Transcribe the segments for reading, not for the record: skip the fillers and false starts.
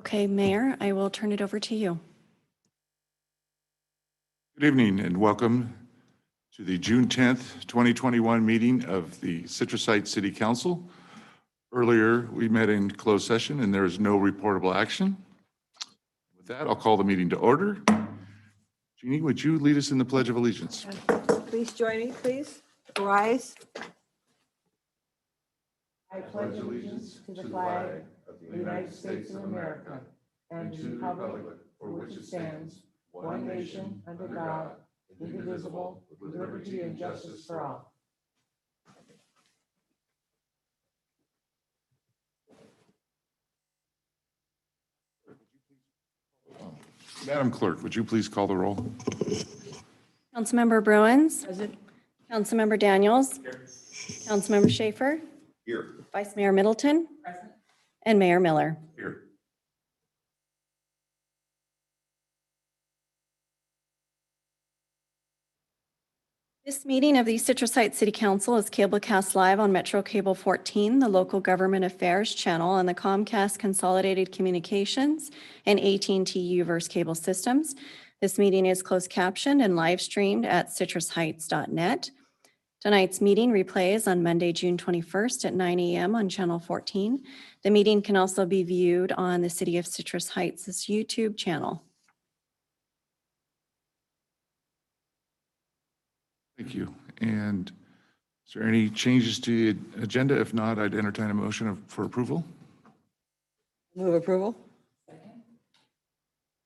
Okay, Mayor, I will turn it over to you. Good evening and welcome to the June 10th, 2021 meeting of the Citrus Heights City Council. Earlier, we met in closed session and there is no reportable action. With that, I'll call the meeting to order. Jeannie, would you lead us in the Pledge of Allegiance? Please join me, please. Rise. I pledge allegiance to the flag of the United States of America and to the republic for which it stands, one nation, under God, indivisible, with liberty and justice for all. Madam Clerk, would you please call the roll? Councilmember Bruins. Present. Councilmember Daniels. Here. Councilmember Schaefer. Here. Vice Mayor Middleton. Present. And Mayor Miller. Here. This meeting of the Citrus Heights City Council is cablecast live on Metro Cable 14, the local government affairs channel on the Comcast Consolidated Communications and AT&T Uverse cable systems. This meeting is closed captioned and live streamed at citrusheights.net. Tonight's meeting replays on Monday, June 21st at 9 a.m. on Channel 14. The meeting can also be viewed on the City of Citrus Heights' YouTube channel. Thank you. And is there any changes to the agenda? If not, I'd entertain a motion for approval. Move approval.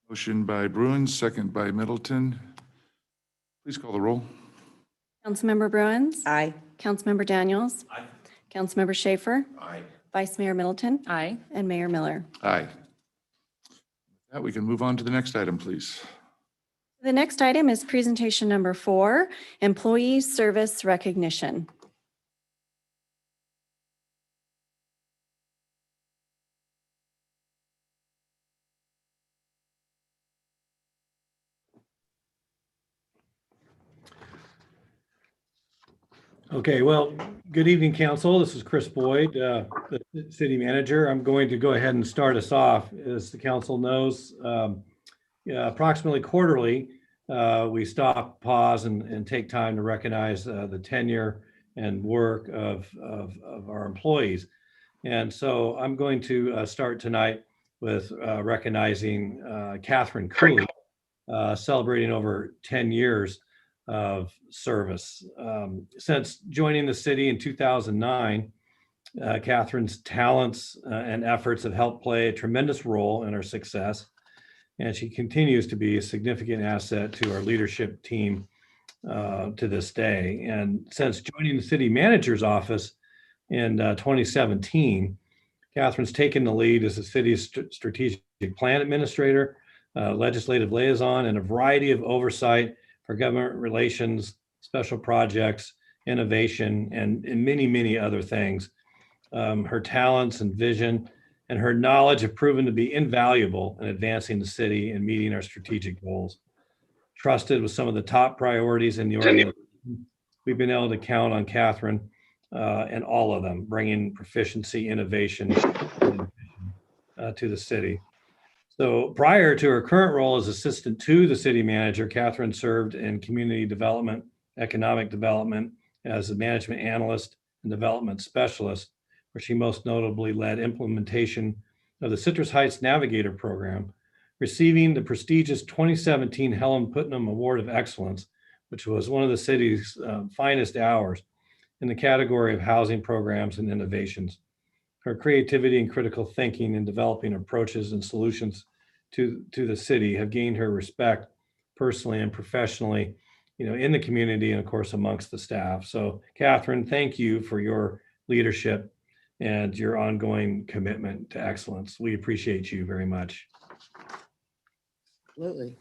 Motion by Bruins, second by Middleton. Please call the roll. Councilmember Bruins. Aye. Councilmember Daniels. Aye. Councilmember Schaefer. Aye. Vice Mayor Middleton. Aye. And Mayor Miller. Aye. With that, we can move on to the next item, please. The next item is presentation number 4, Employee Service Recognition. Okay, well, good evening, Council. This is Chris Boyd, the City Manager. I'm going to go ahead and start us off. As the Council knows, approximately quarterly, we stop, pause, and take time to recognize the tenure and work of our employees. And so I'm going to start tonight with recognizing Catherine Cooley, celebrating over 10 years of service. Since joining the city in 2009, Catherine's talents and efforts have helped play a tremendous role in our success, and she continues to be a significant asset to our leadership team to this day. And since joining the city manager's office in 2017, Catherine's taken the lead as the city's strategic plan administrator, legislative liaison, and a variety of oversight for government relations, special projects, innovation, and many, many other things. Her talents and vision and her knowledge have proven to be invaluable in advancing the city and meeting our strategic goals. Trusted with some of the top priorities in the organization, we've been able to count on Catherine and all of them, bringing proficiency, innovation to the city. So prior to her current role as assistant to the city manager, Catherine served in community development, economic development as a management analyst and development specialist, where she most notably led implementation of the Citrus Heights Navigator Program, receiving the prestigious 2017 Helen Putnam Award of Excellence, which was one of the city's finest hours in the category of housing programs and innovations. Her creativity and critical thinking in developing approaches and solutions to the city have gained her respect personally and professionally, in the community and of course amongst the staff. So Catherine, thank you for your leadership and your ongoing commitment to excellence. We appreciate you very much. Absolutely.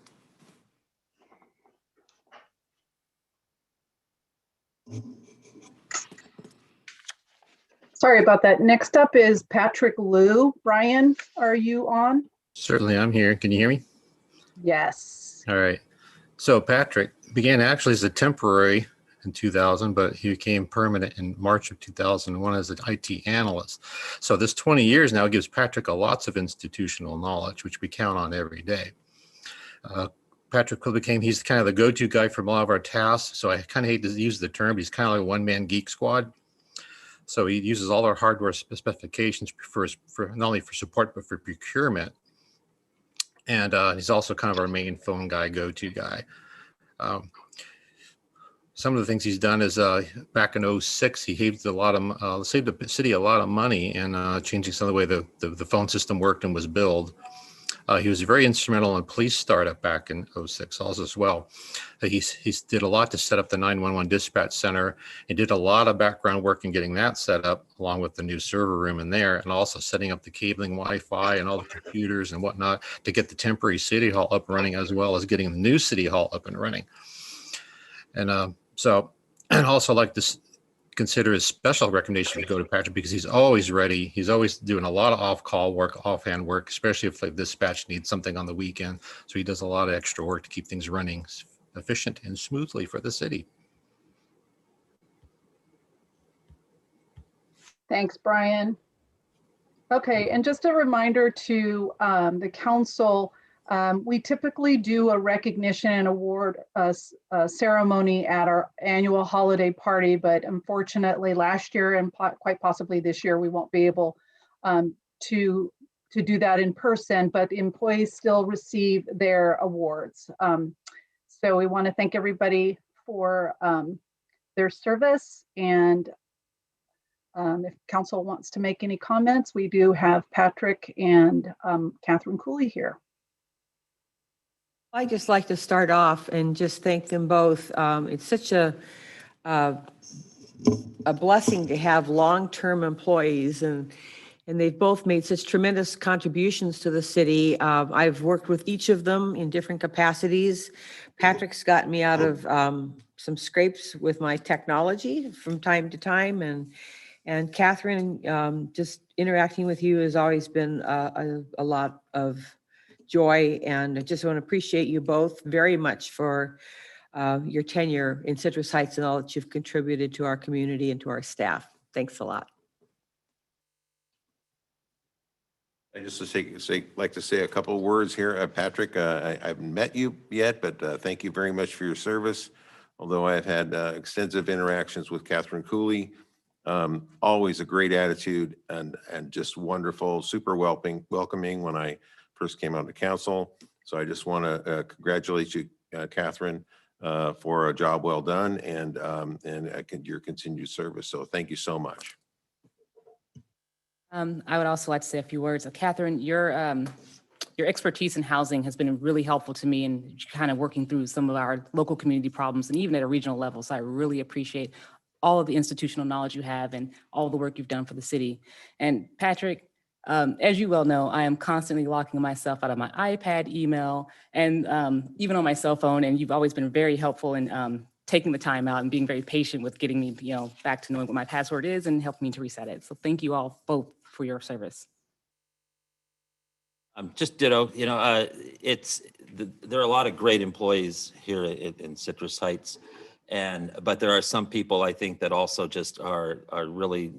Sorry about that. Next up is Patrick Liu. Brian, are you on? Certainly, I'm here. Can you hear me? Yes. All right. So Patrick began actually as a temporary in 2000, but he became permanent in March of 2001 as an IT analyst. So this 20 years now gives Patrick lots of institutional knowledge, which we count on every day. Patrick he's kind of the go-to guy for a lot of our tasks. So I kind of hate to use the term, but he's kind of like a one-man geek squad. So he uses all our hardware specifications for not only for support, but for procurement. And he's also kind of our main phone guy, go-to guy. Some of the things he's done is back in 06, he saved the city a lot of money in changing some of the way the phone system worked and was billed. He was very instrumental in police startup back in 06 also as well. He did a lot to set up the 911 dispatch center. He did a lot of background work in getting that set up along with the new server room in there, and also setting up the cabling Wi-Fi and all the computers and whatnot to get the temporary city hall up and running, as well as getting the new city hall up and running. And so I'd also like to consider his special recommendation to go to Patrick, because he's always ready. He's always doing a lot of off-call work, offhand work, especially if like dispatch needs something on the weekend. So he does a lot of extra work to keep things running efficient and smoothly for the city. Thanks, Brian. Okay, and just a reminder to the council, we typically do a recognition and award ceremony at our annual holiday party, but unfortunately last year and quite possibly this year, we won't be able to do that in person, but the employees still receive their awards. So we want to thank everybody for their service, and if council wants to make any comments, we do have Patrick and Catherine Cooley here. I'd just like to start off and just thank them both. It's such a blessing to have long-term employees, and they've both made such tremendous contributions to the city. I've worked with each of them in different capacities. Patrick's gotten me out of some scrapes with my technology from time to time, and Catherine, just interacting with you has always been a lot of joy, and I just want to appreciate you both very much for your tenure in Citrus Heights and all that you've contributed to our community and to our staff. Thanks a lot. I just like to say a couple of words here. Patrick, I haven't met you yet, but thank you very much for your service. Although I've had extensive interactions with Catherine Cooley, always a great attitude and just wonderful, super welcoming when I first came on the council. So I just want to congratulate you, Catherine, for a job well done and your continued service. So thank you so much. I would also like to say a few words. Catherine, your expertise in housing has been really helpful to me in kind of working through some of our local community problems and even at a regional level. So I really appreciate all of the institutional knowledge you have and all the work you've done for the city. And Patrick, as you well know, I am constantly locking myself out of my iPad, email, and even on my cell phone. And you've always been very helpful in taking the time out and being very patient with getting me, back to knowing what my password is and helping me to reset it. So thank you all both for your service. Just ditto. There are a lot of great employees here in Citrus Heights, but there are some people I think that also just are really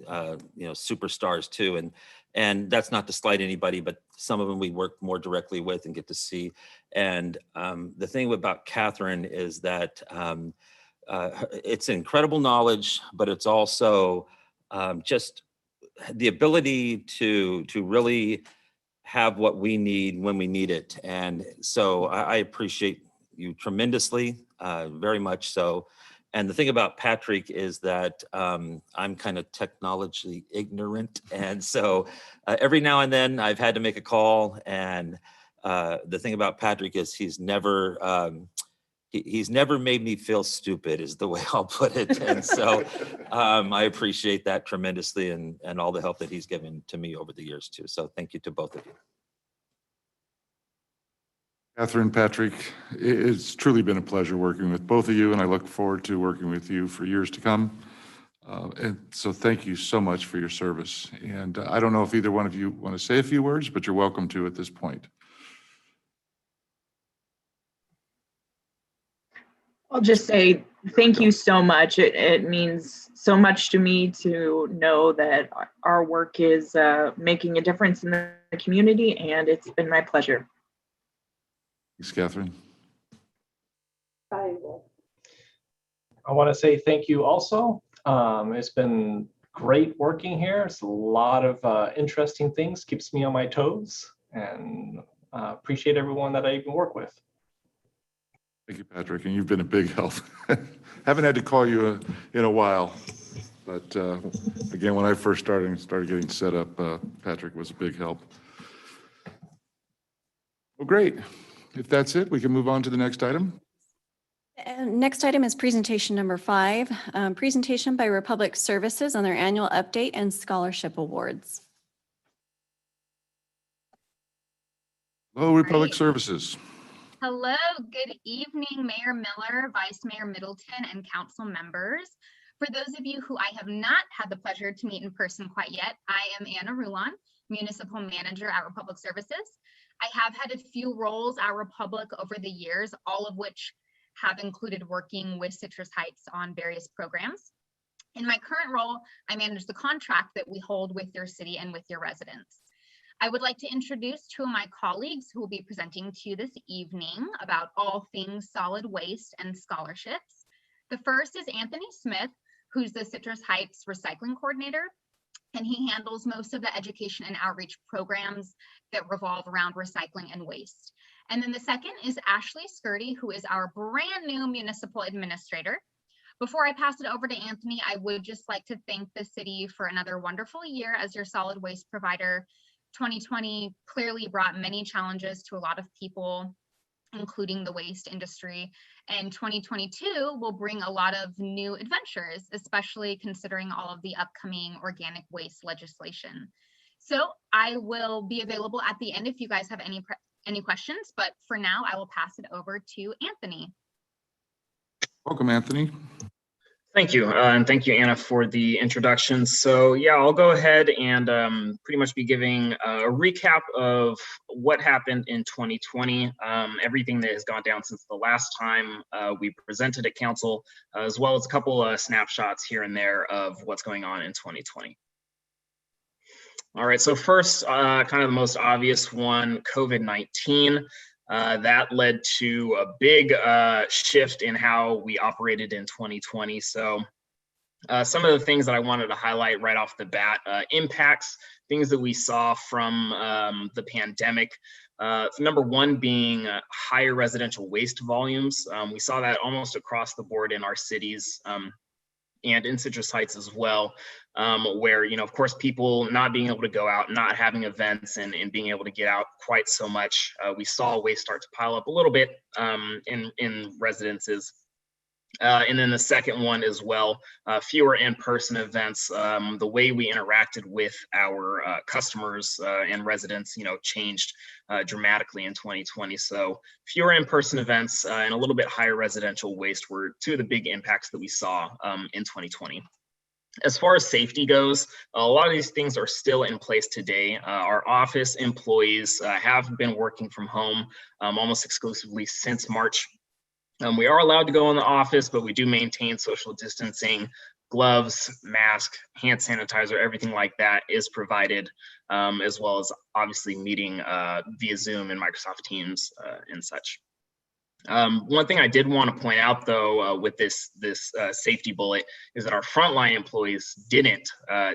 superstars too. And that's not to slight anybody, but some of them we work more directly with and get to see. And the thing about Catherine is that it's incredible knowledge, but it's also just the ability to really have what we need when we need it. And so I appreciate you tremendously, very much so. And the thing about Patrick is that I'm kind of technology ignorant. And so every now and then I've had to make a call. And the thing about Patrick is he's never made me feel stupid is the way I'll put it. And so I appreciate that tremendously and all the help that he's given to me over the years too. So thank you to both of you. Catherine, Patrick, it's truly been a pleasure working with both of you, and I look forward to working with you for years to come. And so thank you so much for your service. And I don't know if either one of you want to say a few words, but you're welcome to at this point. I'll just say thank you so much. It means so much to me to know that our work is making a difference in the community, and it's been my pleasure. Thanks, Catherine. I want to say thank you also. It's been great working here. It's a lot of interesting things, keeps me on my toes, and appreciate everyone that I even work with. Thank you, Patrick, and you've been a big help. Haven't had to call you in a while, but again, when I first started getting set up, Patrick was a big help. Well, great. If that's it, we can move on to the next item. Next item is presentation number 5, presentation by Republic Services on their annual update and scholarship awards. Hello, Republic Great. Services. Hello, good evening, Mayor Miller, Vice Mayor Middleton, and council members. For those of you who I have not had the pleasure to meet in person quite yet, I am Anna Rulon, Municipal Manager at Republic Services. I have had a few roles at Republic over the years, all of which have included working with Citrus Heights on various programs. In my current role, I manage the contract that we hold with your city and with your residents. I would like to introduce two of my colleagues who will be presenting to you this evening about all things solid waste and scholarships. The first is Anthony Smith, who's the Citrus Heights Recycling Coordinator, and he handles most of the education and outreach programs that revolve around recycling and waste. And then the second is Ashley Skirty, who is our brand new Municipal Administrator. Before I pass it over to Anthony, I would just like to thank the city for another wonderful year as your solid waste provider. 2020 clearly brought many challenges to a lot of people, including the waste industry. And 2022 will bring a lot of new adventures, especially considering all of the upcoming organic waste legislation. So I will be available at the end if you guys have any questions, but for now I will pass it over to Anthony. Welcome, Anthony. Thank you, and thank you, Anna, for the introduction. So yeah, I'll go ahead and pretty much be giving a recap of what happened in 2020, everything that has gone down since the last time we presented at council, as well as a couple snapshots here and there of what's going on in 2020. All right, so first, kind of the most obvious one, COVID-19. That led to a big shift in how we operated in 2020. So some of the things that I wanted to highlight right off the bat, impacts, things that we saw from the pandemic. Number one being higher residential waste volumes. We saw that almost across the board in our cities. And in Citrus Heights as well, where, of course, people not being able to go out, not having events and being able to get out quite so much. We saw waste start to pile up a little bit in residences. And then the second one as well, fewer in-person events. The way we interacted with our customers and residents, changed dramatically in 2020. So fewer in-person events and a little bit higher residential waste were two of the big impacts that we saw in 2020. As far as safety goes, a lot of these things are still in place today. Our office employees have been working from home almost exclusively since March. We are allowed to go in the office, but we do maintain social distancing, gloves, mask, hand sanitizer, everything like that is provided, as well as obviously meeting via Zoom and Microsoft Teams and such. One thing I did want to point out, though, with this safety bullet is that our frontline employees didn't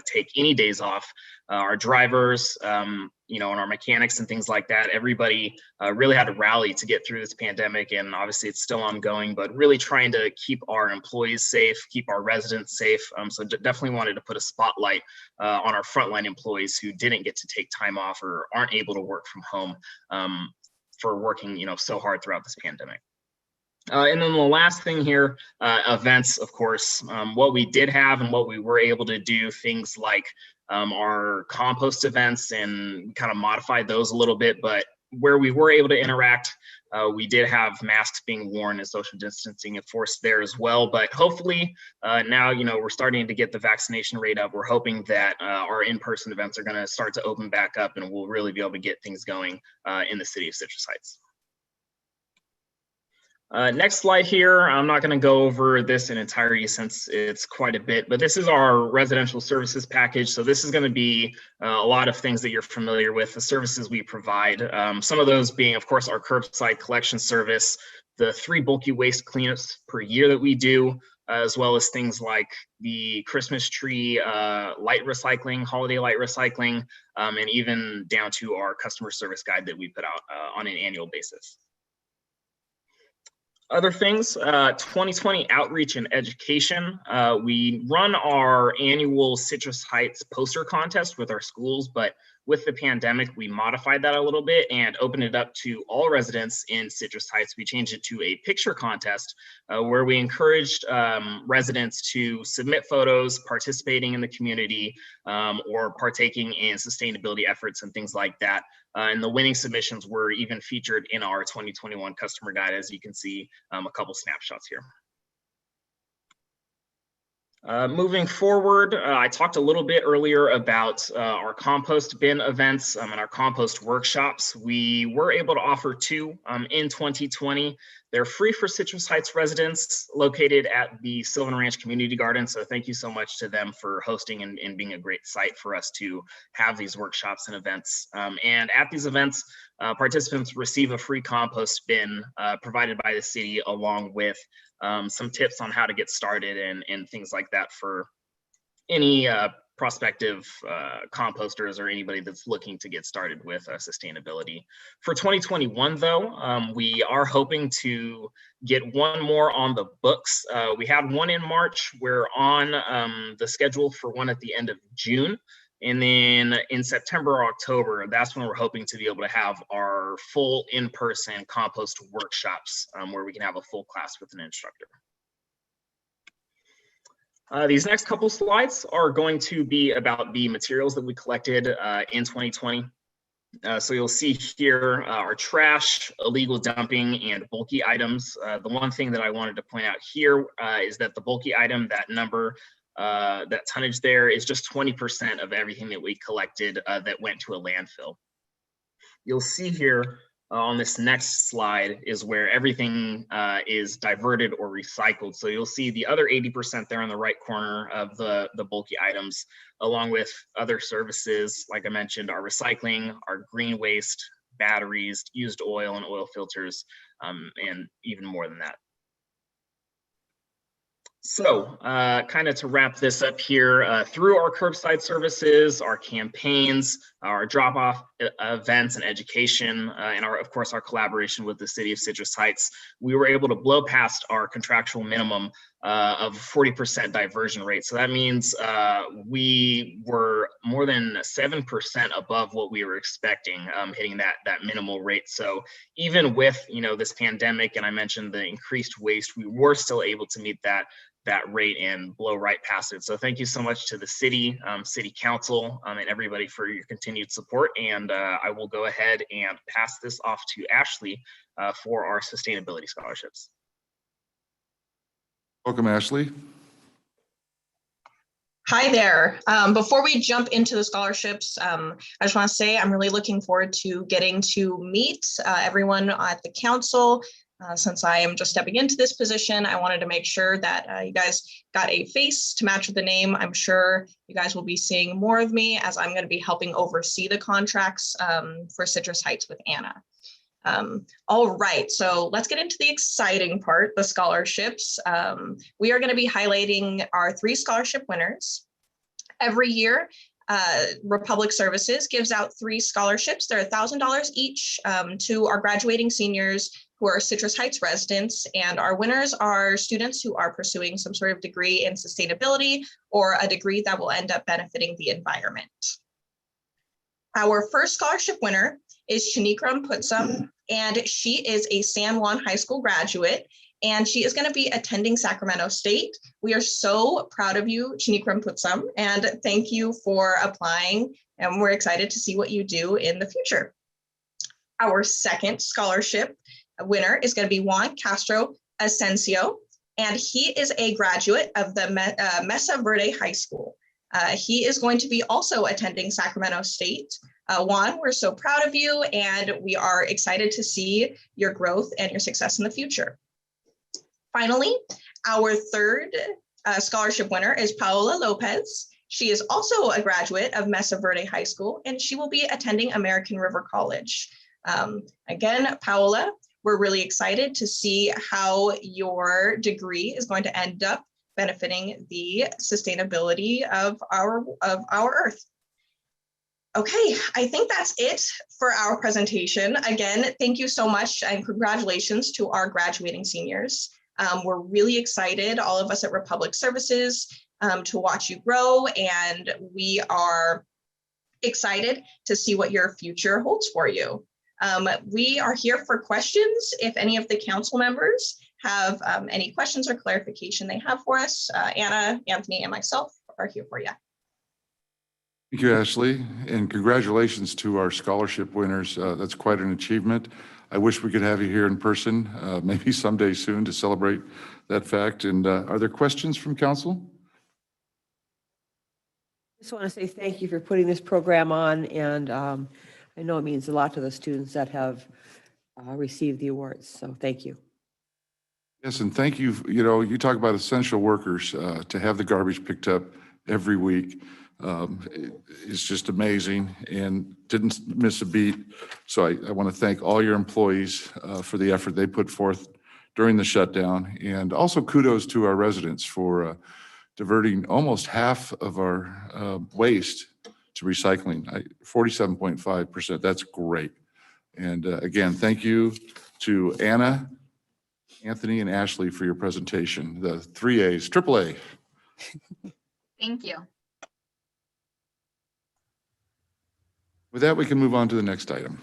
take any days off. Our drivers, and our mechanics and things like that, everybody really had to rally to get through this pandemic. And obviously it's still ongoing, but really trying to keep our employees safe, keep our residents safe. So definitely wanted to put a spotlight on our frontline employees who didn't get to take time off or aren't able to work from home for working, so hard throughout this pandemic. And then the last thing here, events, of course, what we did have and what we were able to do, things like our compost events, and kind of modified those a little bit, but where we were able to interact, we did have masks being worn and social distancing enforced there as well. But hopefully now, we're starting to get the vaccination rate up. We're hoping that our in-person events are going to start to open back up, and we'll really be able to get things going in the city of Citrus Heights. Next slide here, I'm not going to go over this in entirety since it's quite a bit, but this is our residential services package. So this is going to be a lot of things that you're familiar with, the services we provide. Some of those being, of course, our curbside collection service, the 3 bulky waste cleanups per year that we do, as well as things like the Christmas tree light recycling, holiday light recycling, and even down to our customer service guide that we put out on an annual basis. Other things, 2020 outreach and education. We run our annual Citrus Heights poster contest with our schools, but with the pandemic, we modified that a little bit and opened it up to all residents in Citrus Heights. We changed it to a picture contest where we encouraged residents to submit photos participating in the community or partaking in sustainability efforts and things like that. And the winning submissions were even featured in our 2021 customer guide, as you can see a couple snapshots here. Moving forward, I talked a little bit earlier about our compost bin events and our compost workshops. We were able to offer 2 in 2020. They're free for Citrus Heights residents located at the Sylvan Ranch Community Garden. So thank you so much to them for hosting and being a great site for us to have these workshops and events. And at these events, participants receive a free compost bin provided by the city, along with some tips on how to get started and things like that for any prospective composters or anybody that's looking to get started with sustainability. For 2021 though, we are hoping to get 1 more on the books. We had 1 in March. We're on the schedule for 1 at the end of June. And then in September or October, that's when we're hoping to be able to have our full in-person compost workshops where we can have a full class with an instructor. These next couple slides are going to be about the materials that we collected in 2020. So you'll see here our trash, illegal dumping, and bulky items. The one thing that I wanted to point out here is that the bulky item, that number, that tonnage there is just 20% of everything that we collected that went to a landfill. You'll see here on this next slide is where everything is diverted or recycled. So you'll see the other 80% there in the right corner of the bulky items, along with other services, like I mentioned, our recycling, our green waste, batteries, used oil and oil filters, and even more than that. So kind of to wrap this up here, through our curbside services, our campaigns, our drop-off events and education, and of course, our collaboration with the city of Citrus Heights, we were able to blow past our contractual minimum of 40% diversion rate. So that means we were more than 7% above what we were expecting, hitting that minimal rate. So even with this pandemic, and I mentioned the increased waste, we were still able to meet that rate and blow right past it. So thank you so much to the city, city council, and everybody for your continued support. And I will go ahead and pass this off to Ashley for our sustainability scholarships. Welcome, Ashley. Hi there. Before we jump into the scholarships, I just want to say I'm really looking forward to getting to meet everyone at the council. Since I am just stepping into this position, I wanted to make sure that you guys got a face to match with the name. I'm sure you guys will be seeing more of me as I'm going to be helping oversee the contracts for Citrus Heights with Anna. All right, so let's get into the exciting part, the scholarships. We are going to be highlighting our 3 scholarship winners. Every year, Republic Services gives out 3 scholarships. They're $1,000 each to our graduating seniors who are Citrus Heights residents, and our winners are students who are pursuing some sort of degree in sustainability or a degree that will end up benefiting the environment. Our first scholarship winner is Shanikram Putsam, and she is a San Juan High School graduate, and she is going to be attending Sacramento State. We are so proud of you, Shanikram Putsam, and thank you for applying, and we're excited to see what you do in the future. Our second scholarship winner is going to be Juan Castro Asensio, and he is a graduate of the Mesa Verde High School. He is going to be also attending Sacramento State. Juan, we're so proud of you, and we are excited to see your growth and your success in the future. Finally, our third scholarship winner is Paola Lopez. She is also a graduate of Mesa Verde High School, and she will be attending American River College. Again, Paola, we're really excited to see how your degree is going to end up benefiting the sustainability of our Earth. Okay, I think that's it for our presentation. Again, thank you so much and congratulations to our graduating seniors. We're really excited, all of us at Republic Services, to watch you grow, and we are excited to see what your future holds for you. We are here for questions. If any of the council members have any questions or clarification they have for us, Anna, Anthony, and myself are here for you. Thank you, Ashley, and congratulations to our scholarship winners. That's quite an achievement. I wish we could have you here in person, maybe someday soon, to celebrate that fact. And are there questions from council? I just want to say thank you for putting this program on, and I know it means a lot to the students that have received the awards, so thank you. Yes, and thank you. You know, you talk about essential workers, to have the garbage picked up every week. It's just amazing and didn't miss a beat. So I want to thank all your employees for the effort they put forth during the shutdown. And also kudos to our residents for diverting almost half of our waste to recycling, 47.5%. That's great. And again, thank you to Anna, Anthony, and Ashley for your presentation. The 3 A's, AAA. Thank you. With that, we can move on to the next item.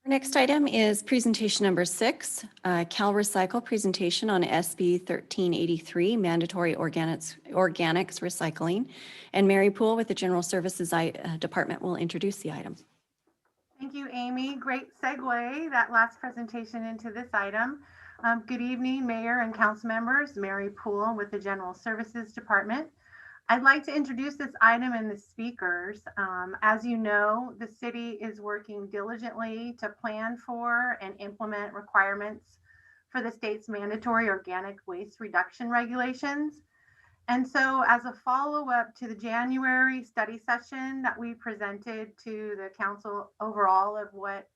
Our next item is presentation number 6, Cal Recycle presentation on SB 1383, mandatory organics recycling. And Mary Poole with the General Services Department will introduce the item. Thank you, Amy. Great segue, that last presentation, into this item. Good evening, Mayor and Council members. Mary Poole with the General Services Department. I'd like to introduce this item and the speakers. As you know, the city is working diligently to plan for and implement requirements for the state's mandatory organic waste reduction regulations. And so as a follow-up to the January study session that we presented to the council overall of what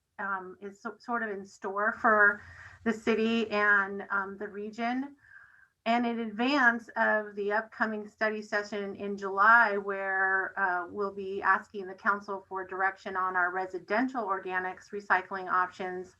is sort of in store for the city and the region, and in advance of the upcoming study session in July, where we'll be asking the council for direction on our residential organics recycling options,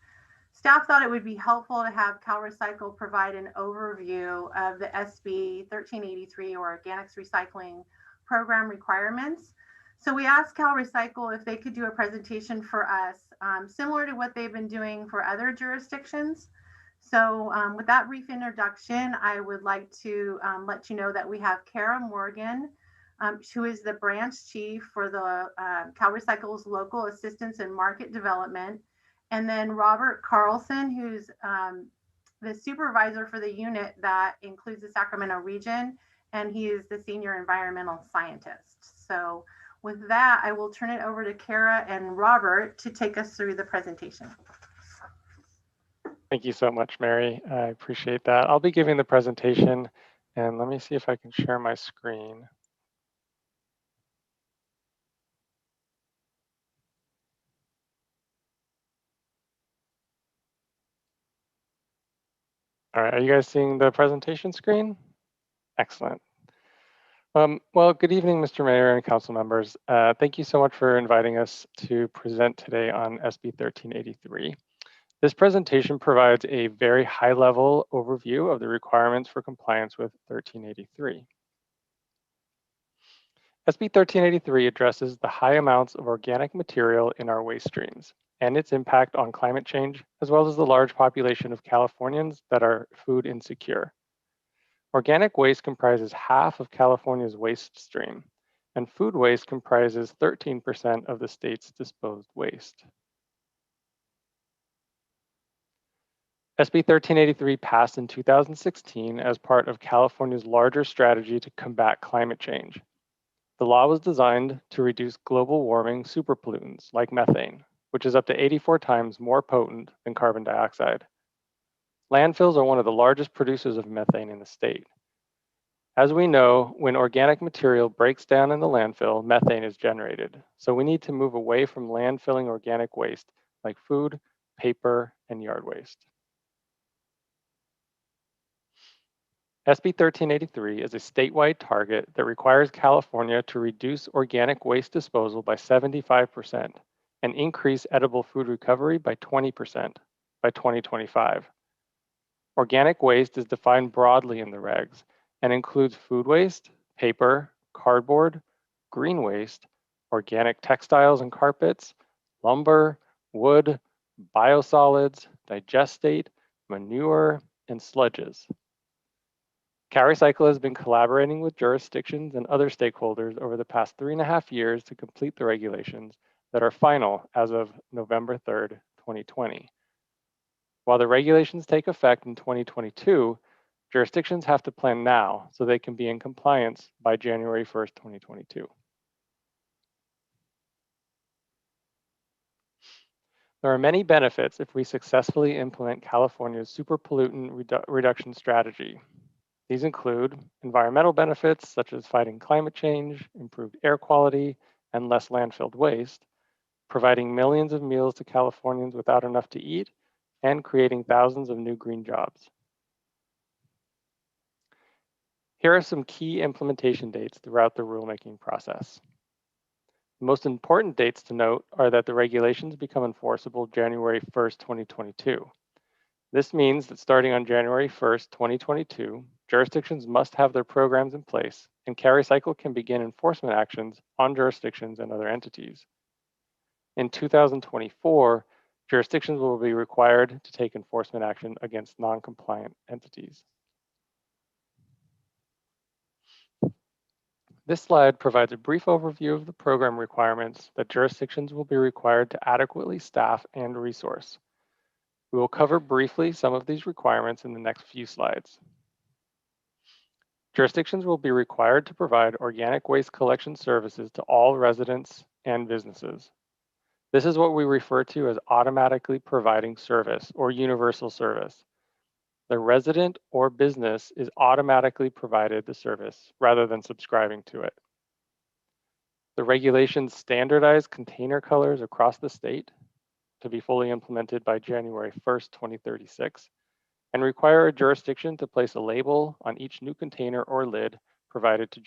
staff thought it would be helpful to have Cal Recycle provide an overview of the SB 1383 or organics recycling program requirements. So we asked Cal Recycle if they could do a presentation for us, similar to what they've been doing for other jurisdictions. So with that brief introduction, I would like to let you know that we have Kara Morgan, who is the branch chief for the Cal Recycle's local assistance and market development. And then Robert Carlson, who's the supervisor for the unit that includes the Sacramento region, and he is the senior environmental scientist. So with that, I will turn it over to Kara and Robert to take us through the presentation. Thank you so much, Mary. I appreciate that. I'll be giving the presentation, and let me see if I can share my screen. All right, are you guys seeing the presentation screen? Excellent. Well, good evening, Mr. Mayor and council members. Thank you so much for inviting us to present today on SB 1383. This presentation provides a very high-level overview of the requirements for compliance with 1383. SB 1383 addresses the high amounts of organic material in our waste streams and its impact on climate change, as well as the large population of Californians that are food insecure. Organic waste comprises half of California's waste stream, and food waste comprises 13% of the state's disposed waste. SB 1383 passed in 2016 as part of California's larger strategy to combat climate change. The law was designed to reduce global warming superpollutants like methane, which is up to 84 times more potent than carbon dioxide. Landfills are one of the largest producers of methane in the state. As we know, when organic material breaks down in the landfill, methane is generated. So we need to move away from landfilling organic waste like food, paper, and yard waste. SB 1383 is a statewide target that requires California to reduce organic waste disposal by 75% and increase edible food recovery by 20% by 2025. Organic waste is defined broadly in the regs and includes food waste, paper, cardboard, green waste, organic textiles and carpets, lumber, wood, biosolids, digestate, manure, and sludges. CariCycle has been collaborating with jurisdictions and other stakeholders over the past 3.5 years to complete the regulations that are final as of November 3rd, 2020. While the regulations take effect in 2022, jurisdictions have to plan now so they can be in compliance by January 1st, 2022. There are many benefits if we successfully implement California's super pollutant reduction strategy. These include environmental benefits such as fighting climate change, improved air quality, and less landfilled waste, providing millions of meals to Californians without enough to eat, and creating thousands of new green jobs. Here are some key implementation dates throughout the rulemaking process. The most important dates to note are that the regulations become enforceable January 1st, 2022. This means that starting on January 1st, 2022, jurisdictions must have their programs in place, and CariCycle can begin enforcement actions on jurisdictions and other entities. In 2024, jurisdictions will be required to take enforcement action against non-compliant entities. This slide provides a brief overview of the program requirements that jurisdictions will be required to adequately staff and resource. We will cover briefly some of these requirements in the next few slides. Jurisdictions will be required to provide organic waste collection services to all residents and businesses. This is what we refer to as automatically providing service or universal service. The resident or business is automatically provided the service rather than subscribing to it. The regulations standardize container colors across the state to be fully implemented by January 1st, 2036, and require a jurisdiction to place a label on each new container or lid provided to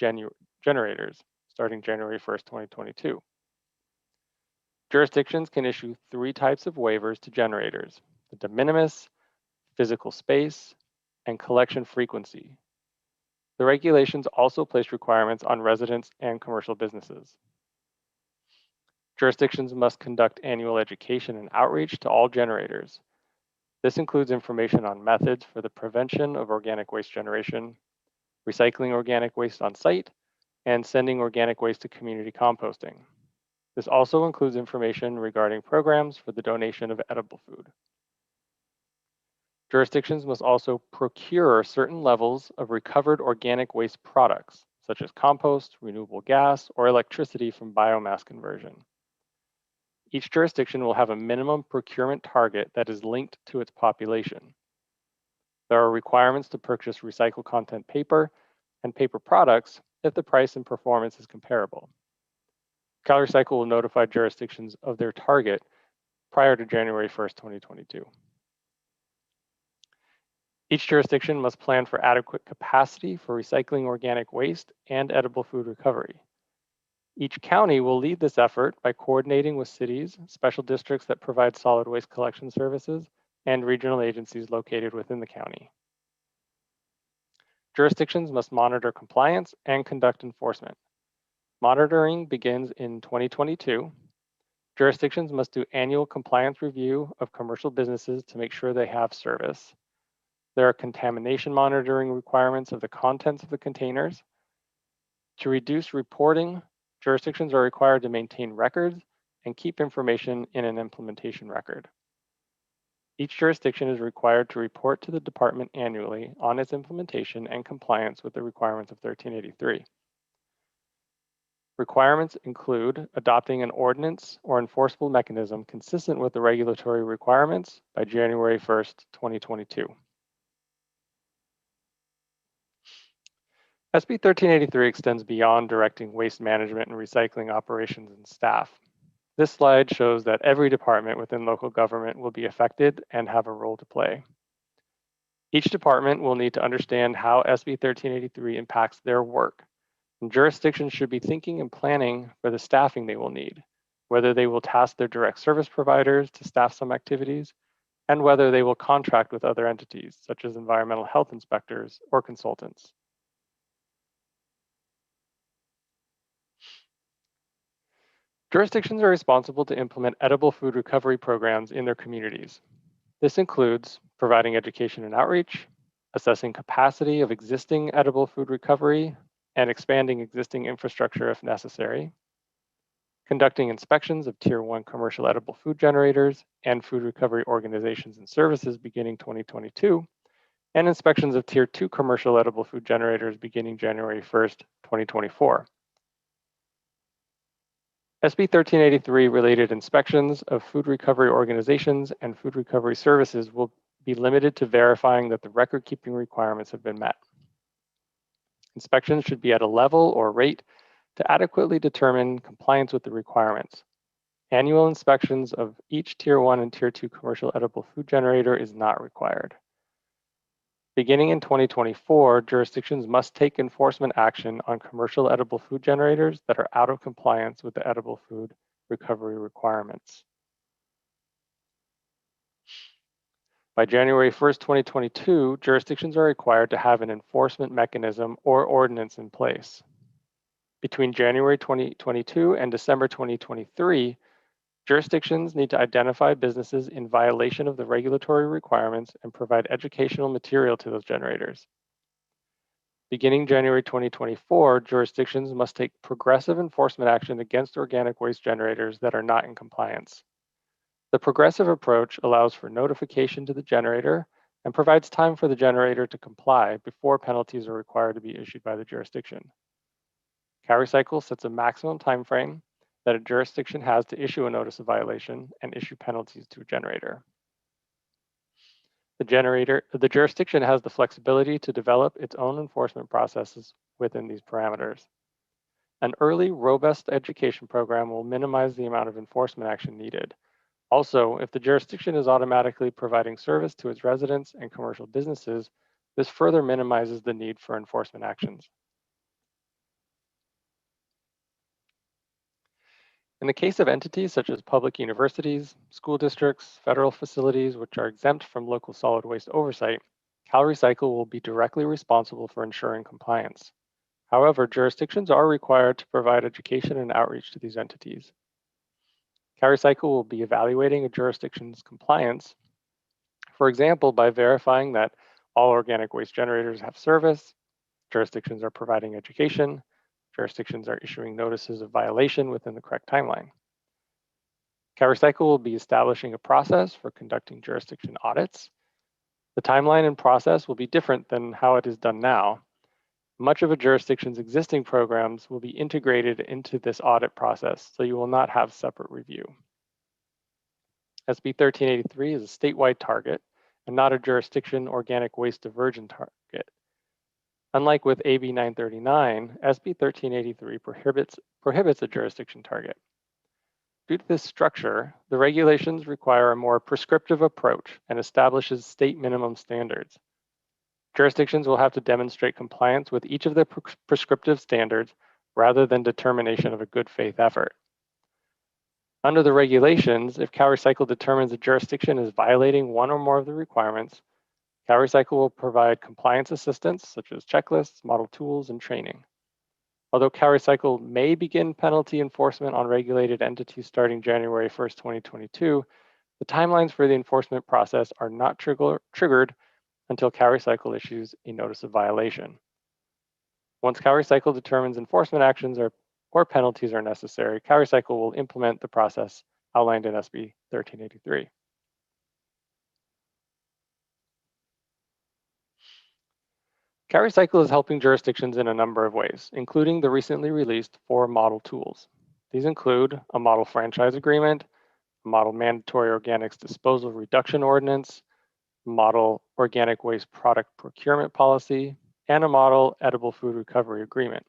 generators starting January 1st, 2022. Jurisdictions can issue 3 types of waivers to generators: the de minimis, physical space, and collection frequency. The regulations also place requirements on residents and commercial businesses. Jurisdictions must conduct annual education and outreach to all generators. This includes information on methods for the prevention of organic waste generation, recycling organic waste on site, and sending organic waste to community composting. This also includes information regarding programs for the donation of edible food. Jurisdictions must also procure certain levels of recovered organic waste products, such as compost, renewable gas, or electricity from biomass conversion. Each jurisdiction will have a minimum procurement target that is linked to its population. There are requirements to purchase recycled content paper and paper products if the price and performance is comparable. CariCycle will notify jurisdictions of their target prior to January 1st, 2022. Each jurisdiction must plan for adequate capacity for recycling organic waste and edible food recovery. Each county will lead this effort by coordinating with cities, special districts that provide solid waste collection services, and regional agencies located within the county. Jurisdictions must monitor compliance and conduct enforcement. Monitoring begins in 2022. Jurisdictions must do annual compliance review of commercial businesses to make sure they have service. There are contamination monitoring requirements of the contents of the containers. To reduce reporting, jurisdictions are required to maintain records and keep information in an implementation record. Each jurisdiction is required to report to the department annually on its implementation and compliance with the requirements of 1383. Requirements include adopting an ordinance or enforceable mechanism consistent with the regulatory requirements by January 1st, 2022. SB 1383 extends beyond directing waste management and recycling operations and staff. This slide shows that every department within local government will be affected and have a role to play. Each department will need to understand how SB 1383 impacts their work, and jurisdictions should be thinking and planning for the staffing they will need, whether they will task their direct service providers to staff some activities, and whether they will contract with other entities, such as environmental health inspectors or consultants. Jurisdictions are responsible to implement edible food recovery programs in their communities. This includes providing education and outreach, assessing capacity of existing edible food recovery, and expanding existing infrastructure if necessary, conducting inspections of Tier 1 commercial edible food generators and food recovery organizations and services beginning 2022, and inspections of Tier 2 commercial edible food generators beginning January 1st, 2024. SB 1383 related inspections of food recovery organizations and food recovery services will be limited to verifying that the record-keeping requirements have been met. Inspections should be at a level or rate to adequately determine compliance with the requirements. Annual inspections of each Tier 1 and Tier 2 commercial edible food generator is not required. Beginning in 2024, jurisdictions must take enforcement action on commercial edible food generators that are out of compliance with the edible food recovery requirements. By January 1st, 2022, jurisdictions are required to have an enforcement mechanism or ordinance in place. Between January 2022 and December 2023, jurisdictions need to identify businesses in violation of the regulatory requirements and provide educational material to those generators. Beginning January 2024, jurisdictions must take progressive enforcement action against organic waste generators that are not in compliance. The progressive approach allows for notification to the generator and provides time for the generator to comply before penalties are required to be issued by the jurisdiction. CalRecycle sets a maximum time frame that a jurisdiction has to issue a notice of violation and issue penalties to a generator. The jurisdiction has the flexibility to develop its own enforcement processes within these parameters. An early, robust education program will minimize the amount of enforcement action needed. Also, if the jurisdiction is automatically providing service to its residents and commercial businesses, this further minimizes the need for enforcement actions. In the case of entities such as public universities, school districts, federal facilities, which are exempt from local solid waste oversight, CalRecycle will be directly responsible for ensuring compliance. However, jurisdictions are required to provide education and outreach to these entities. CalRecycle will be evaluating a jurisdiction's compliance, for example, by verifying that all organic waste generators have service, jurisdictions are providing education, jurisdictions are issuing notices of violation within the correct timeline. CalRecycle will be establishing a process for conducting jurisdiction audits. The timeline and process will be different than how it is done now. Much of a jurisdiction's existing programs will be integrated into this audit process, so you will not have separate review. SB 1383 is a statewide target and not a jurisdiction organic waste diversion target. Unlike with AB 939, SB 1383 prohibits a jurisdiction target. Due to this structure, the regulations require a more prescriptive approach and establishes state minimum standards. Jurisdictions will have to demonstrate compliance with each of the prescriptive standards rather than determination of a good faith effort. Under the regulations, if CalRecycle determines a jurisdiction is violating one or more of the requirements, CalRecycle will provide compliance assistance such as checklists, model tools, and training. Although CalRecycle may begin penalty enforcement on regulated entities starting January 1st, 2022, the timelines for the enforcement process are not triggered until CalRecycle issues a notice of violation. Once CalRecycle determines enforcement actions or penalties are necessary, CalRecycle will implement the process outlined in SB 1383. CalRecycle is helping jurisdictions in a number of ways, including the recently released 4 model tools. These include a model franchise agreement, a model mandatory organics disposal reduction ordinance, a model organic waste product procurement policy, and a model edible food recovery agreement.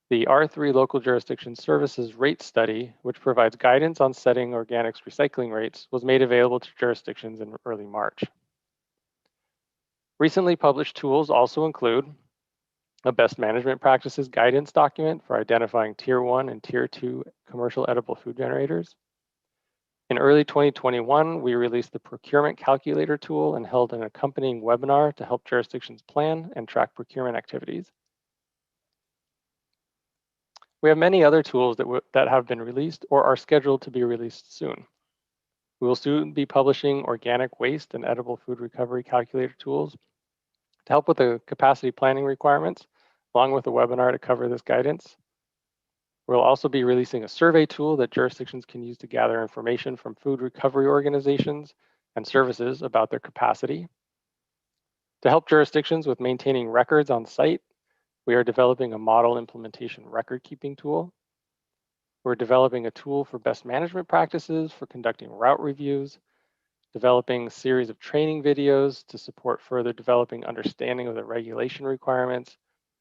The R3 Local Jurisdiction Services Rate Study, which provides guidance on setting organics recycling rates, was made available to jurisdictions in early March. Recently published tools also include a best management practices guidance document for identifying Tier 1 and Tier 2 commercial edible food generators. In early 2021, we released the procurement calculator tool and held an accompanying webinar to help jurisdictions plan and track procurement activities. We have many other tools that have been released or are scheduled to be released soon. We will soon be publishing organic waste and edible food recovery calculator tools to help with the capacity planning requirements, along with a webinar to cover this guidance. We'll also be releasing a survey tool that jurisdictions can use to gather information from food recovery organizations and services about their capacity. To help jurisdictions with maintaining records on site, we are developing a model implementation record keeping tool. We're developing a tool for best management practices for conducting route reviews, developing a series of training videos to support further developing understanding of the regulation requirements.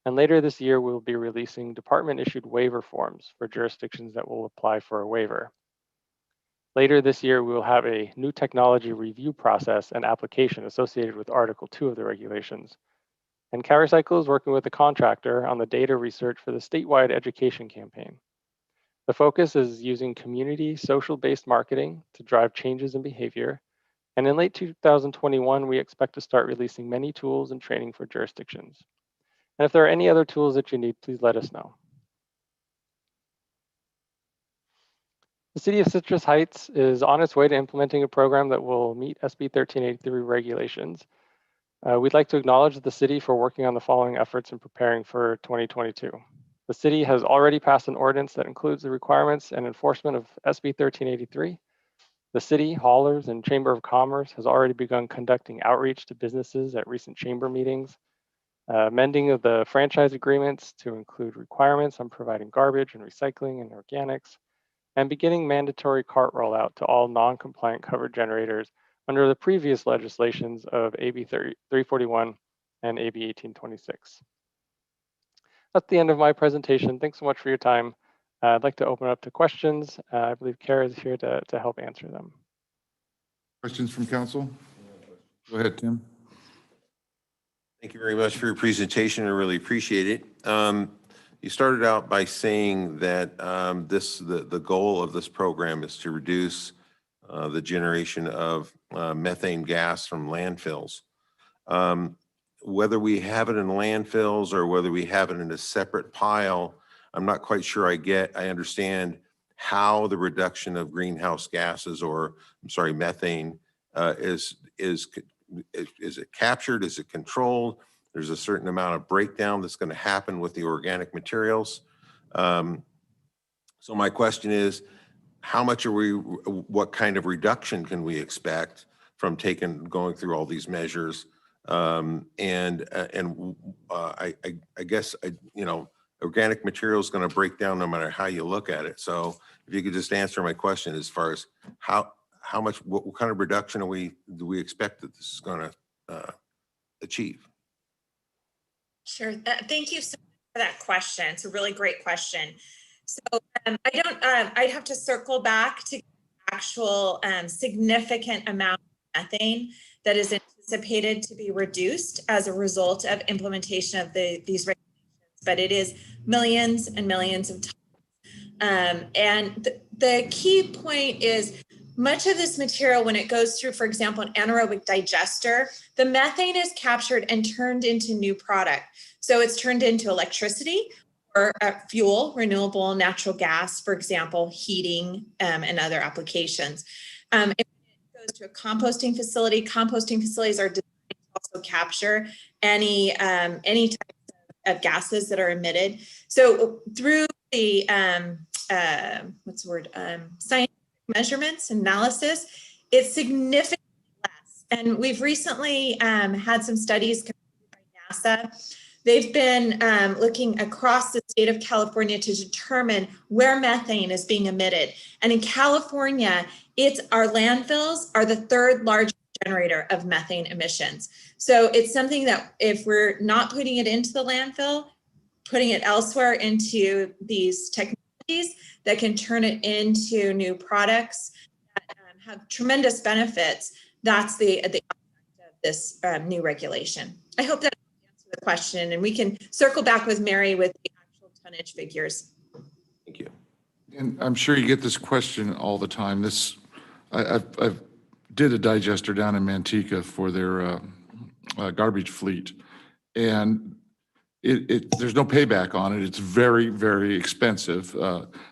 And later this year, we'll be releasing department-issued waiver forms for jurisdictions that will apply for a waiver. Later this year, we will have a new technology review process and application associated with Article 2 of the regulations. And CalRecycle is working with the contractor on the data research for the statewide education campaign. The focus is using community social-based marketing to drive changes in behavior. And in late 2021, we expect to start releasing many tools and training for jurisdictions. And if there are any other tools that you need, please let us know. The City of Citrus Heights is on its way to implementing a program that will meet SB 1383 regulations. We'd like to acknowledge the city for working on the following efforts in preparing for 2022. The city has already passed an ordinance that includes the requirements and enforcement of SB 1383. The city, haulers, and Chamber of Commerce has already begun conducting outreach to businesses at recent chamber meetings. Amending of the franchise agreements to include requirements on providing garbage and recycling and organics, and beginning mandatory cart rollout to all non-compliant covered generators under the previous legislations of AB 341 and AB 1826. That's the end of my presentation. Thanks so much for your time. I'd like to open up to questions. I believe Kara is here to help answer them. Questions from council? Go ahead, Tim. Thank you very much for your presentation. I really appreciate it. You started out by saying that the goal of this program is to reduce the generation of methane gas from landfills. Whether we have it in landfills or whether we have it in a separate pile, I'm not quite sure I understand how the reduction of greenhouse gases, or I'm sorry, methane, is it captured? Is it controlled? There's a certain amount of breakdown that's going to happen with the organic materials. So my question is, what kind of reduction can we expect from going through all these measures? I guess, organic material is going to break down no matter how you look at it. So if you could just answer my question as far as what kind of reduction do we expect that this is going to achieve? Sure. Thank you so much for that question. It's a really great question. So I'd have to circle back to actual significant amount of methane that is anticipated to be reduced as a result of implementation of these regulations, but it is millions and millions of tons. And the key point is, much of this material, when it goes through, for example, an anaerobic digester, the methane is captured and turned into new product. So it's turned into electricity or fuel, renewable natural gas, for example, heating and other applications. If it goes to a composting facilities are designed to also capture any types of gases that are emitted. So through the scientific measurements analysis, it's significantly less. And we've recently had some studies by NASA. They've been looking across the state of California to determine where methane is being emitted. And in California, our landfills are the third largest generator of methane emissions. So it's something that if we're not putting it into the landfill, putting it elsewhere into these technologies that can turn it into new products that have tremendous benefits, that's the object of this new regulation. I hope that answers the question, and we can circle back with Mary with the actual tonnage figures. Thank you. And I'm sure you get this question all the time. I've did a digester down in Manteca for their garbage fleet, and there's no payback on it. It's very, very expensive.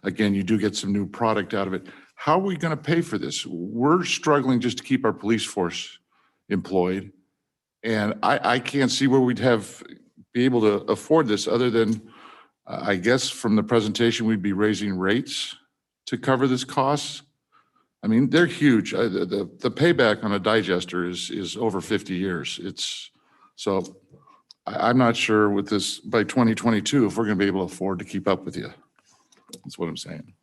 Again, you do get some new product out of it. How are we going to pay for this? We're struggling just to keep our police force employed, and I can't see where we'd be able to afford this other than, I guess from the presentation, we'd be raising rates to cover this cost. I mean, they're huge. The payback on a digester is over 50 years. So I'm not sure with this by 2022 if we're going to be able to afford to keep up with you. That's what I'm saying.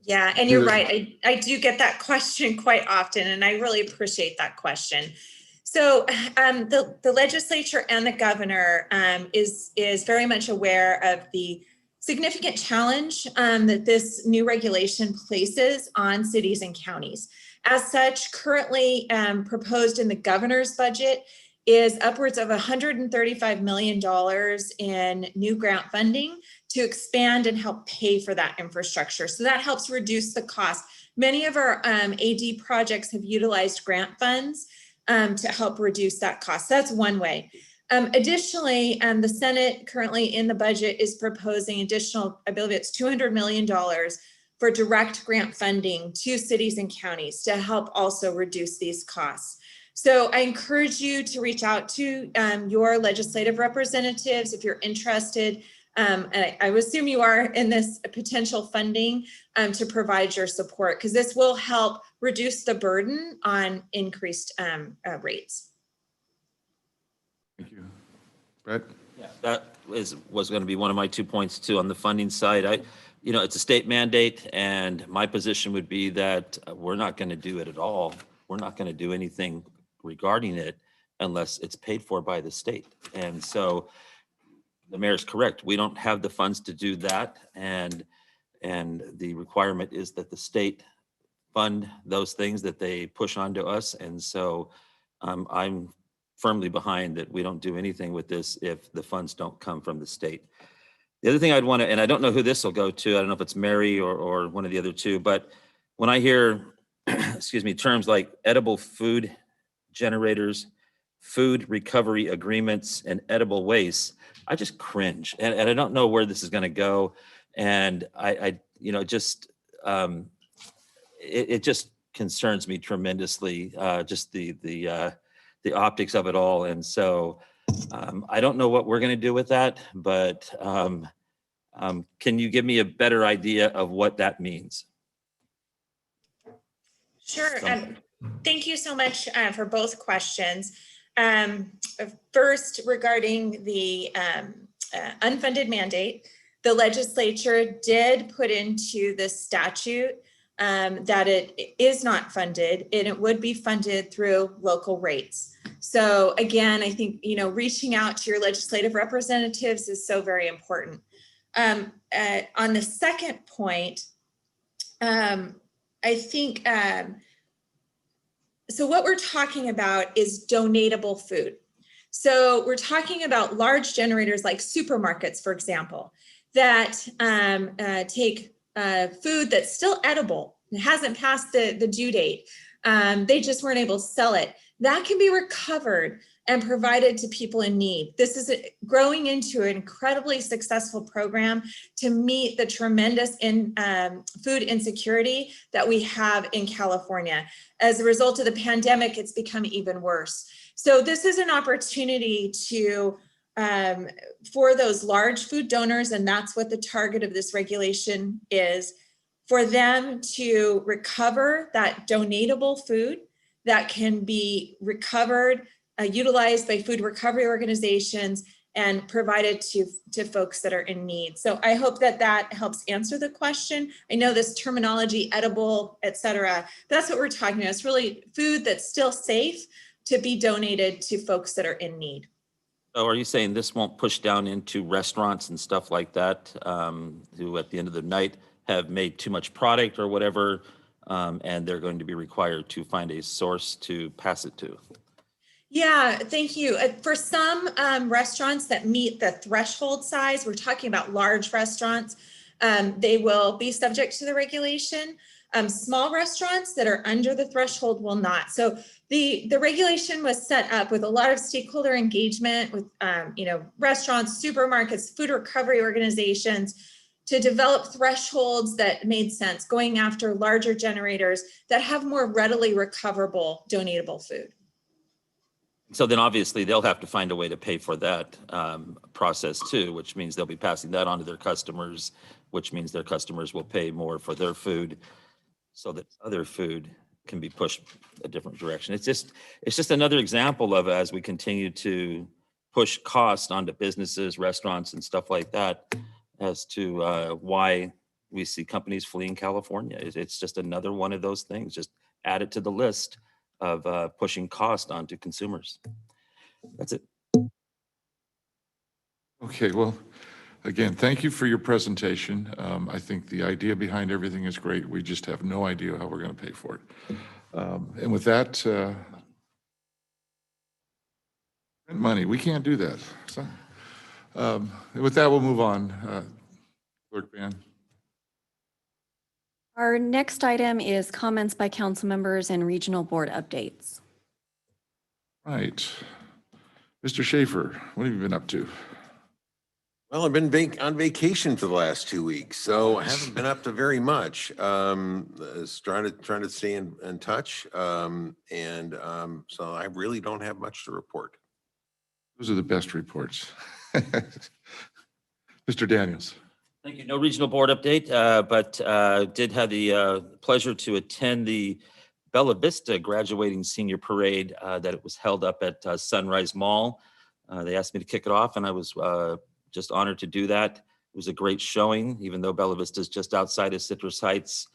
Yeah, and you're right. I do get that question quite often, and I really appreciate that question. So the legislature and the governor is very much aware of the significant challenge that this new regulation places on cities and counties. As such, currently proposed in the governor's budget is upwards of $135 million in new grant funding to expand and help pay for that infrastructure. So that helps reduce the cost. Many of our AD projects have utilized grant funds to help reduce that cost. That's one way. Additionally, the Senate currently in the budget is proposing additional, I believe it's $200 million for direct grant funding to cities and counties to help also reduce these costs. So I encourage you to reach out to your legislative representatives if you're interested. I would assume you are in this potential funding to provide your support, because this will help reduce the burden on increased rates. Thank you. Brett? Yeah, that was going to be one of my 2 points too on the funding side. It's a state mandate, and my position would be that we're not going to do it at all. We're not going to do anything regarding it unless it's paid for by the state. And so the mayor's correct. We don't have the funds to do that. And the requirement is that the state fund those things that they push onto us. And so I'm firmly behind that we don't do anything with this if the funds don't come from the state. The other thing I'd want to, and I don't know who this will go to, I don't know if it's Mary or one of the other two, but when I hear, excuse me, terms like edible food generators, food recovery agreements, and edible waste, I just cringe. And I don't know where this is going to go. And it just concerns me tremendously, just the optics of it all. And so I don't know what we're going to do with that, but can you give me a better idea of what that means? Sure. Thank you so much for both questions. First, regarding the unfunded mandate, the legislature did put into the statute that it is not funded, and it would be funded through local rates. So again, I think, reaching out to your legislative representatives is so very important. On the second point, I think, so what we're talking about is donatable food. So we're talking about large generators like supermarkets, for example, that take food that's still edible. It hasn't passed the due date. They just weren't able to sell it. That can be recovered and provided to people in need. This is growing into an incredibly successful program to meet the tremendous food insecurity that we have in California. As a result of the pandemic, it's become even worse. So this is an opportunity to for those large food donors, and that's what the target of this regulation is, for them to recover that donatable food that can be recovered, utilized by food recovery organizations, and provided to folks that are in need. So I hope that helps answer the question. I know this terminology, edible, et cetera, that's what we're talking about. It's really food that's still safe, to be donated to folks that are in need. So are you saying this won't push down into restaurants and stuff like that, who at the end of the night have made too much product or whatever, and they're going to be required to find a source to pass it to? Yeah, thank you. For some restaurants that meet the threshold size, we're talking about large restaurants, they will be subject to the regulation. Small restaurants that are under the threshold will not. So the regulation was set up with a lot of stakeholder engagement with restaurants, supermarkets, food recovery organizations, to develop thresholds that made sense, going after larger generators that have more readily recoverable donatable food. So then obviously they'll have to find a way to pay for that process too, which means they'll be passing that on to their customers, which means their customers will pay more for their food so that other food can be pushed a different direction. It's just another example of, as we continue to push costs onto businesses, restaurants and stuff like that, as to why we see companies fleeing California. It's just another one of those things. Just add it to the list of pushing cost onto consumers. That's it. Okay, well, again, thank you for your presentation. I think the idea behind everything is great. We just have no idea how we're going to pay for it. And with that, money, we can't do that. So, with that, we'll move on. Clerk Ban. Our next item is comments by council members and regional board updates. Right. Mr. Schaefer, what have you been up to? Well, I've been on vacation for the last 2 weeks, so I haven't been up to very much. Trying to stay in touch, so I really don't have much to report. Those are the best reports. Mr. Daniels. Thank you. No regional board update, but did have the pleasure to attend the Bella Vista graduating senior parade that it was held up at Sunrise Mall. They asked me to kick it off, and I was just honored to do that. It was a great showing, even though Bella Vista is just outside of Citrus Heights.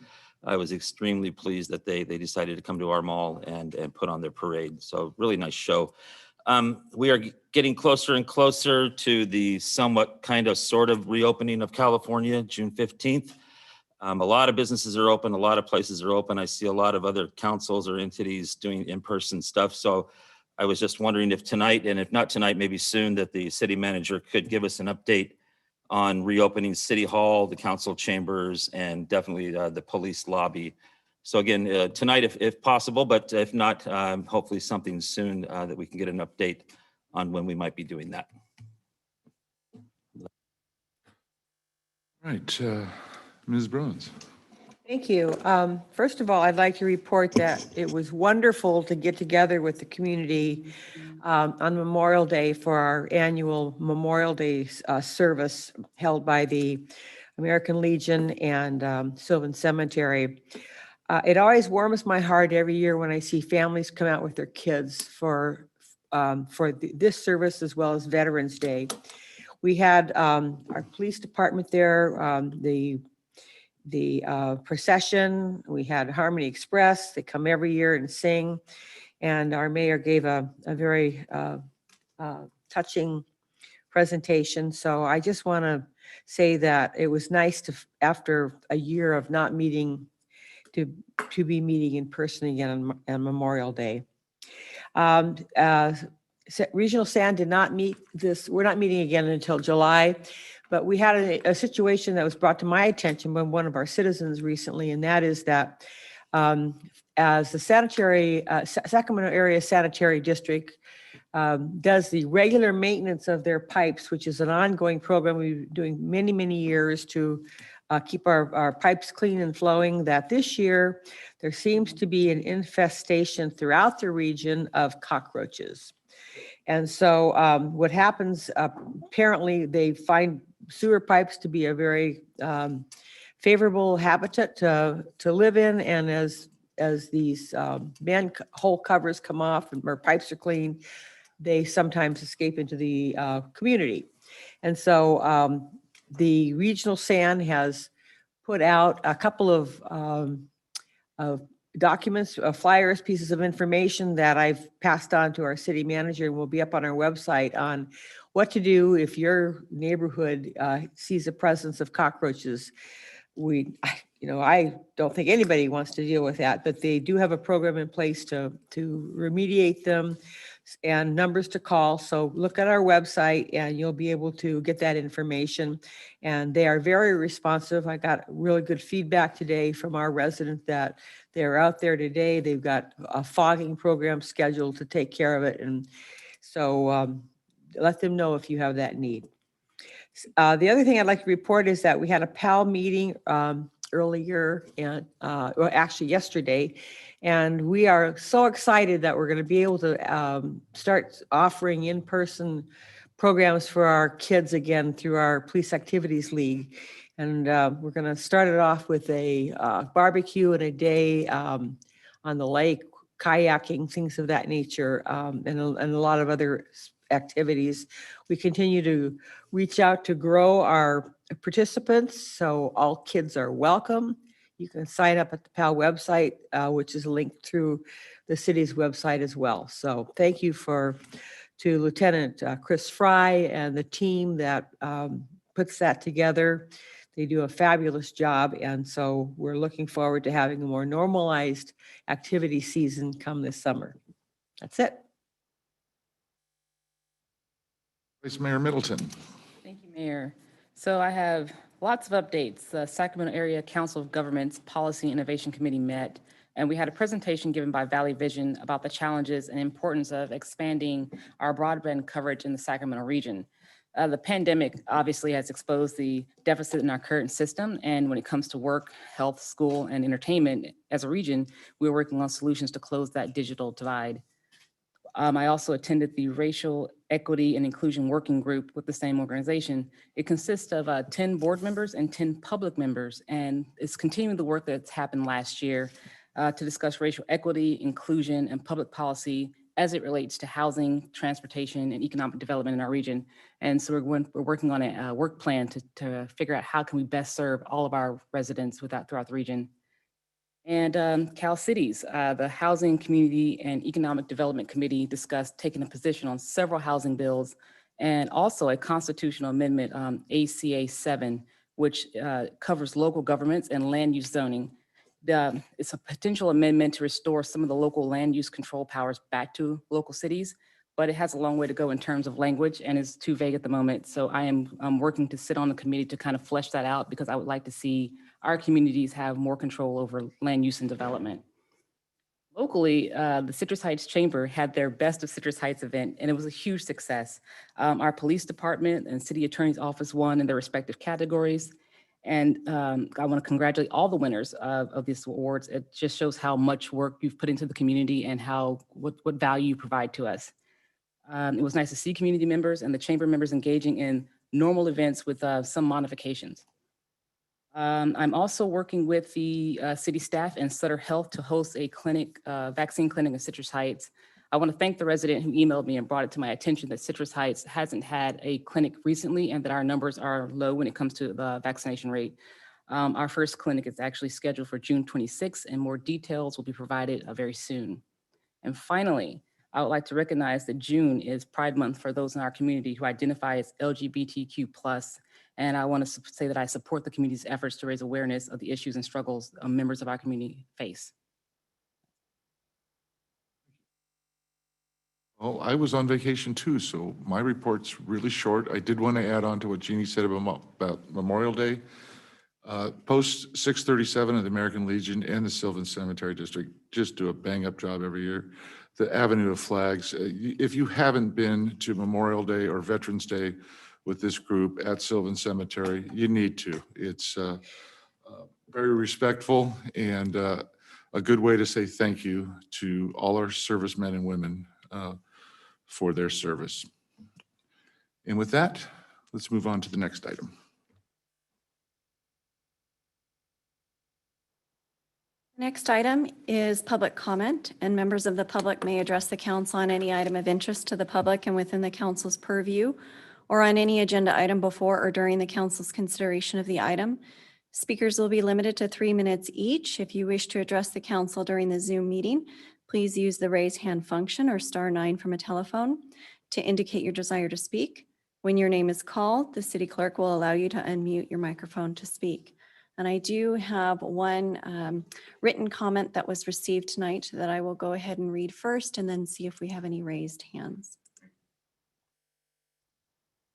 I was extremely pleased that they decided to come to our mall and put on their parade. So really nice show. We are getting closer and closer to the somewhat kind of sort of reopening of California, June 15th. A lot of businesses are open, a lot of places are open. I see a lot of other councils or entities doing in-person stuff. So I was just wondering if tonight, and if not tonight, maybe soon, that the city manager could give us an update on reopening City Hall, the council chambers, and definitely the police lobby. So again, tonight, if possible, but if not, hopefully something soon that we can get an update on when we might be doing that. Right, Ms. Bruins. Thank you. First of all, I'd like to report that it was wonderful to get together with the community on Memorial Day for our annual Memorial Day service held by the American Legion and Sylvan Cemetery. It always warms my heart every year when I see families come out with their kids for this service as well as Veterans Day. We had our police department there, the procession. We had Harmony Express. They come every year and sing. And our mayor gave a very touching presentation. So I just want to say that it was nice to, after a year of not meeting, to be meeting in person again on Memorial Day. Regional SAN did not meet this. We're not meeting again until July, but we had a situation that was brought to my attention by one of our citizens recently, and that is that as the Sacramento Area Sanitary District does the regular maintenance of their pipes, which is an ongoing program we've been doing many, many years to keep our pipes clean and flowing, that this year there seems to be an infestation throughout the region of cockroaches. And so what happens, apparently they find sewer pipes to be a very favorable habitat to live in. And as these manhole covers come off and our pipes are clean, they sometimes escape into the community. And so the regional SAN has put out a couple of documents, flyers, pieces of information that I've passed on to our city manager and will be up on our website on what to do if your neighborhood sees the presence of cockroaches. I don't think anybody wants to deal with that, but they do have a program in place to remediate them and numbers to call. So look at our website and you'll be able to get that information. And they are very responsive. I got really good feedback today from our resident that they're out there today. They've got a fogging program scheduled to take care of it. And so let them know if you have that need. The other thing I'd like to report is that we had a PAL meeting earlier and well, actually yesterday, and we are so excited that we're going to be able to start offering in-person programs for our kids again through our Police Activities League. And we're going to start it off with a barbecue and a day on the lake, kayaking, things of that nature, and a lot of other activities. We continue to reach out to grow our participants, so all kids are welcome. You can sign up at the PAL website, which is linked through the city's website as well. So thank you to Lieutenant Chris Fry and the team that puts that together. They do a fabulous job, and so we're looking forward to having a more normalized activity season come this summer. That's it. Vice Mayor Middleton. Thank you, Mayor. So I have lots of updates. The Sacramento Area Council of Governments Policy Innovation Committee met, and we had a presentation given by Valley Vision about the challenges and importance of expanding our broadband coverage in the Sacramento region. The pandemic obviously has exposed the deficit in our current system, and when it comes to work, health, school, and entertainment as a region, we're working on solutions to close that digital divide. I also attended the Racial Equity and Inclusion Working Group with the same organization. It consists of 10 board members and 10 public members, and it's continuing the work that's happened last year to discuss racial equity, inclusion, and public policy as it relates to housing, transportation, and economic development in our region. And so we're working on a work plan to figure out how can we best serve all of our residents throughout the region. And Cal Cities, the Housing, Community, and Economic Development Committee discussed taking a position on several housing bills and also a constitutional amendment, ACA 7, which covers local governments and land use zoning. It's a potential amendment to restore some of the local land use control powers back to local cities, but it has a long way to go in terms of language and is too vague at the moment. So I'm working to sit on the committee to kind of flesh that out because I would like to see our communities have more control over land use and development. Locally, the Citrus Heights Chamber had their Best of Citrus Heights event, and it was a huge success. Our police department and city attorney's office won in their respective categories. And I want to congratulate all the winners of these awards. It just shows how much work you've put into the community and what value you provide to us. It was nice to see community members and the chamber members engaging in normal events with some modifications. I'm also working with the city staff and Sutter Health to host a clinic, vaccine clinic in Citrus Heights. I want to thank the resident who emailed me and brought it to my attention that Citrus Heights hasn't had a clinic recently and that our numbers are low when it comes to the vaccination rate. Our first clinic is actually scheduled for June 26th, and more details will be provided very soon. And finally, I would like to recognize that June is Pride Month for those in our community who identify as LGBTQ+. And I want to say that I support the community's efforts to raise awareness of the issues and struggles members of our community face. Well, I was on vacation too, so my report's really short. I did want to add on to what Jeannie said about Memorial Day. Post 637 of the American Legion and the Sylvan Cemetery District just do a bang-up job every year. The Avenue of Flags. If you haven't been to Memorial Day or Veterans Day with this group at Sylvan Cemetery, you need to. It's very respectful and a good way to say thank you to all our servicemen and women for their service. And with that, let's move on to the next item. Next item is public comment, and members of the public may address the council on any item of interest to the public and within the council's purview, or on any agenda item before or during the council's consideration of the item. Speakers will be limited to 3 minutes each. If you wish to address the council during the Zoom meeting, please use the raise hand function or *9 from a telephone to indicate your desire to speak. When your name is called, the city clerk will allow you to unmute your microphone to speak. And I do have one written comment that was received tonight that I will go ahead and read first and then see if we have any raised hands.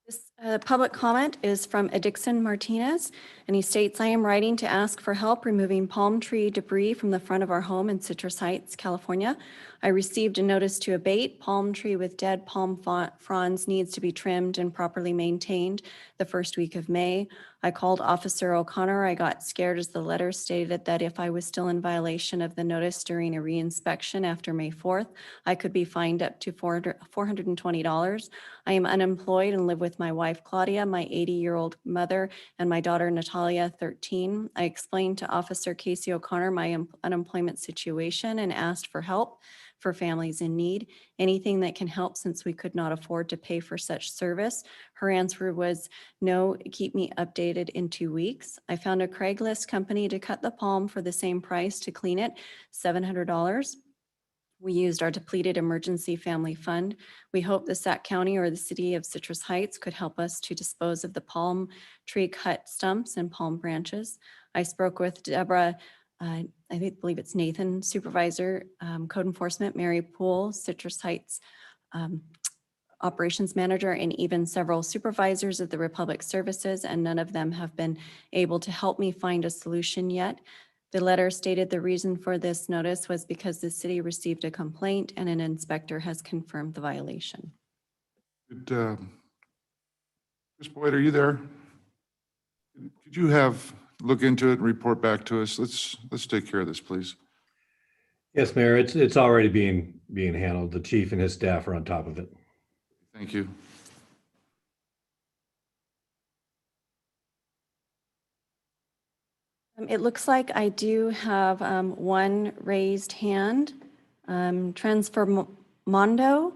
This public comment is from Adixon Martinez, and he states, I am writing to ask for help removing palm tree debris from the front of our home in Citrus Heights, California. I received a notice to abate. Palm tree with dead palm fronds needs to be trimmed and properly maintained the first week of May. I called Officer O'Connor. I got scared as the letter stated that if I was still in violation of the notice during a reinspection after May 4th, I could be fined up to $420. I am unemployed and live with my wife, Claudia, my 80-year-old mother, and my daughter, Natalia, 13. I explained to Officer Casey O'Connor my unemployment situation and asked for help for families in need. Anything that can help since we could not afford to pay for such service. Her answer was, no, keep me updated in 2 weeks. I found a Craigslist company to cut the palm for the same price to clean it, $700. We used our depleted emergency family fund. We hope the Sac County or the city of Citrus Heights could help us to dispose of the palm tree cut stumps and palm branches. I spoke with Deborah, I believe it's Nathan, Supervisor, Code Enforcement, Mary Poole, Citrus Heights Operations Manager, and even several supervisors of the Republic Services, and none of them have been able to help me find a solution yet. The letter stated the reason for this notice was because the city received a complaint and an inspector has confirmed the violation. Chris Boyd, are you there? Could you look into it and report back to us? Let's take care of this, please. Yes, Mayor, it's already being handled. The chief and his staff are on top of it. Thank you. It looks like I do have one raised hand. Transformando.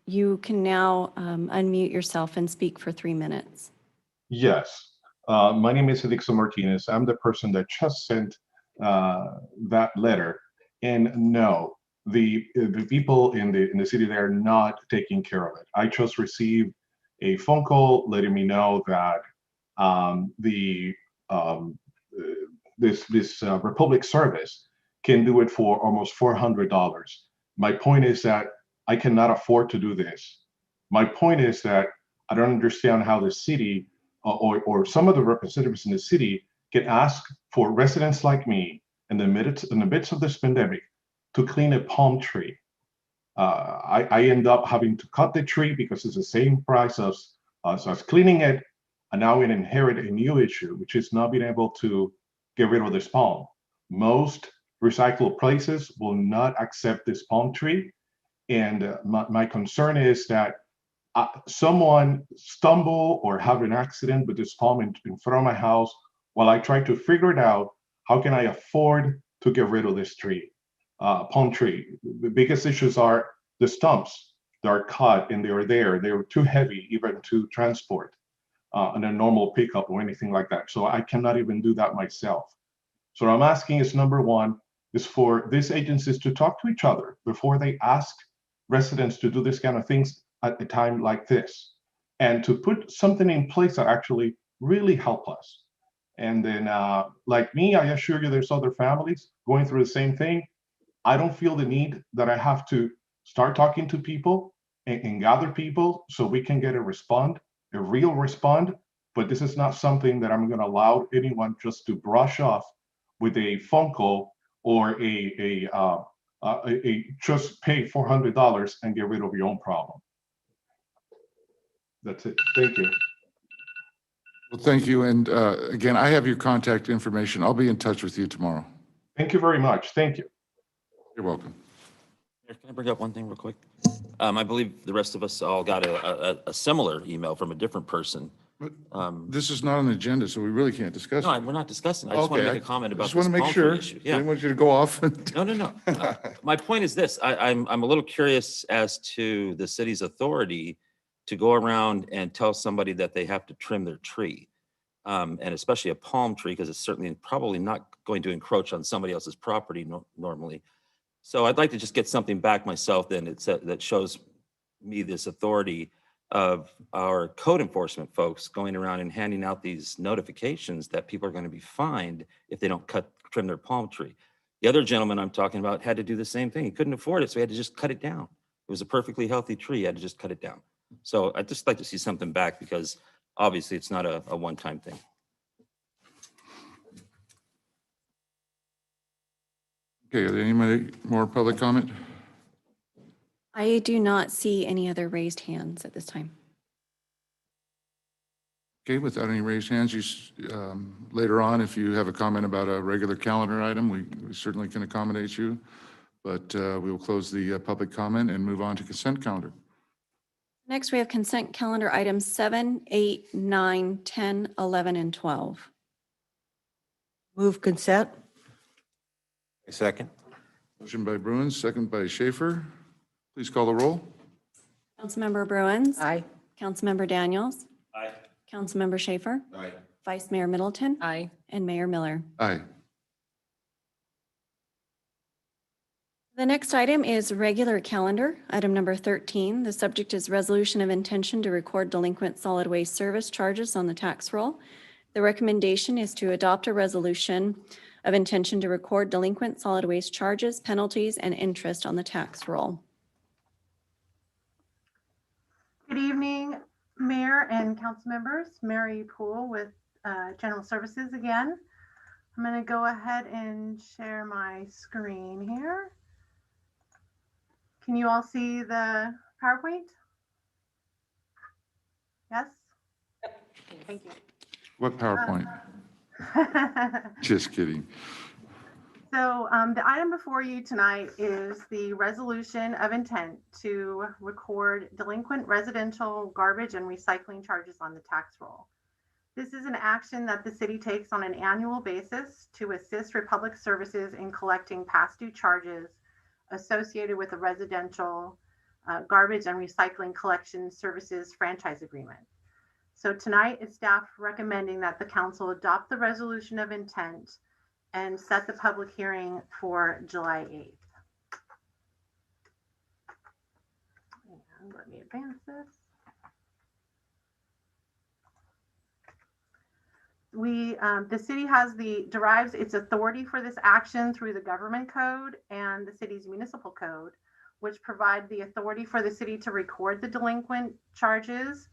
You can now unmute yourself and speak for 3 minutes. Yes. My name is Adixon Martinez. I'm the person that just sent that letter. And no, the people in the city, they're not taking care of it. I just received a phone call letting me know that this Republic Service can do it for almost $400. My point is that I cannot afford to do this. My point is that I don't understand how the city or some of the representatives in the city can ask for residents like me in the midst of this pandemic to clean a palm tree. I end up having to cut the tree because it's the same price as cleaning it, and now we inherit a new issue, which is not being able to get rid of this palm. Most recycled places will not accept this palm tree, and my concern is that someone stumble or have an accident with this palm in front of my house while I try to figure it out, how can I afford to get rid of this tree? Palm tree. The biggest issues are the stumps that are cut and they are too heavy even to transport on a normal pickup or anything like that. So I cannot even do that myself. So what I'm asking is, number one, is for these agencies to talk to each other before they ask residents to do this kind of things at a time like this, and to put something in place that actually really help us. And then like me, I assure you there's other families going through the same thing. I don't feel the need that I have to start talking to people and gather people so we can get a real respond. But this is not something that I'm going to allow anyone just to brush off with a phone call or a just pay $400 and get rid of your own problem. That's it. Thank you. Well, thank you. And again, I have your contact information. I'll be in touch with you tomorrow. Thank you very much. Thank you. You're welcome. Can I bring up one thing real quick? I believe the rest of us all got a similar email from a different person. This is not on the agenda, so we really can't discuss it. No, we're not discussing. I just want to make a comment about just this want to make palm sure. tree issue. I didn't want you to go off. No. My point is this. I'm a little curious as to the city's authority to go around and tell somebody that they have to trim their tree. And especially a palm tree, because it's certainly probably not going to encroach on somebody else's property normally. So I'd like to just get something back myself then that shows me this authority of our code enforcement folks going around and handing out these notifications that people are going to be fined if they don't trim their palm tree. The other gentleman I'm talking about had to do the same thing. He couldn't afford it, so he had to just cut it down. It was a perfectly healthy tree. He had to just cut it down. So I'd just like to see something back, because obviously it's not a one-time thing. Okay, are there any more public comment? I do not see any other raised hands at this time. Okay, without any raised hands, later on, if you have a comment about a regular calendar item, we certainly can accommodate you. But we will close the public comment and move on to consent calendar. Next, we have consent calendar items 7, 8, 9, 10, 11, and 12. Move consent. A second. Motion by Bruins, second by Schaefer. Please call the roll. Councilmember Bruins. Aye. Councilmember Daniels. Aye. Councilmember Schaefer. Aye. Vice Mayor Middleton. Aye. And Mayor Miller. Aye. The next item is regular calendar, item number 13. The subject is resolution of intention to record delinquent solid waste service charges on the tax roll. The recommendation is to adopt a resolution of intention to record delinquent solid waste charges, penalties, and interest on the tax roll. Good evening, Mayor and council members. Mary Poole with General Services again. I'm going to go ahead and share my screen here. Can you all see the PowerPoint? Yes? Thank you. What PowerPoint? Just kidding. So the item before you tonight is the resolution of intent to record delinquent residential garbage and recycling charges on the tax roll. This is an action that the city takes on an annual basis to assist Republic Services in collecting past due charges associated with the residential garbage and recycling collection services franchise agreement. So tonight is staff recommending that the council adopt the resolution of intent and set the public hearing for July 8th. And let me advance this. The city derives its authority for this action through the government code and the city's municipal code, which provide the authority for the city to record the delinquent charges,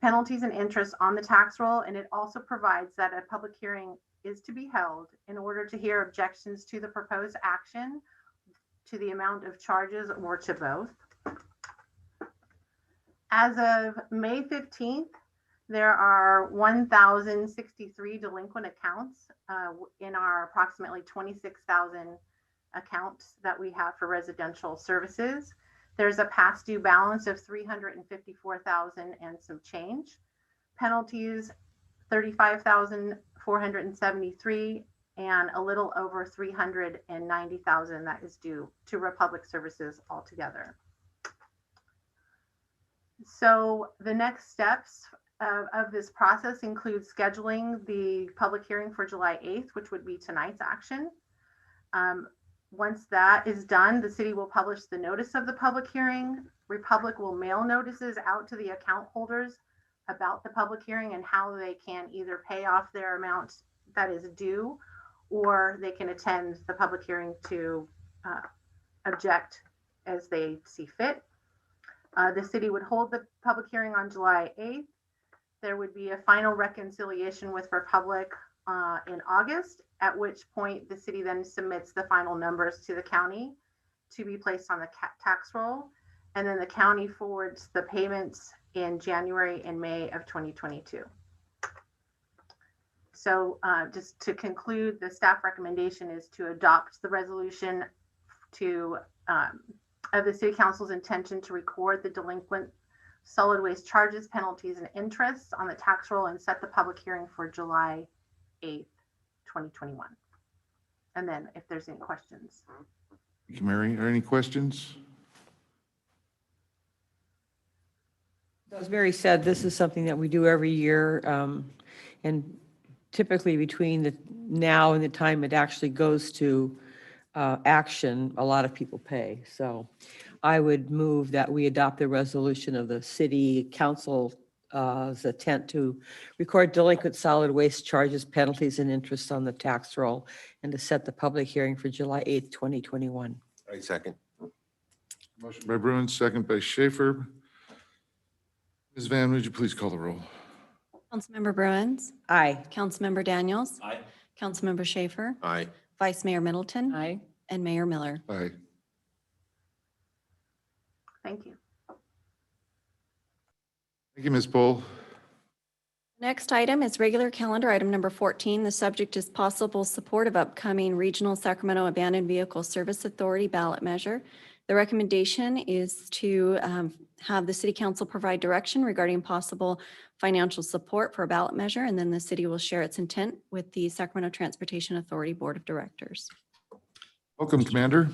penalties, and interest on the tax roll. And it also provides that a public hearing is to be held in order to hear objections to the proposed action, to the amount of charges, or to both. As of May 15th, there are 1,063 delinquent accounts in our approximately 26,000 accounts that we have for residential services. There's a past due balance of 354,000 and some change. Penalties, 35,473, and a little over 390,000 that is due to Republic Services altogether. So the next steps of this process include scheduling the public hearing for July 8th, which would be tonight's action. Once that is done, the city will publish the notice of the public hearing. Republic will mail notices out to the account holders about the public hearing and how they can either pay off their amount that is due, or they can attend the public hearing to object as they see fit. The city would hold the public hearing on July 8th. There would be a final reconciliation with Republic in August, at which point the city then submits the final numbers to the county to be placed on the tax roll. And then the county forwards the payments in January and May of 2022. So just to conclude, the staff recommendation is to adopt the resolution of the city council's intention to record the delinquent solid waste charges, penalties, and interest on the tax roll and set the public hearing for July 8th, 2021. And then if there's any questions. Thank you, Mary. Are any questions? As Mary said, this is something that we do every year. And typically between the now and the time it actually goes to action, a lot of people pay. So I would move that we adopt the resolution of the city council's intent to record delinquent solid waste charges, penalties, and interest on the tax roll, and to set the public hearing for July 8th, 2021. I second. Motion by Bruin, second by Schaefer. Ms. Van, would you please call the roll? Councilmember Bruins, Aye. Councilmember Daniels, Aye. Councilmember Schaefer, Aye. Vice Mayor Middleton, Aye. and Mayor Miller. Aye. Thank you. Thank you, Ms. Pohl. Next item is regular calendar item number 14. The subject is possible support of upcoming Regional Sacramento Abandoned Vehicle Service Authority ballot measure. The recommendation is to have the city council provide direction regarding possible financial support for a ballot measure, and then the city will share its intent with the Sacramento Transportation Authority Board of Directors. Welcome, Commander.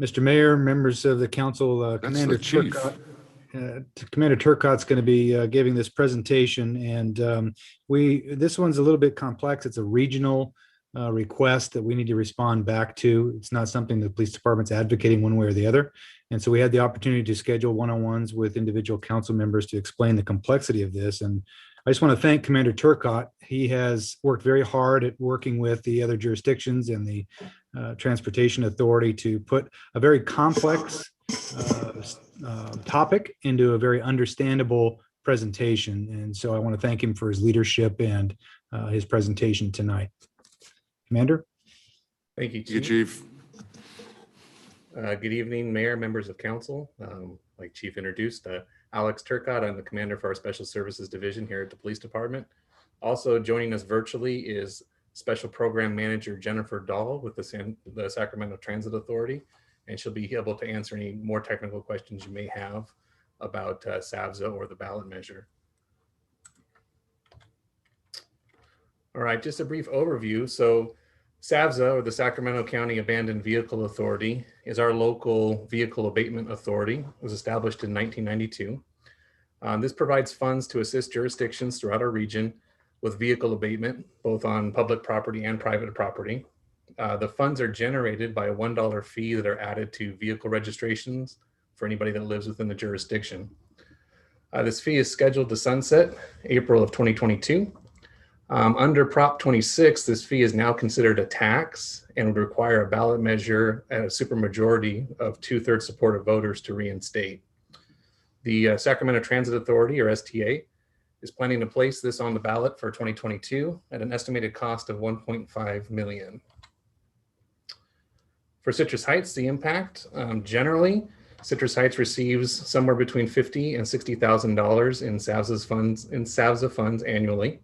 Mr. Mayor, members of the council, That's Commander the chief. Turcotte. Commander Turcotte's going to be giving this presentation, and this one's a little bit complex. It's a regional request that we need to respond back to. It's not something the police department's advocating one way or the other. And so we had the opportunity to schedule one-on-ones with individual council members to explain the complexity of this. And I just want to thank Commander Turcotte. He has worked very hard at working with the other jurisdictions and the Transportation Authority to put a very complex topic into a very understandable presentation. And so I want to thank him for his leadership and his presentation tonight. Commander? Thank you, Thank you, Chief. Chief. Good evening, Mayor, members of council. Like Chief introduced, Alex Turcotte, I'm the commander for our Special Services Division here at the Police Department. Also joining us virtually is Special Program Manager Jennifer Dahl with the Sacramento Transit Authority, and she'll be able to answer any more technical questions you may have about SAVSA or the ballot measure. All right, just a brief overview. So SAVSA, or the Sacramento County Abandoned Vehicle Authority, is our local vehicle abatement authority. It was established in 1992. This provides funds to assist jurisdictions throughout our region with vehicle abatement, both on public property and private property. The funds are generated by a $1 fee that are added to vehicle registrations for anybody that lives within the jurisdiction. This fee is scheduled to sunset April of 2022. Under Prop 26, this fee is now considered a tax and would require a ballot measure at a supermajority of 2/3 support of voters to reinstate. The Sacramento Transit Authority, or STA, is planning to place this on the ballot for 2022 at an estimated cost of $1.5 million. For Citrus Heights, the impact, generally, Citrus Heights receives somewhere between $50,000 and $60,000 in SAVSA funds annually.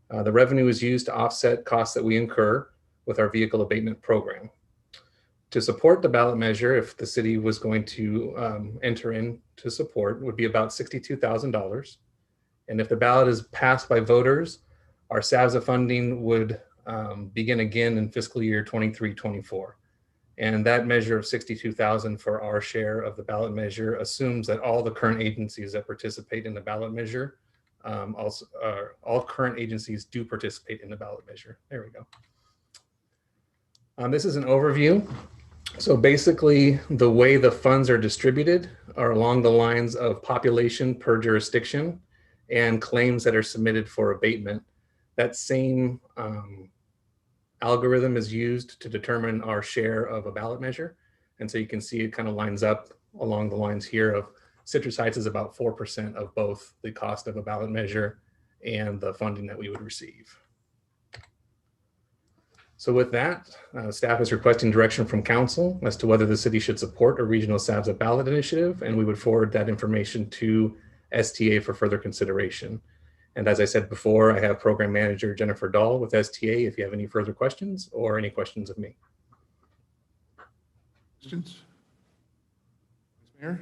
The revenue is used to offset costs that we incur with our vehicle abatement program. To support the ballot measure, if the city was going to enter into support, would be about $62,000. And if the ballot is passed by voters, our SAVSA funding would begin again in fiscal year 23-24. And that measure of $62,000 for our share of the ballot measure assumes that all the current agencies that participate in the ballot measure all current agencies do participate in the ballot measure. There we go. This is an overview. So basically, the way the funds are distributed are along the lines of population per jurisdiction and claims that are submitted for abatement. That same algorithm is used to determine our share of a ballot measure. And so you can see it kind of lines up along the lines here of Citrus Heights is about 4% of both the cost of a ballot measure and the funding that we would receive. So with that, staff is requesting direction from council as to whether the city should support a regional SAVSA ballot initiative, and we would forward that information to STA for further consideration. And as I said before, I have Program Manager Jennifer Dahl with STA if you have any further questions or any questions of me. Questions? Mayor?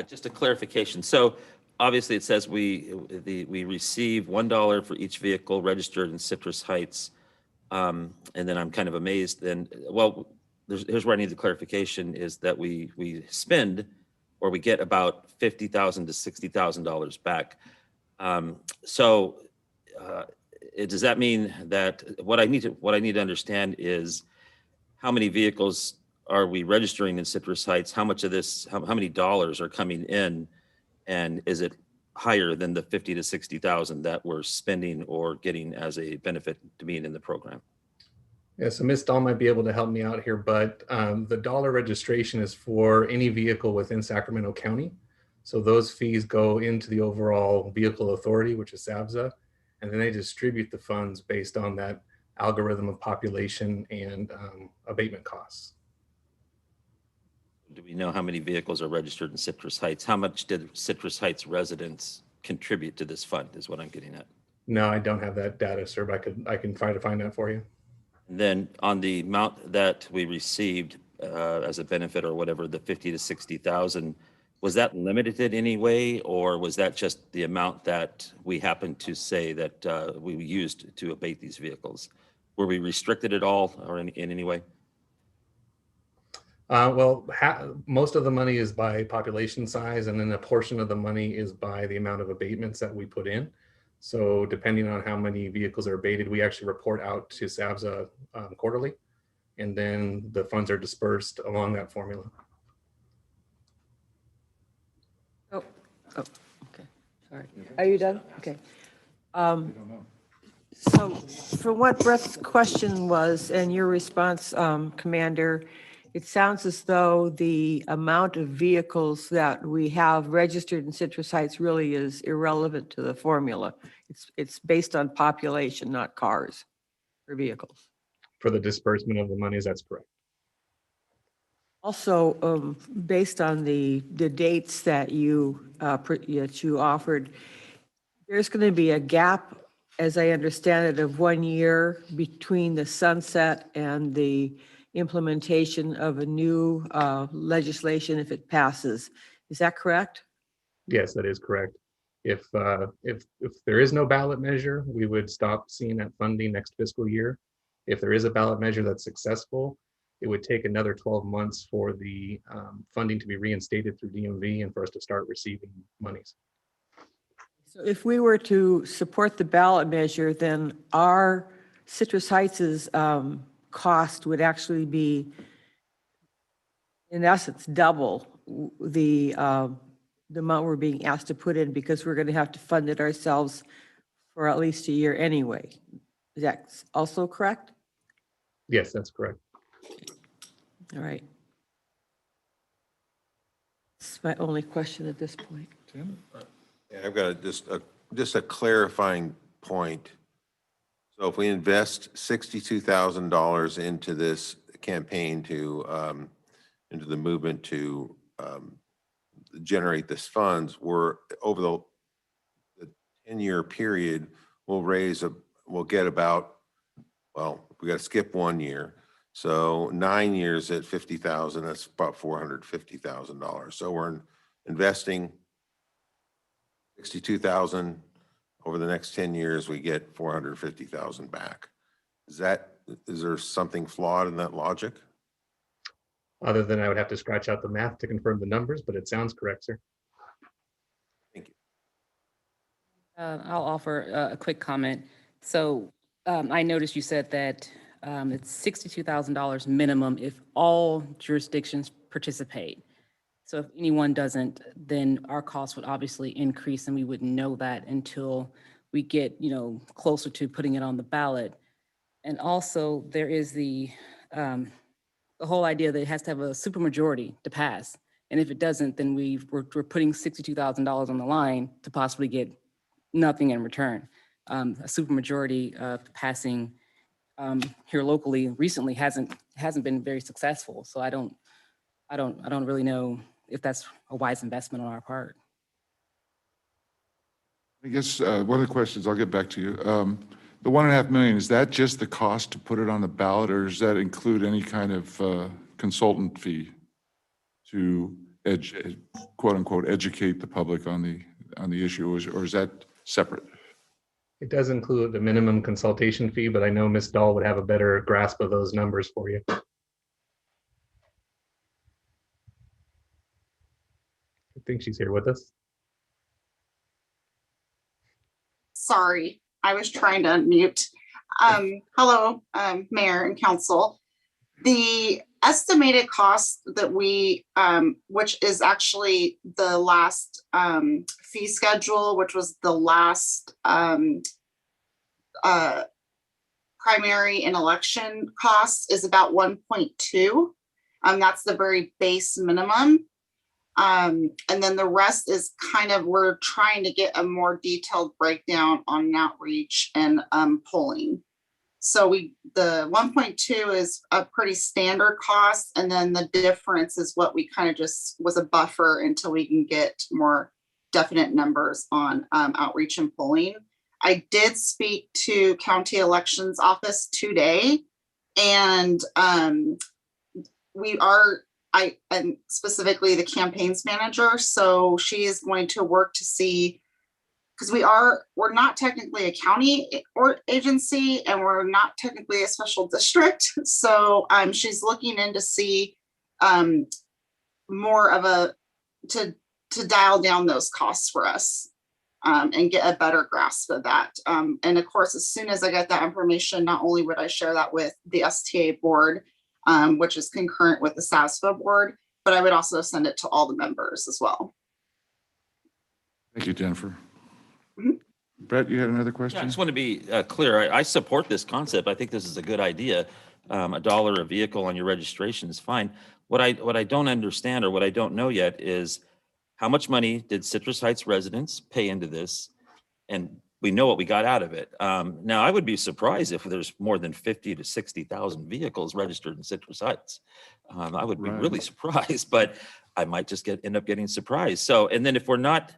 Just a clarification. So obviously it says we receive $1 for each vehicle registered in Citrus Heights. And then I'm kind of amazed. And well, here's where I need the clarification, is that we spend, or we get about $50,000 to $60,000 back. Does that mean that what I need to understand is how many vehicles are we registering in Citrus Heights? How much of this, how many dollars are coming in? And is it higher than the 50 to 60,000 that we're spending or getting as a benefit to being in the program? Yeah, so Ms. Dahl might be able to help me out here, but the dollar registration is for any vehicle within Sacramento County. So those fees go into the overall vehicle authority, which is SABZA, and then they distribute the funds based on that algorithm of population and abatement costs. Do we know how many vehicles are registered in Citrus Heights? How much did Citrus Heights residents contribute to this fund is what I'm getting at. No, I don't have that data, sir, but I can try to find that for you. And then on the amount that we received as a benefit or whatever, the 50 to 60,000, was that limited in any way, or was that just the amount that we happened to say that we used to abate these vehicles? Were we restricted at all or in any way? Well, most of the money is by population size, and then a portion of the money is by the amount of abatements that we put in. So depending on how many vehicles are abated, we actually report out to SABZA quarterly, and then the funds are dispersed along that formula. Oh, okay, sorry. Are you done? Okay. So for what Brett's question was and your response, Commander, it sounds as though the amount of vehicles that we have registered in Citrus Heights really is irrelevant to the formula. It's based on population, not cars or vehicles. For the disbursement of the monies, that's correct. Also, based on the dates that you offered, there's going to be a gap, as I understand it, of 1 year between the sunset and the implementation of a new legislation if it passes. Is that correct? Yes, that is correct. If there is no ballot measure, we would stop seeing that funding next fiscal year. If there is a ballot measure that's successful, it would take another 12 months for the funding to be reinstated through DMV and for us to start receiving monies. So if we were to support the ballot measure, then our Citrus Heights' cost would actually be, in essence, double the amount we're being asked to put in, because we're going to have to fund it ourselves for at least a year anyway. Is that also correct? Yes, that's correct. All right. That's my only question at this point. Tim? Yeah, I've got just a clarifying point. So if we invest $62,000 into this campaign to into the movement to generate this funds, we're over the 10-year period, we'll get about, well, we got to skip 1 year. So 9 years at 50,000, that's about $450,000. So we're investing 62,000 over the next 10 years, we get 450,000 back. Is there something flawed in that logic? Other than I would have to scratch out the math to confirm the numbers, but it sounds correct, sir. Thank you. I'll offer a quick comment. So I noticed you said that it's $62,000 minimum if all jurisdictions participate. So if anyone doesn't, then our costs would obviously increase, and we wouldn't know that until we get, closer to putting it on the ballot. And also there is the whole idea that it has to have a supermajority to pass. And if it doesn't, then we're putting $62,000 on the line to possibly get nothing in return. A supermajority passing here locally recently hasn't been very successful. So I don't really know if that's a wise investment on our part. I guess one of the questions, I'll get back to you. The $1.5 million, is that just the cost to put it on the ballot, or does that include any kind of consultant fee to quote unquote educate the public on the issue, or is that separate? It does include the minimum consultation fee, but I know Ms. Dahl would have a better grasp of those numbers for you. I think she's here with us. Sorry, I was trying to unmute. Hello, Mayor and Council. The estimated cost that we, which is actually the last fee schedule, which was the last primary and election cost, is about 1.2. That's the very base minimum. And then the rest is kind of, we're trying to get a more detailed breakdown on outreach and polling. So the 1.2 is a pretty standard cost. And then the difference is what we kind of just was a buffer until we can get more definite numbers on outreach and polling. I did speak to County Elections Office today, and I'm specifically the campaigns manager. So she is going to work to see, because we're not technically a county or agency, and we're not technically a special district. So she's looking in to see more of to dial down those costs for us and get a better grasp of that. And of course, as soon as I get that information, not only would I share that with the STA board, which is concurrent with the SASFA board, but I would also send it to all the members as well. Thank you, Jennifer. Brett, you had another question? Yeah, I just want to be clear. I support this concept. I think this is a good idea. $1 a vehicle on your registration is fine. What I don't understand, or what I don't know yet, is how much money did Citrus Heights residents pay into this? And we know what we got out of it. Now, I would be surprised if there's more than 50 to 60,000 vehicles registered in Citrus Heights. I would be really surprised, but I might just end up getting surprised. So, and then if we're not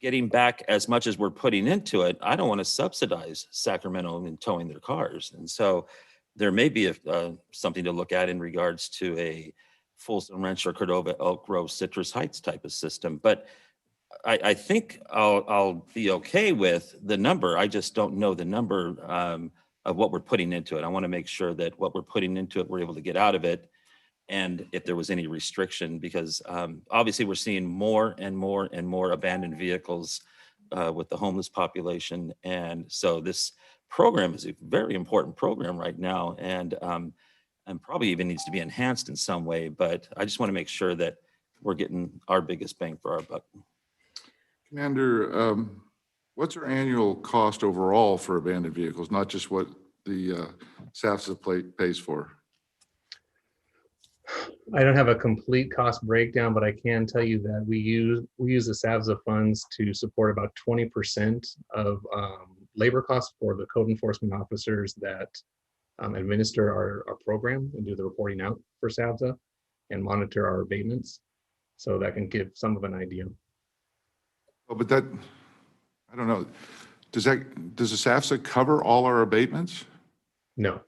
getting back as much as we're putting into it, I don't want to subsidize Sacramento in towing their cars. And so there may be something to look at in regards to a Folsom Rancho Cordova, Elk Grove, Citrus Heights type of system. But I think I'll be okay with the number. I just don't know the number of what we're putting into it. I want to make sure that what we're putting into it, we're able to get out of it. And if there was any restriction, because obviously we're seeing more and more and more abandoned vehicles with the homeless population. And so this program is a very important program right now, and probably even needs to be enhanced in some way. But I just want to make sure that we're getting our biggest bang for our buck. Commander, what's our annual cost overall for abandoned vehicles, not just what the SAFSA pays for? I don't have a complete cost breakdown, but I can tell you that we use the SAVSA funds to support about 20% of labor costs for the code enforcement officers that administer our program and do the reporting out for SAVSA and monitor our abatements. So that can give some of an idea. Oh, but that, I don't know. Does the SAFSA cover all our abatements? No.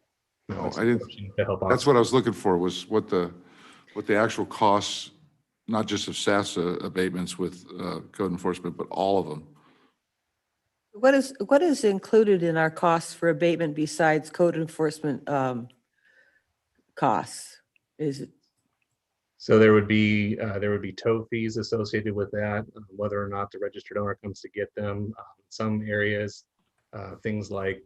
No, I didn't. To help That's what I was looking for, was what the actual costs, not just of SAFSA abatements with code enforcement, but all of them. What is included in our costs for abatement besides code enforcement costs? Is it? So there would be tow fees associated with that, whether or not the registered owner comes to get them. Some areas, things like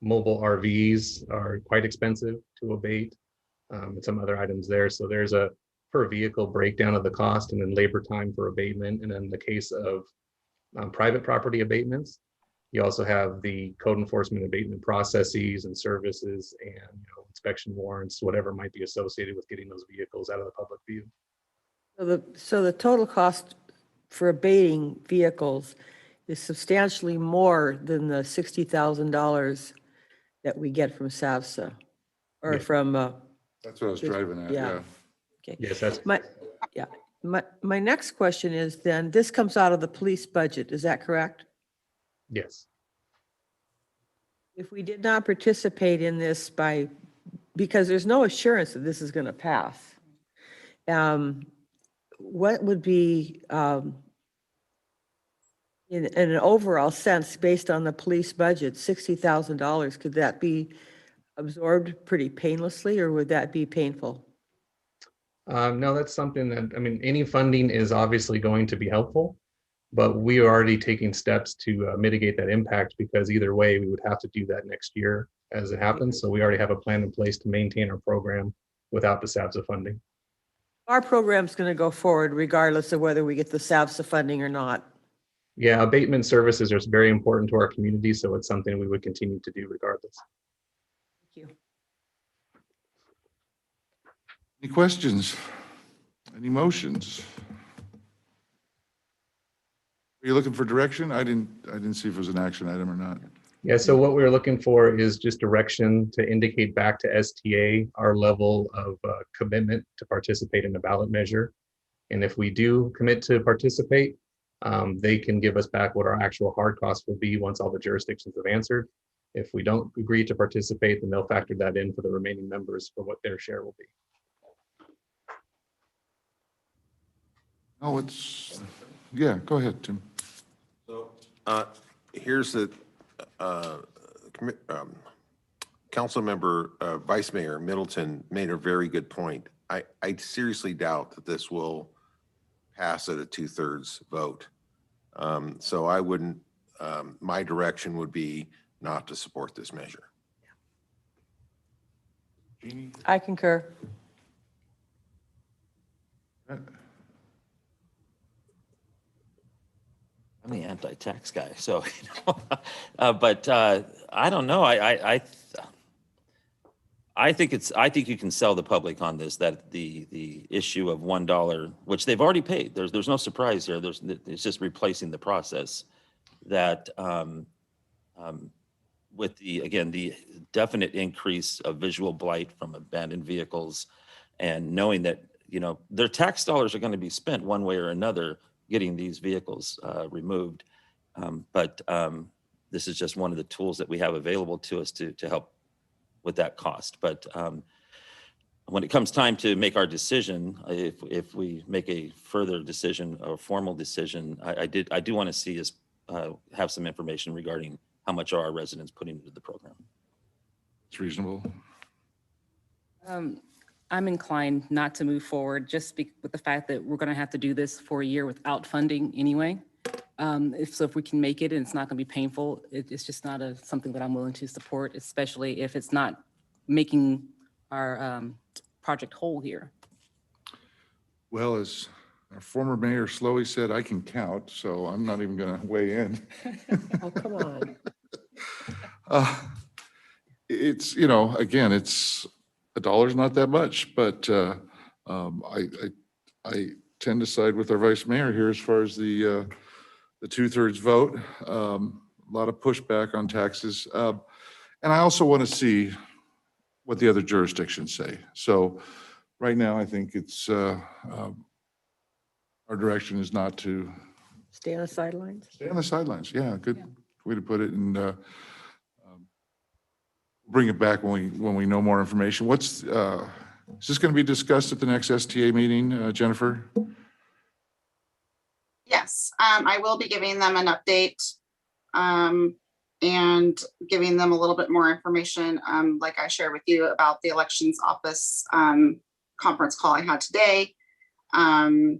mobile RVs are quite expensive to abate, and some other items there. So there's a per vehicle breakdown of the cost, and then labor time for abatement. And in the case of private property abatements, you also have the code enforcement abatement processes and services and inspection warrants, whatever might be associated with getting those vehicles out of the public view. So the total cost for abating vehicles is substantially more than the $60,000 that we get from SAVSA or from. That's what I was driving at. Yeah. Okay. Yes, that's my next question is then, this comes out of the police budget, is that correct? Yes. If we did not participate in this because there's no assurance that this is going to pass, what would be, in an overall sense, based on the police budget, $60,000, could that be absorbed pretty painlessly, or would that be painful? No, that's something that, I mean, any funding is obviously going to be helpful, but we are already taking steps to mitigate that impact, because either way, we would have to do that next year as it happens. So we already have a plan in place to maintain our program without the SABSA funding. Our program's going to go forward regardless of whether we get the SABSA funding or not. Yeah, abatement services are very important to our community, so it's something we would continue to do regardless. Thank you. Any questions? Any motions? Are you looking for direction? I didn't see if it was an action item or not. Yeah, so what we're looking for is just direction to indicate back to STA our level of commitment to participate in the ballot measure. And if we do commit to participate, they can give us back what our actual hard costs will be once all the jurisdictions have answered. If we don't agree to participate, then they'll factor that in for the remaining members for what their share will be. Oh, yeah, go ahead, Tim. So here's the council member, Vice Mayor Middleton made a very good point. I seriously doubt that this will pass at a 2/3 vote. So I wouldn't, my direction would be not to support this measure. I concur. I'm the anti-tax guy, so, but I don't know. I think you can sell the public on this, that the issue of $1, which they've already paid. There's no surprise here. It's just replacing the process that with the definite increase of visual blight from abandoned vehicles, and knowing that, their tax dollars are going to be spent one way or another getting these vehicles removed. But this is just one of the tools that we have available to us to help with that cost. But when it comes time to make our decision, if we make a further decision or formal decision, I do want to see us have some information regarding how much are our residents putting into the program. It's reasonable. I'm inclined not to move forward just with the fact that we're going to have to do this for a year without funding anyway. If we can make it and it's not going to be painful, it's just not something that I'm willing to support, especially if it's not making our project whole here. Well, as our former mayor Slowey said, I can count, so I'm not even going to weigh in. Oh, come on. It's, again, it's $1 not that much, but I tend to side with our vice mayor here as far as the 2/3 vote. A lot of pushback on taxes. And I also want to see what the other jurisdictions say. So right now, I think it's our direction is not to Stay on the sidelines. stay on the sidelines. Yeah, good way to put it. And bring it back when we know more information. Is this going to be discussed at the next STA meeting, Jennifer? Yes, I will be giving them an update and giving them a little bit more information, like I shared with you about the elections office conference call I had today. I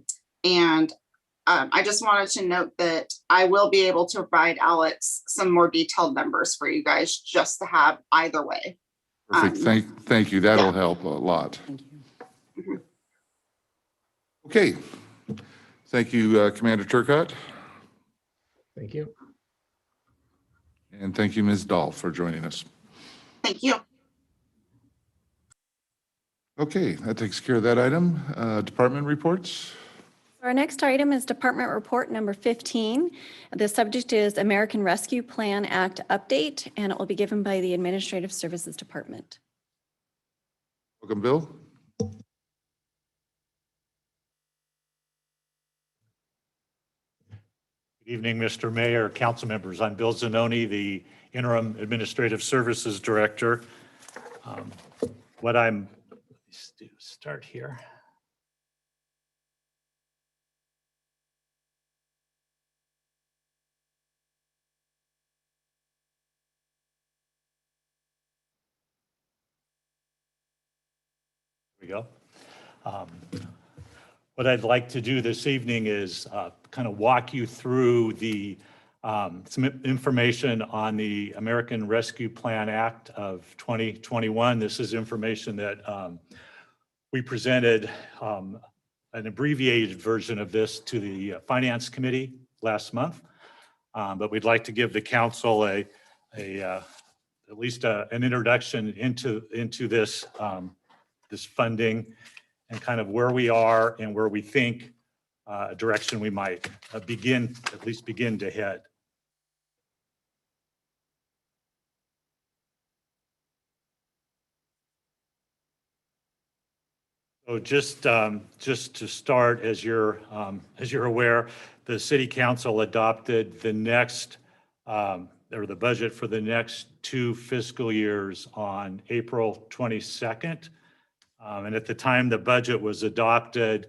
just wanted to note that I will be able to provide Alex some more detailed numbers for you guys just to have either way. Perfect. Thank you. That'll help a lot. Thank you. Okay. Thank you, Commander Turcotte. Thank you. And thank you, Ms. Dahl, for joining us. Thank you. Okay, that takes care of that item. Department reports. Our next item is Department Report number 15. The subject is American Rescue Plan Act update, and it will be given by the Administrative Services Department. Welcome, Bill. Good evening, Mr. Mayor, council members. I'm Bill Zanoni, the Interim Administrative Services Director. Let's start here. There we go. What I'd like to do this evening is kind of walk you through some information on the American Rescue Plan Act of 2021. This is information that we presented an abbreviated version of this to the Finance Committee last month, but we'd like to give the council at least an introduction into this this funding and kind of where we are and where we think a direction we might begin to head. So just to start, as you're aware, the City Council adopted the next or the budget for the next 2 fiscal years on April 22nd. And at the time the budget was adopted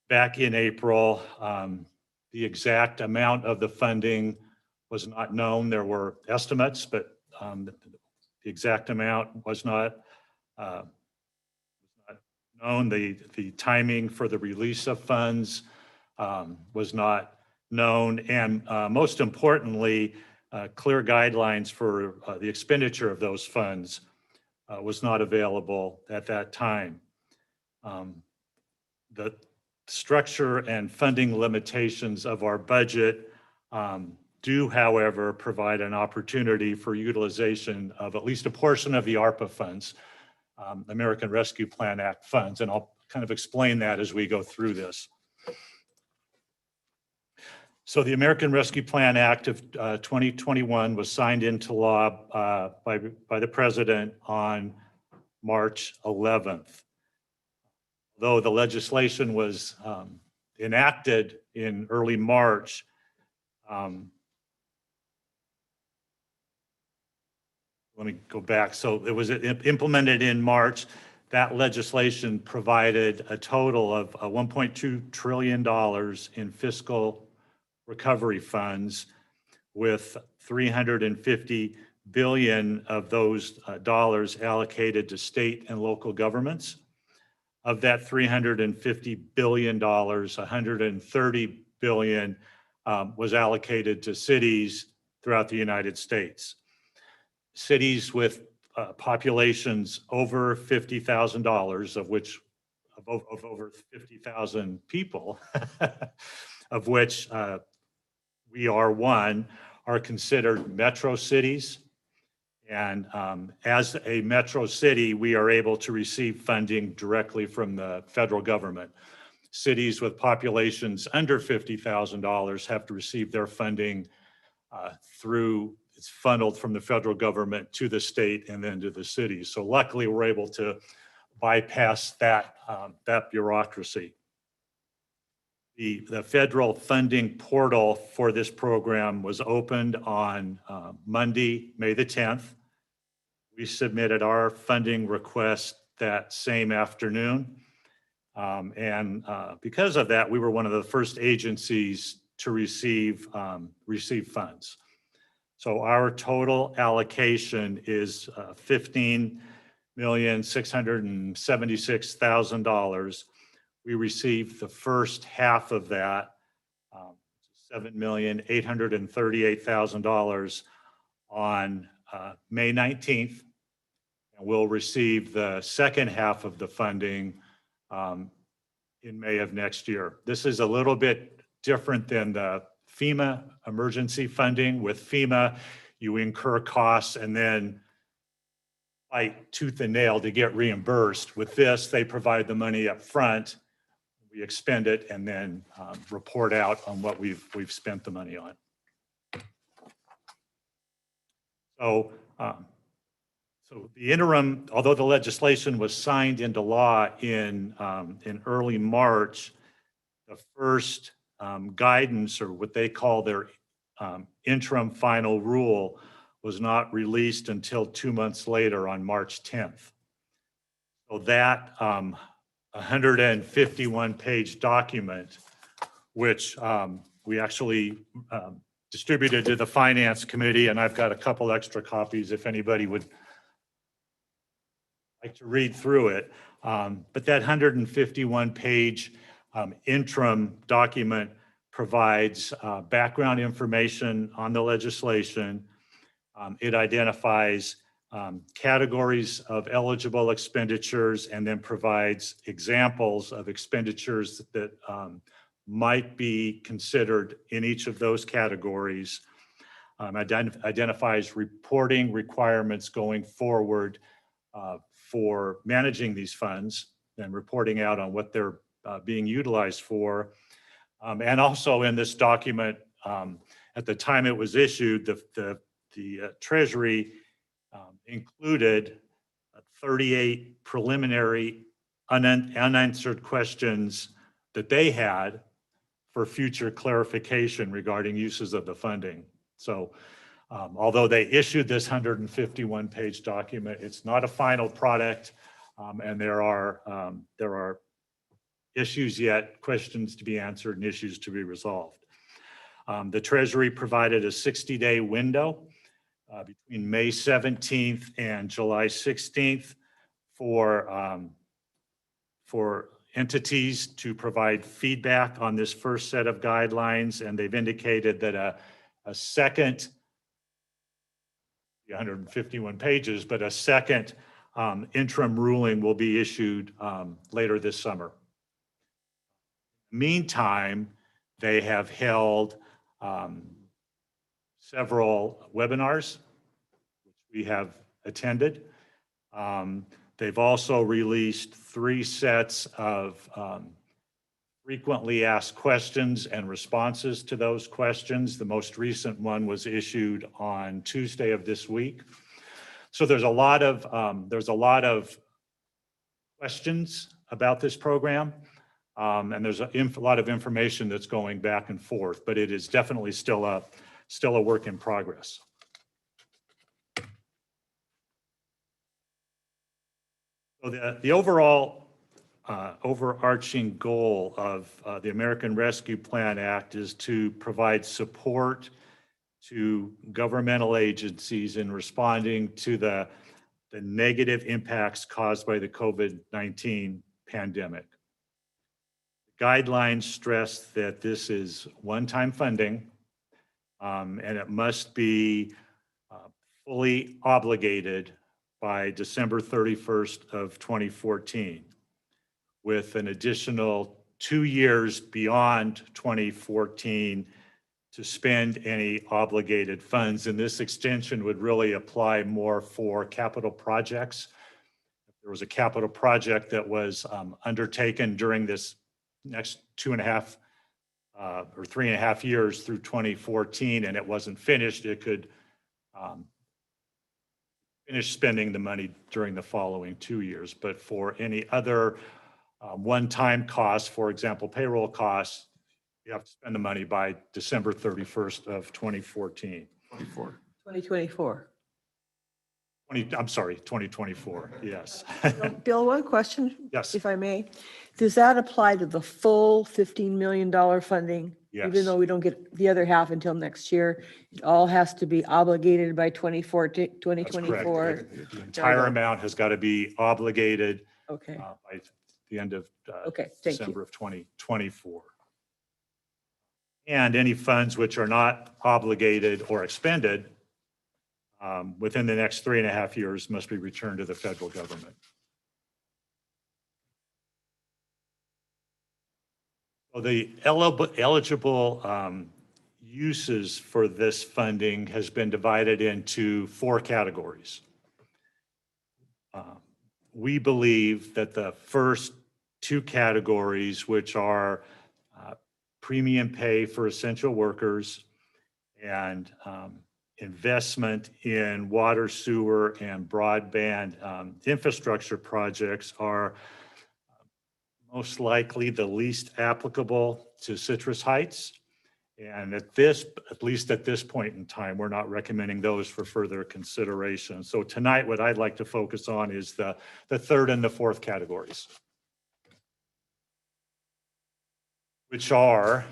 back in April, the exact amount of the funding was not known. There were estimates, but the exact amount was not known. The timing for the release of funds was not known. And most importantly, clear guidelines for the expenditure of those funds was not available at that time. The structure and funding limitations of our budget do, however, provide an opportunity for utilization of at least a portion of the ARPA funds, American Rescue Plan Act funds, and I'll kind of explain that as we go through this. So the American Rescue Plan Act of 2021 was signed into law by the President on March 11th. Though the legislation was enacted in early March, let me go back. So it was implemented in March. That legislation provided a total of $1.2 trillion in fiscal recovery funds, with $350 billion of those dollars allocated to state and local governments. Of that $350 billion, $130 billion was allocated to cities throughout the United States. Cities with populations over $50,000, of which of over 50,000 people, of which we are one, are considered metro cities. And as a metro city, we are able to receive funding directly from the federal government. Cities with populations under $50,000 have to receive their funding it's funneled from the federal government to the state and then to the city. So luckily, we're able to bypass that bureaucracy. The federal funding portal for this program was opened on Monday, May the 10th. We submitted our funding request that same afternoon. Because of that, we were one of the first agencies to receive funds. So our total allocation is $15,676,000. We received the first half of that, $7,838,000 on May 19th. And we'll receive the second half of the funding in May of next year. This is a little bit different than the FEMA emergency funding. With FEMA, you incur costs and then fight tooth and nail to get reimbursed. With this, they provide the money up front. We expend it and then report out on what we've spent the money on. So the interim, although the legislation was signed into law in early March, the first guidance, or what they call their interim final rule, was not released until 2 months later on March 10th. So that 151-page document, which we actually distributed to the Finance Committee, and I've got a couple extra copies if anybody would like to read through it. But that 151-page interim document provides background information on the legislation. It identifies categories of eligible expenditures and then provides examples of expenditures that might be considered in each of those categories. Identifies reporting requirements going forward for managing these funds and reporting out on what they're being utilized for. And also in this document, at the time it was issued, the Treasury included 38 preliminary unanswered questions that they had for future clarification regarding uses of the funding. So although they issued this 151-page document, it's not a final product, and there are issues yet, questions to be answered and issues to be resolved. The Treasury provided a 60-day window between May 17th and July 16th for entities to provide feedback on this first set of guidelines, and they've indicated that a second, 151 pages, but a second interim ruling will be issued later this summer. Meantime, they have held several webinars, which we have attended. They've also released 3 sets of frequently asked questions and responses to those questions. The most recent one was issued on Tuesday of this week. So there's a lot of questions about this program, and there's a lot of information that's going back and forth, but it is definitely still a work in progress. So the overall overarching goal of the American Rescue Plan Act is to provide support to governmental agencies in responding to the negative impacts caused by the COVID-19 pandemic. Guidelines stress that this is one-time funding, and it must be fully obligated by December 31st of 2014, with an additional 2 years beyond 2014 to spend any obligated funds. And this extension would really apply more for capital projects. There was a capital project that was undertaken during this next 2.5 or 3.5 years through 2014, and it wasn't finished, it could finish spending the money during the following 2 years. But for any other one-time costs, for example, payroll costs, you have to spend the money by December 31st of 2014. 2024. I'm sorry, 2024, yes. Bill, one question, Yes. if I may. Does that apply to the full $15 million funding? Yes. Even though we don't get the other half until next year, it all has to be obligated by 2024? That's correct. The entire amount has got to be obligated Okay. by the end of Okay, thank December you. of 2024. And any funds which are not obligated or expended within the next 3.5 years must be returned to the federal government. So the eligible uses for this funding has been divided into 4 categories. We believe that the first 2 categories, which are premium pay for essential workers and investment in water, sewer, and broadband infrastructure projects, are most likely the least applicable to Citrus Heights. And at least at this point in time, we're not recommending those for further consideration. So tonight, what I'd like to focus on is the 3rd and the 4th categories, which are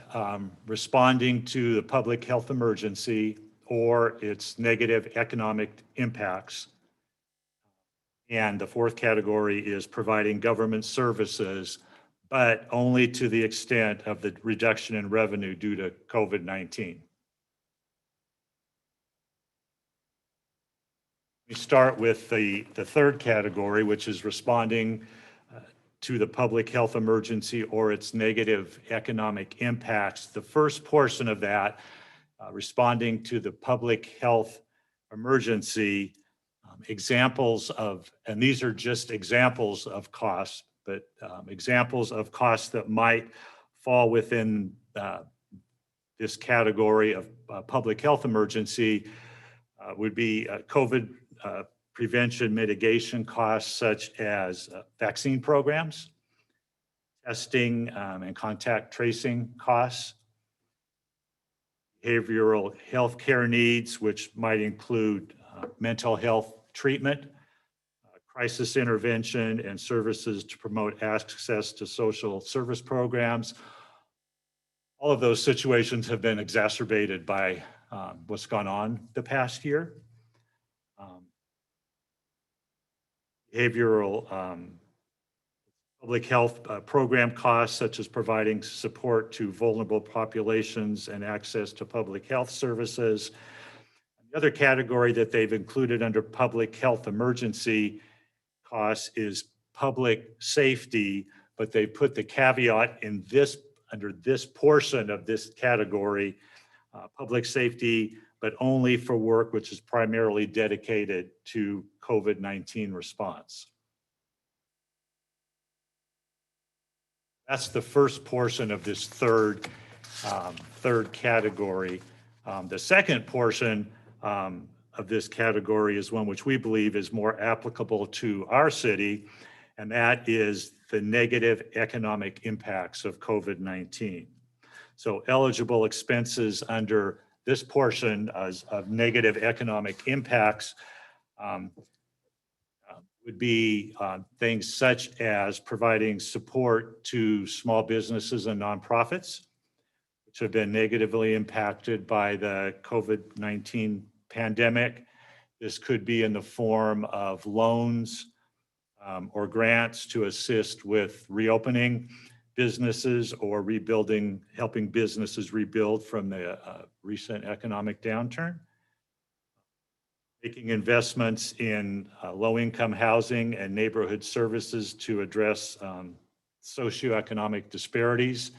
responding to the public health emergency or its negative economic impacts, And the fourth category is providing government services, but only to the extent of the reduction in revenue due to COVID-19. We start with the third category, which is responding to the public health emergency or its negative economic impacts. The first portion of that, responding to the public health emergency, examples of, and these are just examples of costs, but examples of costs that might fall within this category of public health emergency would be COVID prevention mitigation costs such as vaccine programs, testing and contact tracing costs, behavioral health care needs, which might include mental health treatment, crisis intervention, and services to promote access to social service programs. All of those situations have been exacerbated by what's gone on the past year. Behavioral public health program costs, such as providing support to vulnerable populations and access to public health services. The other category that they've included under public health emergency costs is public safety, but they put the caveat in this, under this portion of this category, public safety, but only for work which is primarily dedicated to COVID-19 response. That's the first portion of this third category. The second portion of this category is one which we believe is more applicable to our city, and that is the negative economic impacts of COVID-19. So eligible expenses under this portion of negative economic impacts would be things such as providing support to small businesses and nonprofits, which have been negatively impacted by the COVID-19 pandemic. This could be in the form of loans or grants to assist with reopening businesses or rebuilding, helping businesses rebuild from the recent economic downturn. Making investments in low-income housing and neighborhood services to address socioeconomic disparities.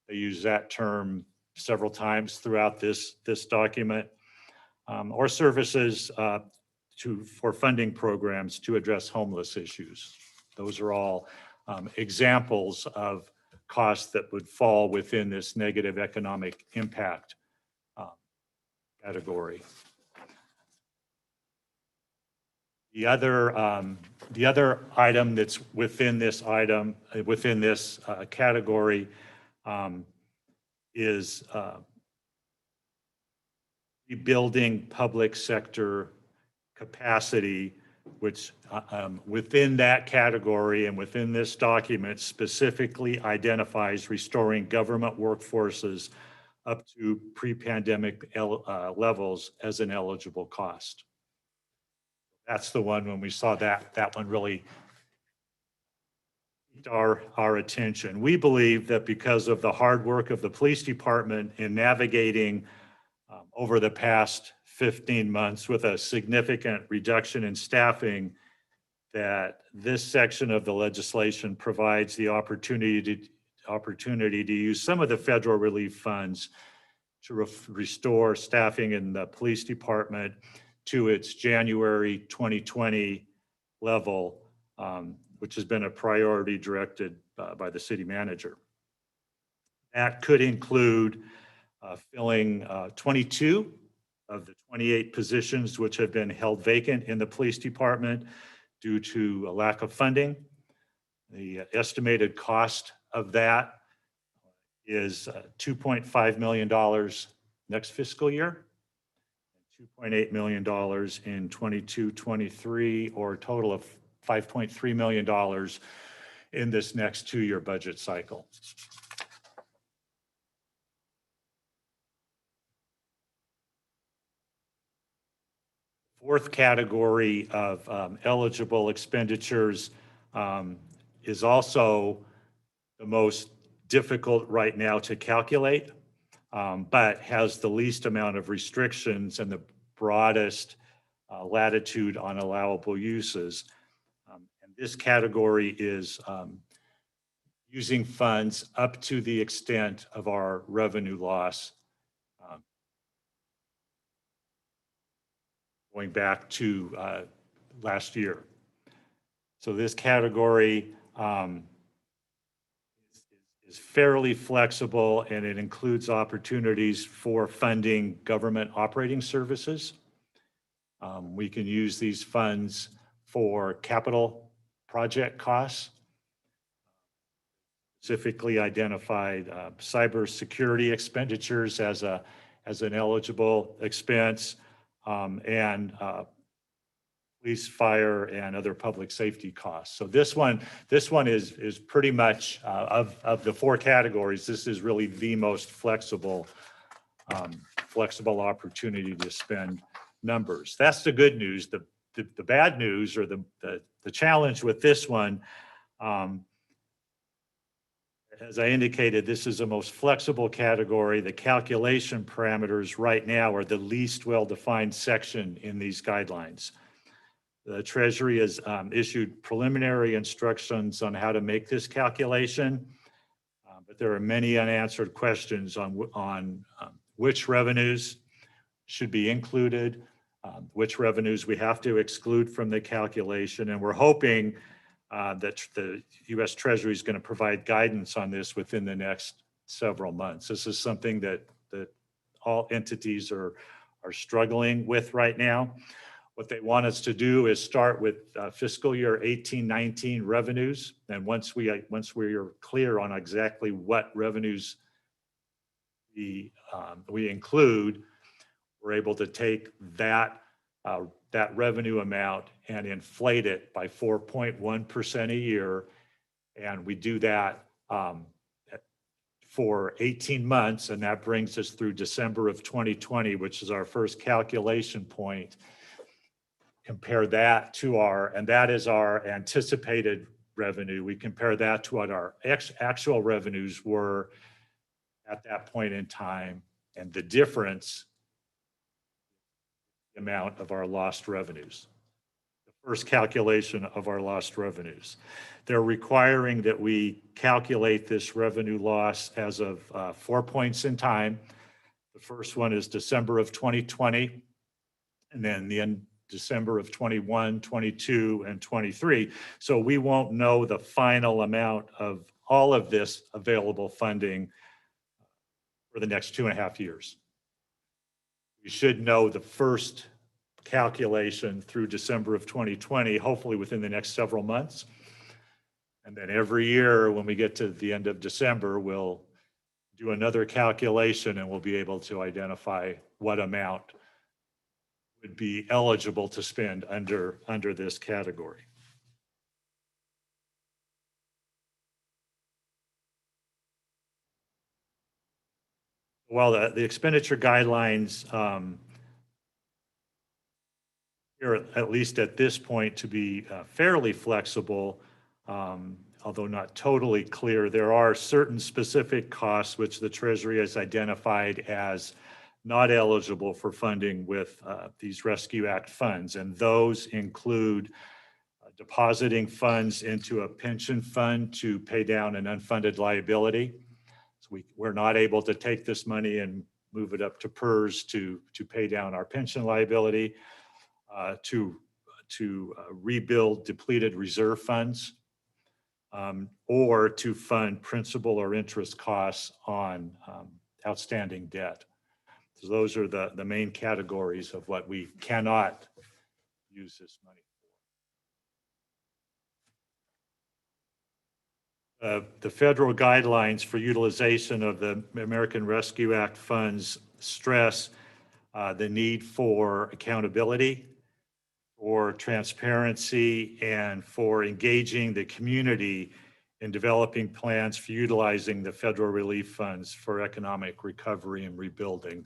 They use that term several times throughout this document. Or services for funding programs to address homeless issues. Those are all examples of costs that would fall within this negative economic impact category. The other item that's within this category is rebuilding public sector capacity, which within that category and within this document specifically identifies restoring government workforces up to pre-pandemic levels as an eligible cost. That's the one when we saw that one really piqued our attention. We believe that because of the hard work of the police department in navigating over the past 15 months with a significant reduction in staffing, that this section of the legislation provides the opportunity to use some of the federal relief funds to restore staffing in the police department to its January 2020 level, which has been a priority directed by the city manager. That could include filling 22 of the 28 positions which have been held vacant in the police department due to a lack of funding. The estimated cost of that is $2.5 million next fiscal year, $2.8 million in 22-23, or a total of $5.3 million in this next 2-year budget cycle. fourth category of eligible expenditures is also the most difficult right now to calculate, but has the least amount of restrictions and the broadest latitude on allowable uses. And this category is using funds up to the extent of our revenue loss, going back to last year. So this category is fairly flexible, and it includes opportunities for funding government operating services. We can use these funds for capital project costs, specifically identified cybersecurity expenditures as an eligible expense, and police, fire, and other public safety costs. So this one is pretty much of the four categories. This is really the most flexible opportunity to spend numbers. That's the good news. The bad news, or the challenge with this one, as I indicated, this is the most flexible category. The calculation parameters right now are the least well-defined section in these guidelines. The Treasury has issued preliminary instructions on how to make this calculation, but there are many unanswered questions on which revenues should be included, which revenues we have to exclude from the calculation, and we're hoping that the U.S. Treasury is going to provide guidance on this within the next several months. This is something that all entities are struggling with right now. What they want us to do is start with fiscal year 18-19 revenues, and once we are clear on exactly what revenues we include, we're able to take that revenue amount and inflate it by 4.1% a year, and we do that for 18 months, and that brings us through December of 2020, which is our first calculation point. Compare that to and that is our anticipated revenue. We compare that to what our actual revenues were at that point in time, and the difference, the amount of our lost revenues. The first calculation of our lost revenues. They're requiring that we calculate this revenue loss as of 4 points in time. The first one is December of 2020, and then the end December of 21, 22, and 23. So we won't know the final amount of all of this available funding for the next 2.5 years. We should know the first calculation through December of 2020, hopefully within the next several months. And then every year when we get to the end of December, we'll do another calculation and we'll be able to identify what amount would be eligible to spend under this category. While the expenditure guidelines here, at least at this point, to be fairly flexible, although not totally clear, there are certain specific costs which the Treasury has identified as not eligible for funding with these Rescue Act funds. And those include depositing funds into a pension fund to pay down an unfunded liability. So we're not able to take this money and move it up to PERS to pay down our pension liability, to rebuild depleted reserve funds, or to fund principal or interest costs on outstanding debt. So those are the main categories of what we cannot use this money for. The federal guidelines for utilization of the American Rescue Act funds stress the need for accountability, for transparency, and for engaging the community in developing plans for utilizing the federal relief funds for economic recovery and rebuilding.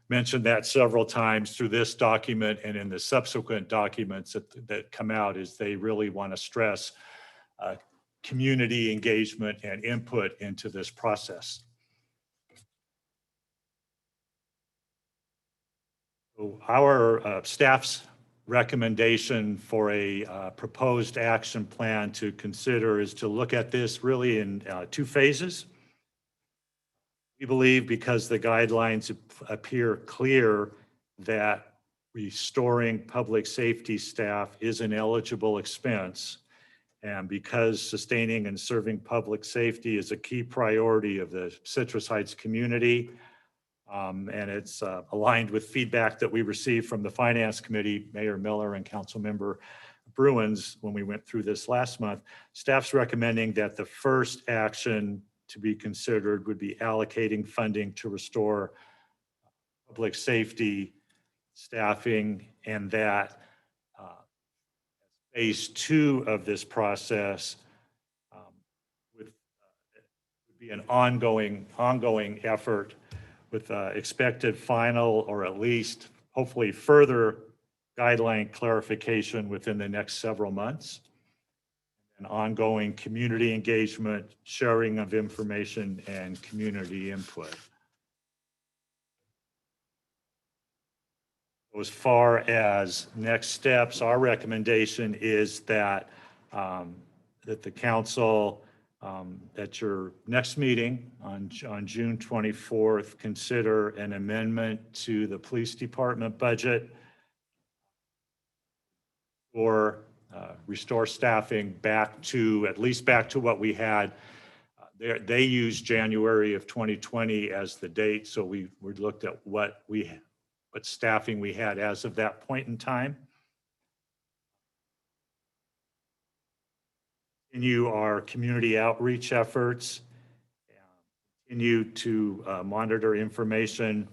mentioned that several times through this document and in the subsequent documents that come out, is they really want to stress community engagement and input into this process. So our staff's recommendation for a proposed action plan to consider is to look at this really in 2 phases. We believe, because the guidelines appear clear, that restoring public safety staff is an eligible expense. And because sustaining and serving public safety is a key priority of the Citrus Heights community, and it's aligned with feedback that we received from the Finance Committee, Mayor Miller and Councilmember Bruins, when we went through this last month, staff's recommending that the first action to be considered would be allocating funding to restore public safety staffing, and that phase 2 of this process would be an ongoing effort with expected final, or at least hopefully further, guideline clarification within the next several months, and ongoing community engagement, sharing of information, and community input. As far as next steps, our recommendation is that that the council at your next meeting on June 24th, consider an amendment to the police department budget or restore staffing back to, at least back to what we had. They used January of 2020 as the date, so we looked at what staffing we had as of that point in time. Continue our community outreach efforts, continue to monitor information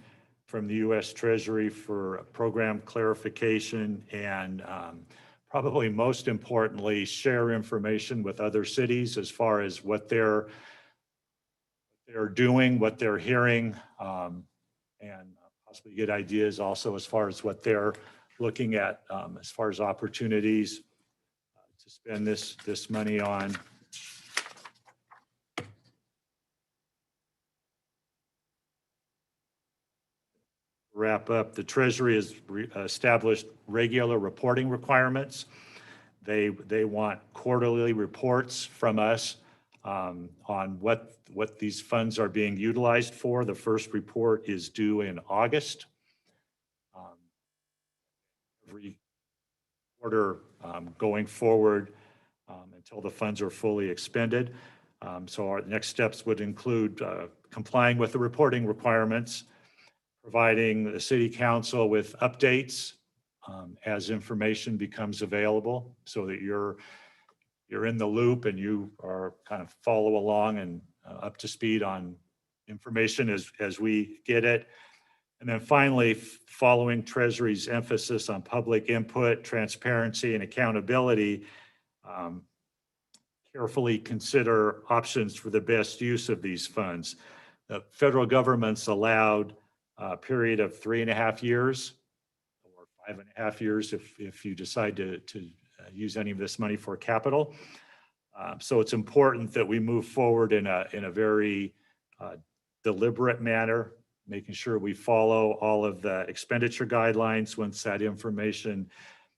from the U.S. Treasury for program clarification, and probably most importantly, share information with other cities as far as what they're doing, what they're hearing, and possibly get ideas also as far as what they're looking at as far as opportunities to spend this money on. Wrap up, the Treasury has established regular reporting requirements. They want quarterly reports from us on what these funds are being utilized for. The first report is due in August. Every quarter going forward until the funds are fully expended. So our next steps would include complying with the reporting requirements, providing the city council with updates as information becomes available, so that you're in the loop and you are kind of follow along and up to speed on information as we get it. And then finally, following Treasury's emphasis on public input, transparency, and accountability, carefully consider options for the best use of these funds. The federal government's allowed a period of 3.5 years or 5.5 years if you decide to use any of this money for capital. So it's important that we move forward in a very deliberate manner, making sure we follow all of the expenditure guidelines once that information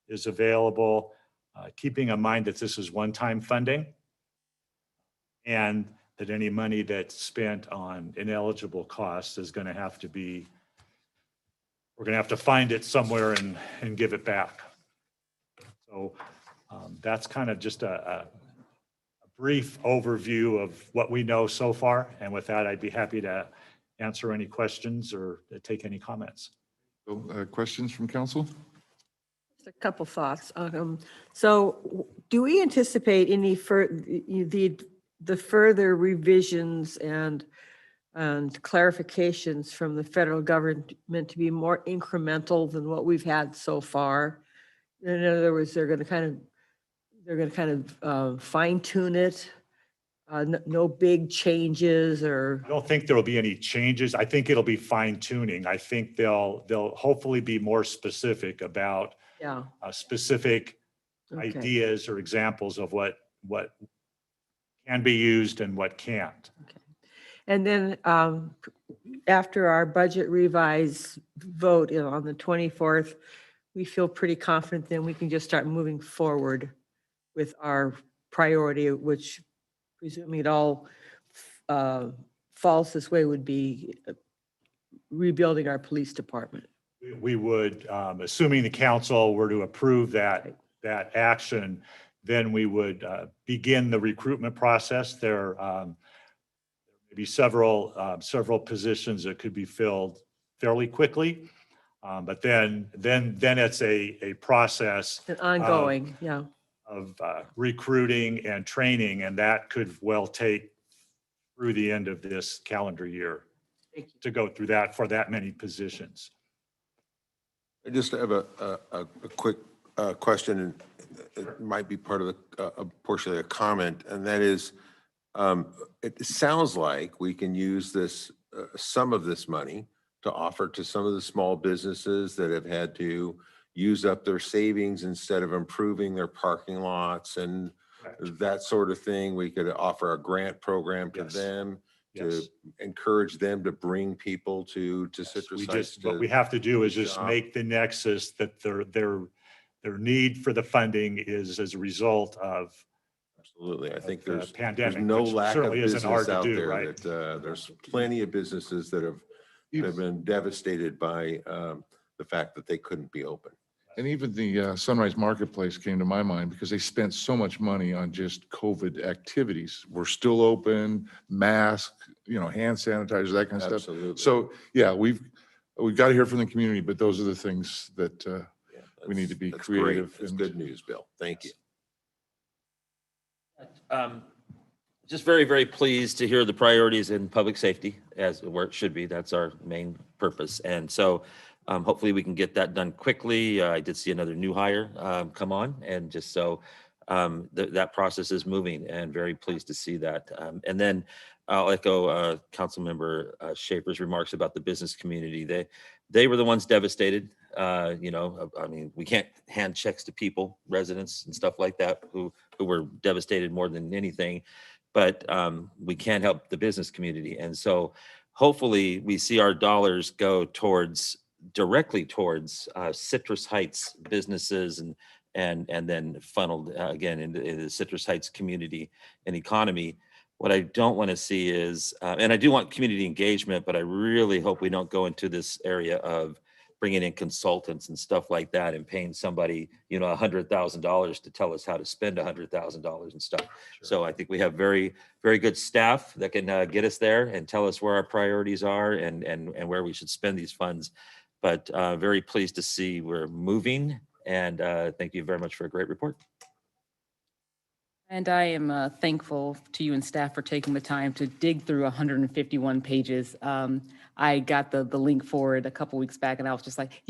is available, keeping in mind that this is one-time funding, and that any money that's spent on ineligible costs is going to have to be, we're going to have to find it somewhere and give it back. So that's kind of just a brief overview of what we know so far. And with that, I'd be happy to answer any questions or take any comments. So, questions from council? Just a couple thoughts. So do we anticipate any the further revisions and clarifications from the federal government to be more incremental than what we've had so far? In other words, they're going to kind of fine tune it No big changes or? I don't think there will be any changes. I think it'll be fine tuning. I think they'll hopefully be more specific about Yeah. specific Okay. ideas or examples of what can be used and what can't. And then after our budget revise vote on the 24th, we feel pretty confident then we can just start moving forward with our priority, which presuming it all falls this way would be rebuilding our police department. We would, assuming the council were to approve that action, then we would begin the recruitment process. There may be several positions that could be filled fairly quickly, but then it's a process. An ongoing, of recruiting and training, and that could well take through the end of this calendar year to go through that for that many positions. I just have a quick question, and it might be part of a portion of the comment, and that is, it sounds like we can use this, some of this money to offer to some of the small businesses that have had to use up their savings instead of improving their parking lots and that sort of thing. We could offer a grant program to them to encourage them to bring people to Citrus Heights. What we have to do is just make the nexus that their need for the funding is as a result of. Absolutely. I think there's pandemic, no which lack of certainly isn't business hard to out do, there right? that there's plenty of businesses that have been devastated by the fact that they couldn't be open. And even the Sunrise Marketplace came to my mind because they spent so much money on just COVID activities. We're still open, mask, hand sanitizer, that kind of stuff. Absolutely. So yeah, we've got to hear from the community, but those are the things that we need to be creative. That's good news, Bill. Thank you. Just very, very pleased to hear the priorities in public safety as where it should be. That's our main purpose. And so hopefully we can get that done quickly. I did see another new hire come on, and just so that process is moving, and very pleased to see that. And then I'll echo Councilmember Schaefer's remarks about the business community. They were the ones devastated. I mean, we can't hand checks to people, residents and stuff like that who were devastated more than anything, but we can help the business community. And so hopefully we see our dollars go directly towards Citrus Heights businesses and then funneled again into the Citrus Heights community and economy. What I don't want to see is, and I do want community engagement, but I really hope we don't go into this area of bringing in consultants and stuff like that and paying somebody, $100,000 to tell us how to spend $100,000 and stuff. Sure. So I think we have very, very good staff that can get us there and tell us where our priorities are and where we should spend these funds. But very pleased to see we're moving, and thank you very much for a great report. And I am thankful to you and staff for taking the time to dig through 151 pages. I got the link for it a couple weeks back, and I was just like,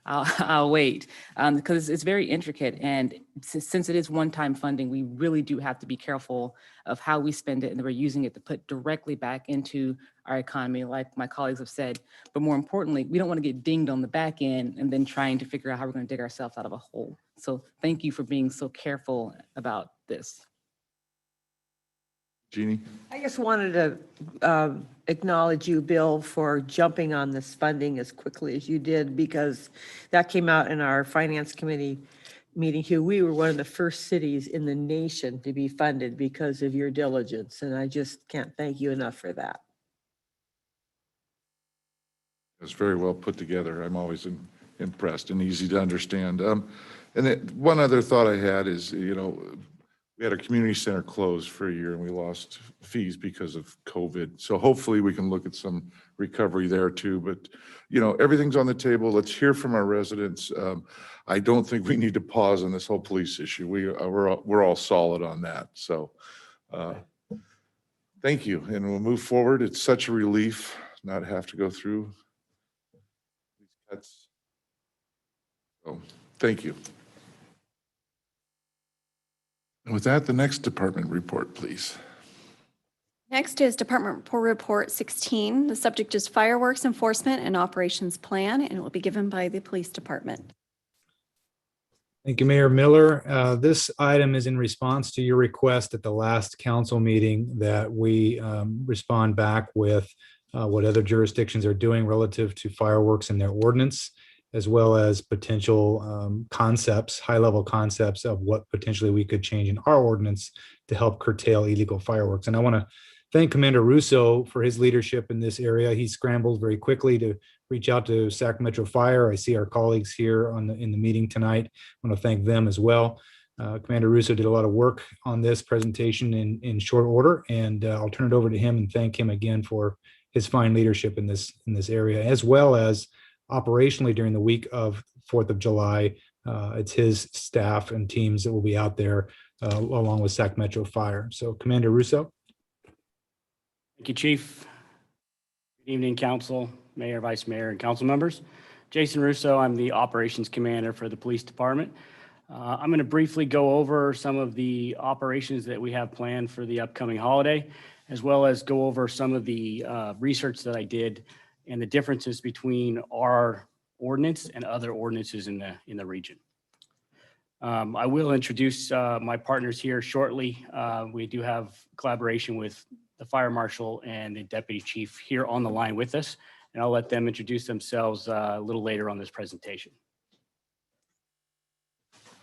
I'll wait, because it's very intricate. And since it is one-time funding, we really do have to be careful of how we spend it, and that we're using it to put directly back into our economy, like my colleagues have said. But more importantly, we don't want to get dinged on the back end and then trying to figure out how we're going to dig ourselves out of a hole. So thank you for being so careful about this. Jeannie? I just wanted to acknowledge you, Bill, for jumping on this funding as quickly as you did, because that came out in our finance committee meeting here. We were one of the first cities in the nation to be funded because of your diligence, and I just can't thank you enough for that. It's very well put together. I'm always impressed and easy to understand. And then one other thought I had is, we had a community center closed for a year and we lost fees because of COVID. So hopefully we can look at some recovery there too. But, everything's on the table. Let's hear from our residents. I don't think we need to pause on this whole police issue. We're all solid on that. So thank you. And we'll move forward. It's such a relief not have to go through these cuts. So thank you. And with that, the next department report, please. Next is Department Report 16. The subject is Fireworks Enforcement and Operations Plan, and it will be given by the Police Department. Thank you, Mayor Miller. This item is in response to your request at the last council meeting that we respond back with what other jurisdictions are doing relative to fireworks in their ordinance, as well as potential concepts, high-level concepts of what potentially we could change in our ordinance to help curtail illegal fireworks. And I want to thank Commander Russo for his leadership in this area. He scrambled very quickly to reach out to Sac Metro Fire. I see our colleagues here in the meeting tonight. I want to thank them as well. Commander Russo did a lot of work on this presentation in short order, and I'll turn it over to him and thank him again for his fine leadership in this area, as well as operationally during the week of 4th of July. It's his staff and teams that will be out there along with Sac Metro Fire. So Commander Russo. Thank you, Chief. Good evening, Council, Mayor, Vice Mayor, and Council members. Jason Russo, I'm the Operations Commander for the Police Department. I'm going to briefly go over some of the operations that we have planned for the upcoming holiday, as well as go over some of the research that I did and the differences between our ordinance and other ordinances in the region. I will introduce my partners here shortly. We do have collaboration with the Fire Marshal and the Deputy Chief here on the line with us, and I'll let them introduce themselves a little later on this presentation.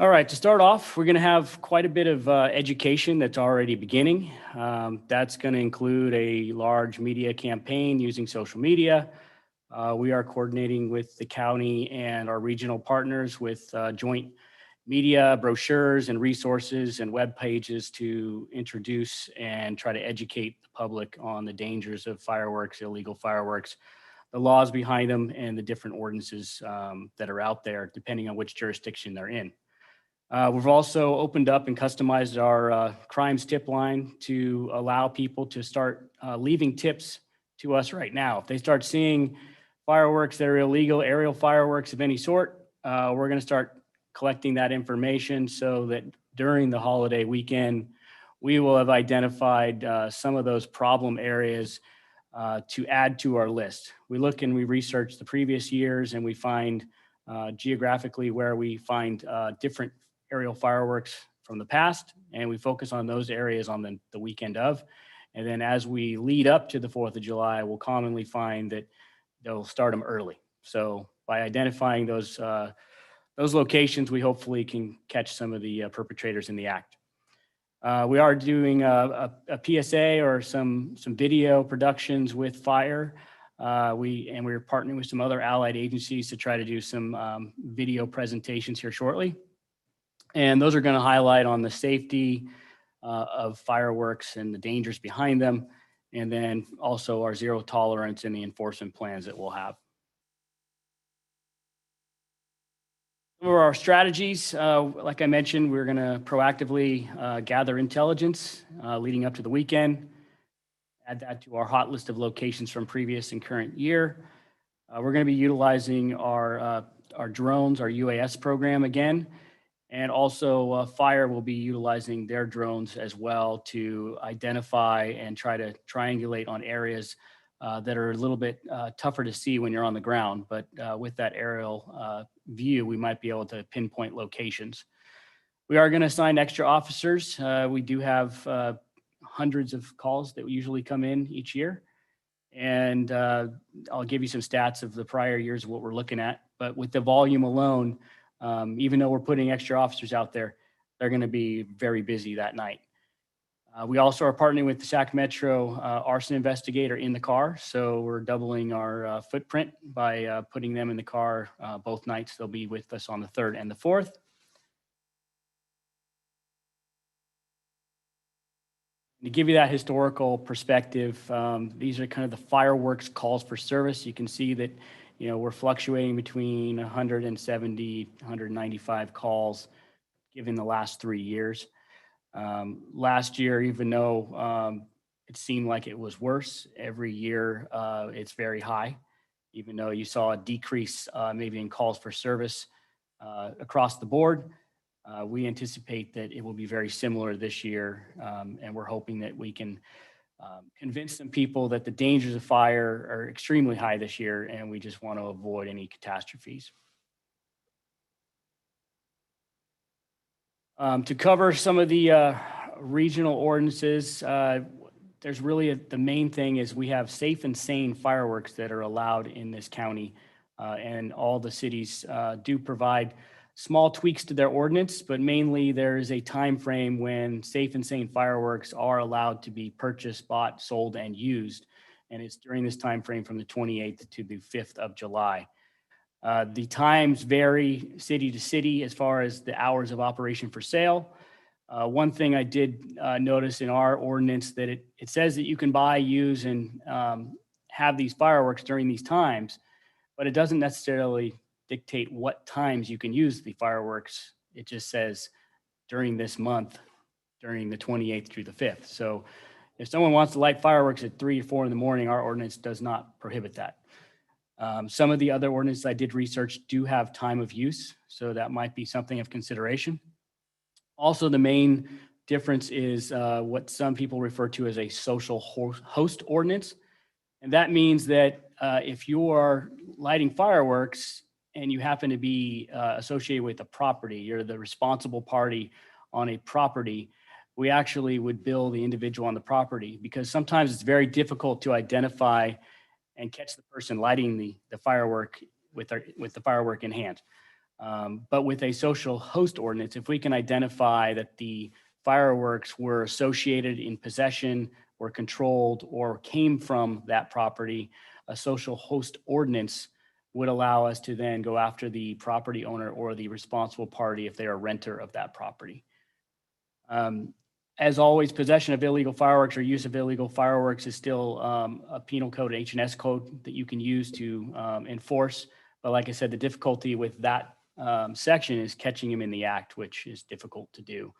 All right, to start off, we're going to have quite a bit of education that's already beginning. That's going to include a large media campaign using social media. We are coordinating with the county and our regional partners with joint media, brochures, and resources and web pages to introduce and try to educate the public on the dangers of fireworks, illegal fireworks, the laws behind them, and the different ordinances that are out there, depending on which jurisdiction they're in. We've also opened up and customized our crimes tip line to allow people to start leaving tips to us right now. If they start seeing fireworks that are illegal, aerial fireworks of any sort, we're going to start collecting that information so that during the holiday weekend, we will have identified some of those problem areas to add to our list. We look and we research the previous years, and we find geographically where we find different aerial fireworks from the past, and we focus on those areas on the weekend of. And then as we lead up to the 4th of July, we'll commonly find that they'll start them early. So by identifying those locations, we hopefully can catch some of the perpetrators in the act. We are doing a PSA or some video productions with fire. We're partnering with some other allied agencies to try to do some video presentations here shortly. And those are going to highlight on the safety of fireworks and the dangers behind them, and then also our zero tolerance and the enforcement plans that we'll have. Some of our strategies, like I mentioned, we're going to proactively gather intelligence leading up to the weekend, add that to our hot list of locations from previous and current year. We're going to be utilizing our drones, our UAS program again, and also Fire will be utilizing their drones as well to identify and try to triangulate on areas that are a little bit tougher to see when you're on the ground. But with that aerial view, we might be able to pinpoint locations. We are going to assign extra officers. We do have hundreds of calls that usually come in each year. And I'll give you some stats of the prior years of what we're looking at. But with the volume alone, even though we're putting extra officers out there, they're going to be very busy that night. We also are partnering with the Sac Metro arson investigator in the car. So we're doubling our footprint by putting them in the car both nights. They'll be with us on the 3rd and the 4th. To give you that historical perspective, these are kind of the fireworks calls for service. You can see that, you know, we're fluctuating between 170, 195 calls given the last 3 years. Last year, even though it seemed like it was worse, every year it's very high, even though you saw a decrease maybe in calls for service across the board. We anticipate that it will be very similar this year, and we're hoping that we can convince some people that the dangers of fire are extremely high this year, and we just want to avoid any catastrophes. To cover some of the regional ordinances, there's really the main thing is we have safe and sane fireworks that are allowed in this county, and all the cities do provide small tweaks to their ordinance, but mainly there is a time frame when safe and sane fireworks are allowed to be purchased, bought, sold, and used, and it's during this time frame from the 28th to the 5th of July. The times vary city to city as far as the hours of operation for sale. One thing I did notice in our ordinance that it says that you can buy, use, and have these fireworks during these times, but it doesn't necessarily dictate what times you can use the fireworks. It just says during this month, during the 28th through the 5th. So if someone wants to light fireworks at 3 or 4 in the morning, our ordinance does not prohibit that. Some of the other ordinances I did research do have time of use, so that might be something of consideration. Also, the main difference is what some people refer to as a social host ordinance. And that means that if you are lighting fireworks and you happen to be associated with a property, you're the responsible party on a property, we actually would bill the individual on the property, because sometimes it's very difficult to identify and catch the person lighting the firework with the firework in hand. But with a social host ordinance, if we can identify that the fireworks were associated in possession or controlled or came from that property, a social host ordinance would allow us to then go after the property owner or the responsible party if they are a renter of that property. As always, possession of illegal fireworks or use of illegal fireworks is still a penal code, H&S code that you can use to enforce. But like I said, the difficulty with that section is catching him in the act, which is difficult to do.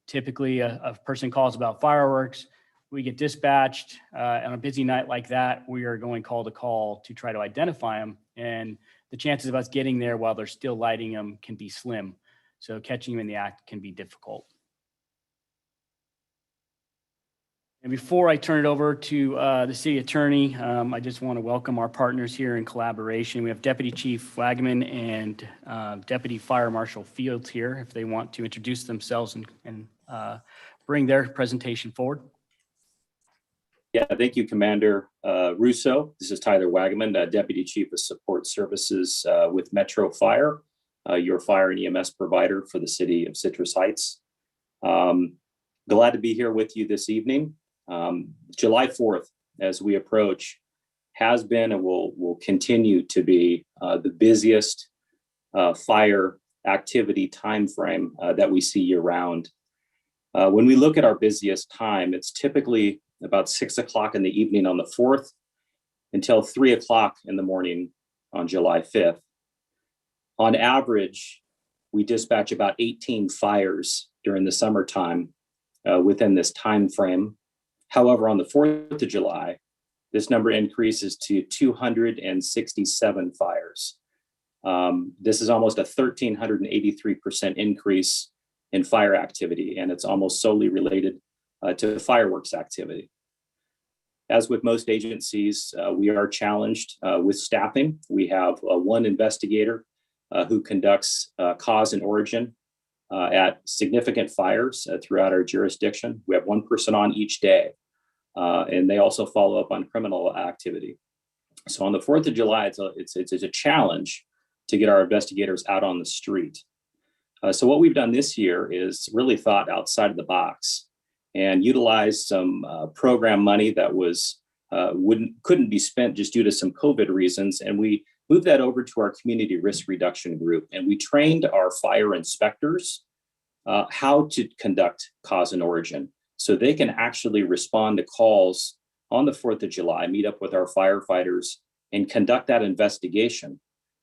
Typically, a person calls about fireworks. We get dispatched on a busy night like that. We are going call to call to try to identify them. And the chances of us getting there while they're still lighting them can be slim. So catching them in the act can be difficult. And before I turn it over to the city attorney, I just want to welcome our partners here in collaboration. We have Deputy Chief Wagaman and Deputy Fire Marshal Fields here if they want to introduce themselves and bring their presentation forward. Yeah, thank you, Commander Russo. This is Tyler Wagaman, Deputy Chief of Support Services with Metro Fire, your fire and EMS provider for the city of Citrus Heights. Glad to be here with you this evening. July 4th, as we approach, has been and will continue to be the busiest fire activity timeframe that we see year round. When we look at our busiest time, it's typically about 6 o'clock in the evening on the 4th until 3 o'clock in the morning on July 5th. On average, we dispatch about 18 fires during the summertime within this time frame. However, on the 4th of July, this number increases to 267 fires. This is almost a 1,383% increase in fire activity, and it's almost solely related to fireworks activity. As with most agencies, we are challenged with staffing. We have one investigator who conducts cause and origin at significant fires throughout our jurisdiction. We have one person on each day, and they also follow up on criminal activity. So on the 4th of July, it's a challenge to get our investigators out on the street. So what we've done this year is really thought outside of the box and utilized some program money that couldn't be spent just due to some COVID reasons, and we moved that over to our community risk reduction group, and we trained our fire inspectors how to conduct cause and origin so they can actually respond to calls on the 4th of July, meet up with our firefighters and conduct that investigation.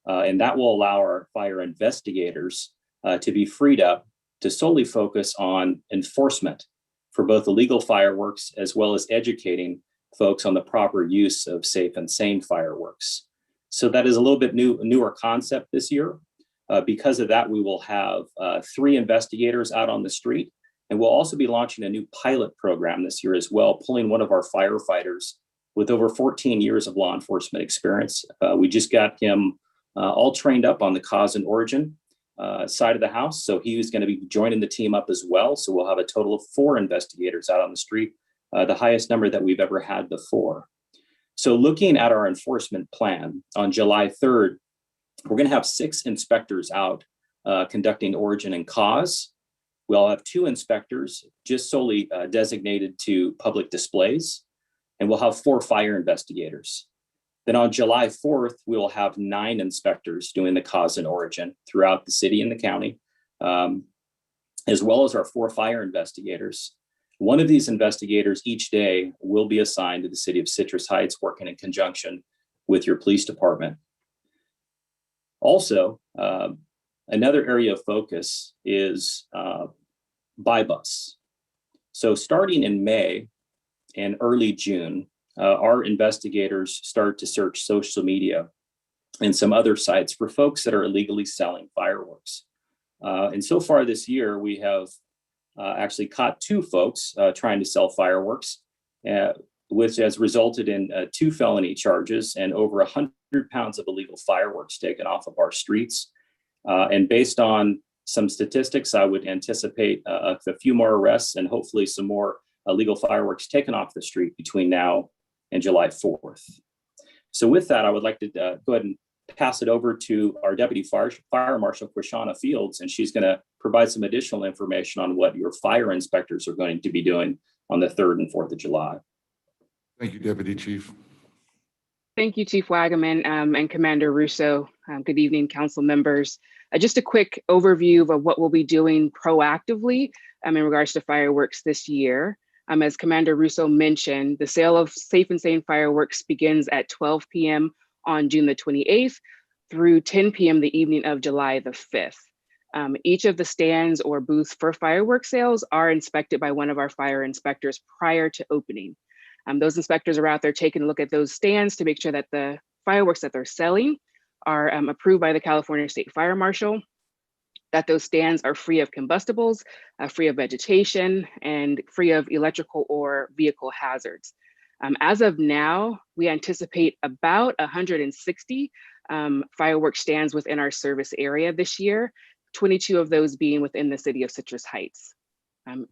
And that will allow our fire investigators to be freed up to solely focus on enforcement for both illegal fireworks as well as educating folks on the proper use of safe and sane fireworks. So that is a little bit newer concept this year. Because of that, we will have 3 investigators out on the street, And we'll also be launching a new pilot program this year as well, pulling one of our firefighters with over 14 years of law enforcement experience. We just got him all trained up on the cause and origin side of the house. So he is going to be joining the team up as well. So we'll have a total of 4 investigators out on the street, the highest number that we've ever had before. So looking at our enforcement plan, on July 3rd, we're going to have 6 inspectors out conducting origin and cause. We'll have 2 inspectors just solely designated to public displays, and we'll have 4 fire investigators. Then on July 4th, we will have 9 inspectors doing the cause and origin throughout the city and the county, as well as our 4 fire investigators. One of these investigators each day will be assigned to the city of Citrus Heights, working in conjunction with your police department. Also, another area of focus is by bus. So starting in May and early June, our investigators start to search social media and some other sites for folks that are illegally selling fireworks. And so far this year, we have actually caught 2 folks trying to sell fireworks, which has resulted in 2 felony charges and over 100 pounds of illegal fireworks taken off of our streets. And based on some statistics, I would anticipate a few more arrests and hopefully some more illegal fireworks taken off the street between now and July 4th. So with that, I would like to go ahead and pass it over to our Deputy Fire Marshal, Quishana Fields, and she's going to provide some additional information on what your fire inspectors are going to be doing on the 3rd and 4th of July. Thank you, Deputy Chief. Thank you, Chief Wagaman and Commander Russo. Good evening, council members. Just a quick overview of what we'll be doing proactively in regards to fireworks this year. As Commander Russo mentioned, the sale of safe and sane fireworks begins at 12 p.m. on June the 28th through 10 p.m. the evening of July the 5th. Each of the stands or booths for fireworks sales are inspected by one of our fire inspectors prior to opening. Those inspectors are out there taking a look at those stands to make sure that the fireworks that they're selling are approved by the California State Fire Marshal, that those stands are free of combustibles, free of vegetation, and free of electrical or vehicle hazards. As of now, we anticipate about 160 fireworks stands within our service area this year, 22 of those being within the city of Citrus Heights.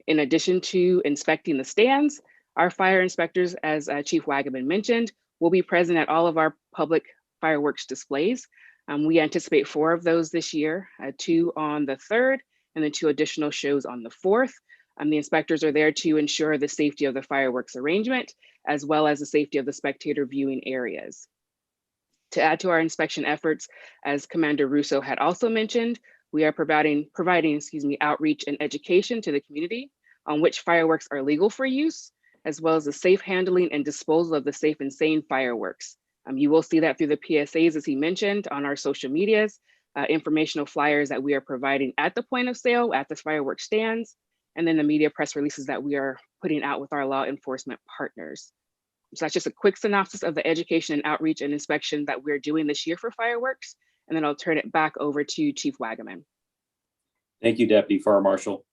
In addition to inspecting the stands, our fire inspectors, as Chief Wagaman mentioned, will be present at all of our public fireworks displays. We anticipate 4 of those this year, 2 on the 3rd, and then 2 additional shows on the 4th. The inspectors are there to ensure the safety of the fireworks arrangement, as well as the safety of the spectator viewing areas. To add to our inspection efforts, as Commander Russo had also mentioned, we are providing outreach and education to the community on which fireworks are legal for use, as well as the safe handling and disposal of the safe and sane fireworks. You will see that through the PSAs, as he mentioned, on our social medias, informational flyers that we are providing at the point of sale, at the fireworks stands, and then the media press releases that we are putting out with our law enforcement partners. So that's just a quick synopsis of the education and outreach and inspection that we're doing this year for fireworks. And then I'll turn it back over to Chief Wagaman. Thank you, Deputy Fire Marshal.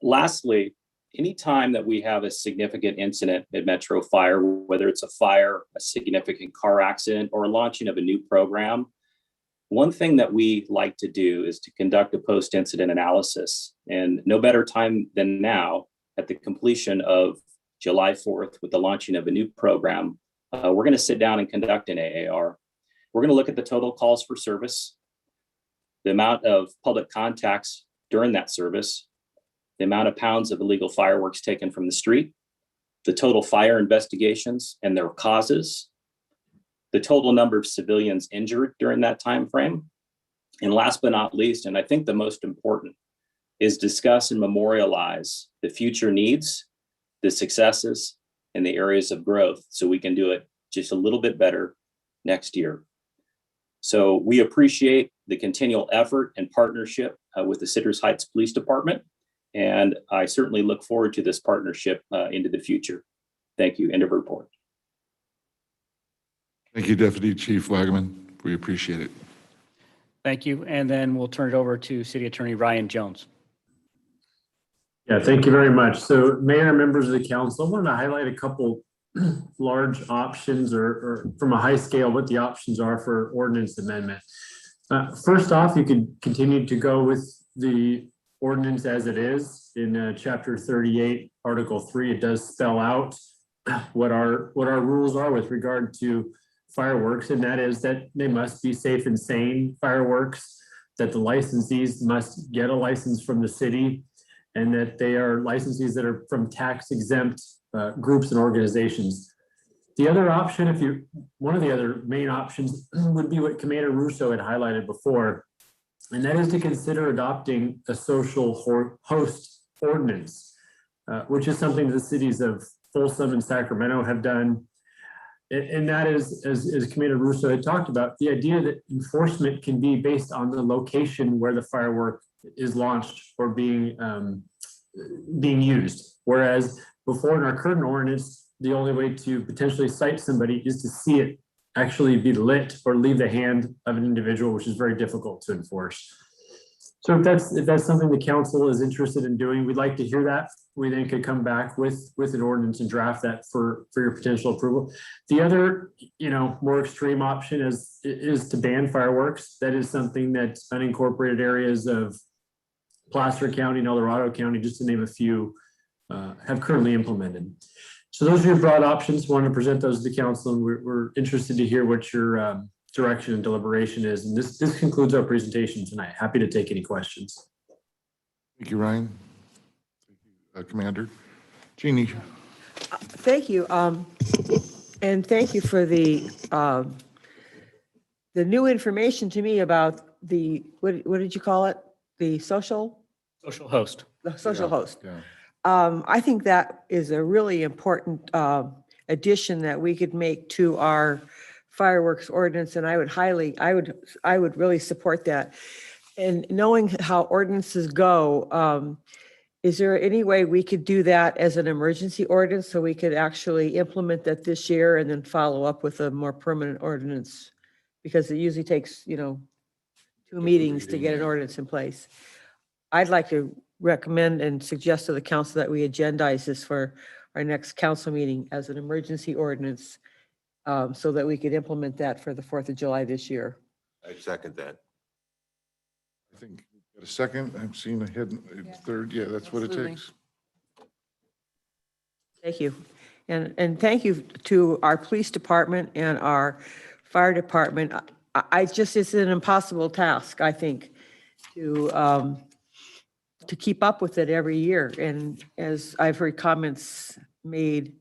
Lastly, anytime that we have a significant incident at Metro Fire, whether it's a fire, a significant car accident, or launching of a new program, one thing that we like to do is to conduct a post-incident analysis. And no better time than now, at the completion of July 4th with the launching of a new program, we're going to sit down and conduct an AAR. We're going to look at the total calls for service, the amount of public contacts during that service, the amount of pounds of illegal fireworks taken from the street, the total fire investigations and their causes, the total number of civilians injured during that time frame, and last but not least, and I think the most important, is discuss and memorialize the future needs, the successes, and the areas of growth so we can do it just a little bit better next year. So we appreciate the continual effort and partnership with the Citrus Heights Police Department. And I certainly look forward to this partnership into the future. Thank you. End of report. Thank you, Deputy Chief Wagaman. We appreciate it. Thank you. And then we'll turn it over to City Attorney Ryan Jones. Yeah, thank you very much. So Mayor and members of the council, I wanted to highlight a couple large options or from a high scale, what the options are for ordinance amendment. First off, you could continue to go with the ordinance as it is in chapter 38, article 3. It does spell out what our rules are with regard to fireworks, and that is that they must be safe and sane fireworks, that the licensees must get a license from the city, and that they are licensees that are from tax exempt groups and organizations. The other option, one of the other main options would be what Commander Russo had highlighted before, and that is to consider adopting a social host ordinance, which is something the cities of Folsom and Sacramento have done. And that is, as Commander Russo had talked about, the idea that enforcement can be based on the location where the firework is launched or being used. Whereas before in our current ordinance, the only way to potentially cite somebody is to see it actually be lit or leave the hand of an individual, which is very difficult to enforce. So if that's something the council is interested in doing, we'd like to hear that. We then could come back with an ordinance and draft that for your potential approval. The other, more extreme option is to ban fireworks. That is something that unincorporated areas of Placer County and El Dorado County, just to name a few, have currently implemented. So those are your broad options. Wanted to present those to the council, and we're interested to hear what your direction and deliberation is. And this concludes our presentation tonight. Happy to take any questions. Thank you, Ryan. Thank you, Commander. Jeannie. Thank you. And thank you for the new information to me about the, what did you call it? The social host. The social host. Yeah. I think that is a really important addition that we could make to our fireworks ordinance, and I would really support that. And knowing how ordinances go, is there any way we could do that as an emergency ordinance so we could actually implement that this year and then follow up with a more permanent ordinance? Because it usually takes, 2 meetings to get an ordinance in place. I'd like to recommend and suggest to the council that we agendize this for our next council meeting as an emergency ordinance, so that we could implement that for the 4th of July this year. I second that. I think got a second. I'm seeing a head third. Yeah, that's what it takes. Thank you. And thank you to our police department and our fire department. It's an impossible task, I think, to keep up with it every year. And as I've heard comments made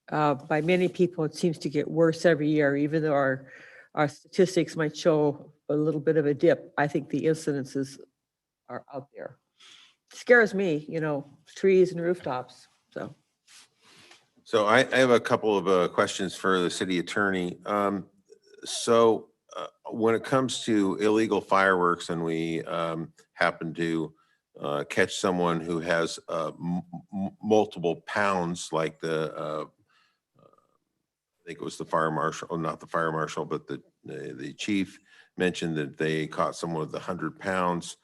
by many people, it seems to get worse every year, even though our statistics might show a little bit of a dip. I think the incidences are out there. It scares me, trees and rooftops, so. So I have a couple of questions for the city attorney. When it comes to illegal fireworks and we happen to catch someone who has multiple pounds, like I think it was the fire marshal, not the fire marshal, but the chief mentioned that they caught someone with 100 pounds.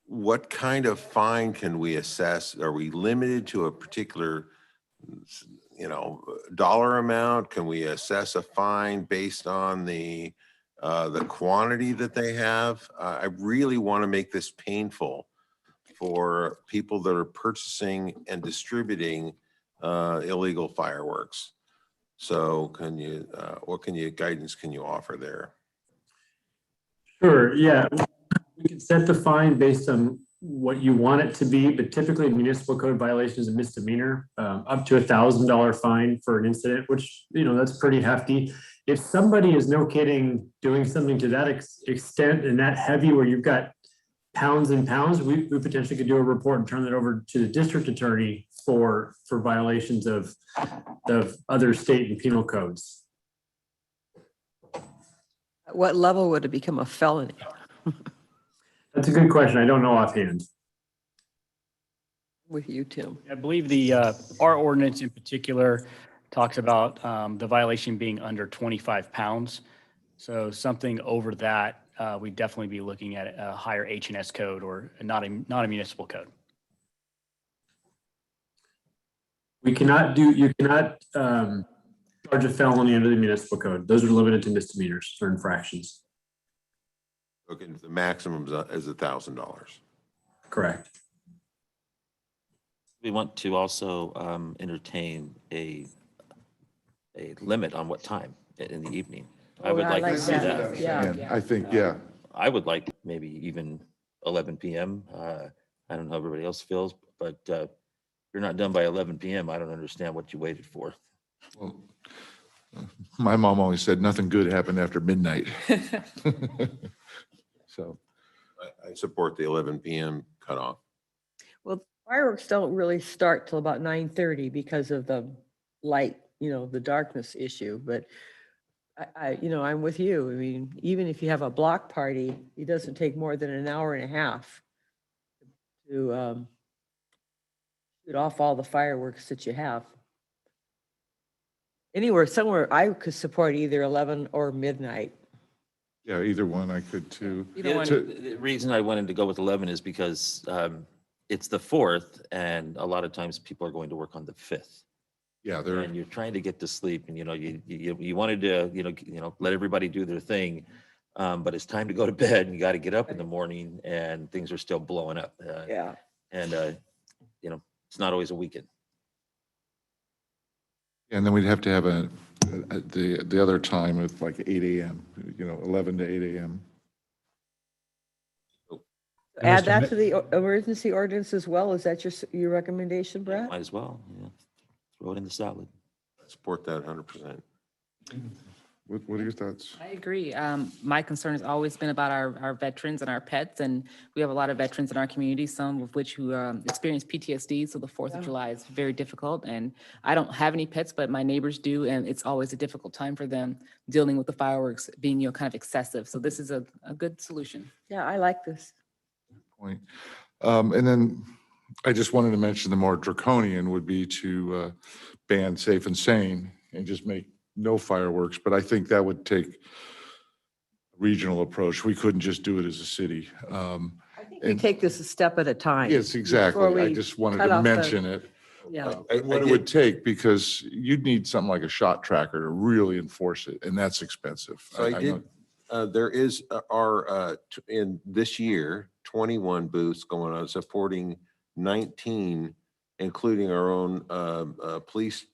What kind of fine can we assess? Are we limited to a particular dollar amount? Can we assess a fine based on the quantity that they have? I really want to make this painful for people that are purchasing and distributing illegal fireworks. So what guidance can you offer there? Sure, yeah. We can set the fine based on what you want it to be, but typically municipal code violation is a misdemeanor, up to $1,000 fine for an incident, which, that's pretty hefty. If somebody is, no kidding, doing something to that extent and that heavy where you've got pounds and pounds, we potentially could do a report and turn that over to the district attorney for violations of other state and penal codes. At what level would it become a felony? That's a good question. I don't know offhand. With you, Tim. I believe our ordinance in particular talks about the violation being under 25 pounds. So something over that, we'd definitely be looking at a higher H&S code or not a municipal code. You cannot charge a felony under the municipal code. Those are limited to misdemeanors or infractions. Okay, the maximum is $1,000. Correct. We want to also entertain a limit on what time in the evening. I would like to see that. And I think, yeah, I would like maybe even 11 PM. I don't know how everybody else feels, but if you're not done by 11 PM, I don't understand what you waited for. well, my mom always said nothing good happened after midnight. So, I support the 11 PM cutoff. Well, fireworks don't really start till about 9:30 because of the light, the darkness issue, but I'm with you. I mean, even if you have a block party, it doesn't take more than an hour and a half to shoot off all the fireworks that you have. Somewhere, I could support either 11 or midnight. yeah, either one I could too. The reason I wanted to go with 11 is because it's the 4th, and a lot of times people are going to work on the 5th. Yeah, And you're trying to get to sleep, and you wanted to let everybody do their thing, but it's time to go to bed, and you got to get up in the morning, and things are still blowing up. Yeah. And it's not always a weekend. And then we'd have to have the other time with like 8 AM, 11 to 8 AM. Add that to the emergency ordinance as well. Is that your recommendation, Brett? Might as well, throw it in the salad. I support that 100%. What are your thoughts? I agree. My concern has always been about our veterans and our pets, and we have a lot of veterans in our community, some of which who experience PTSD, so the 4th of July is very difficult, and I don't have any pets, but my neighbors do, and it's always a difficult time for them dealing with the fireworks being, kind of excessive, so this is a good solution. Yeah, I like this. Point. And then I just wanted to mention the more draconian would be to ban safe and sane and just make no fireworks, but I think that would take a regional approach. We couldn't just do it as a city. I think we take this a step at a time. Yes, exactly. I just wanted to mention it. Yeah. What it would take, because you'd need something like a shot tracker to really enforce it, and that's expensive. So there is in this year, 21 booths going on, supporting 19, including our own police.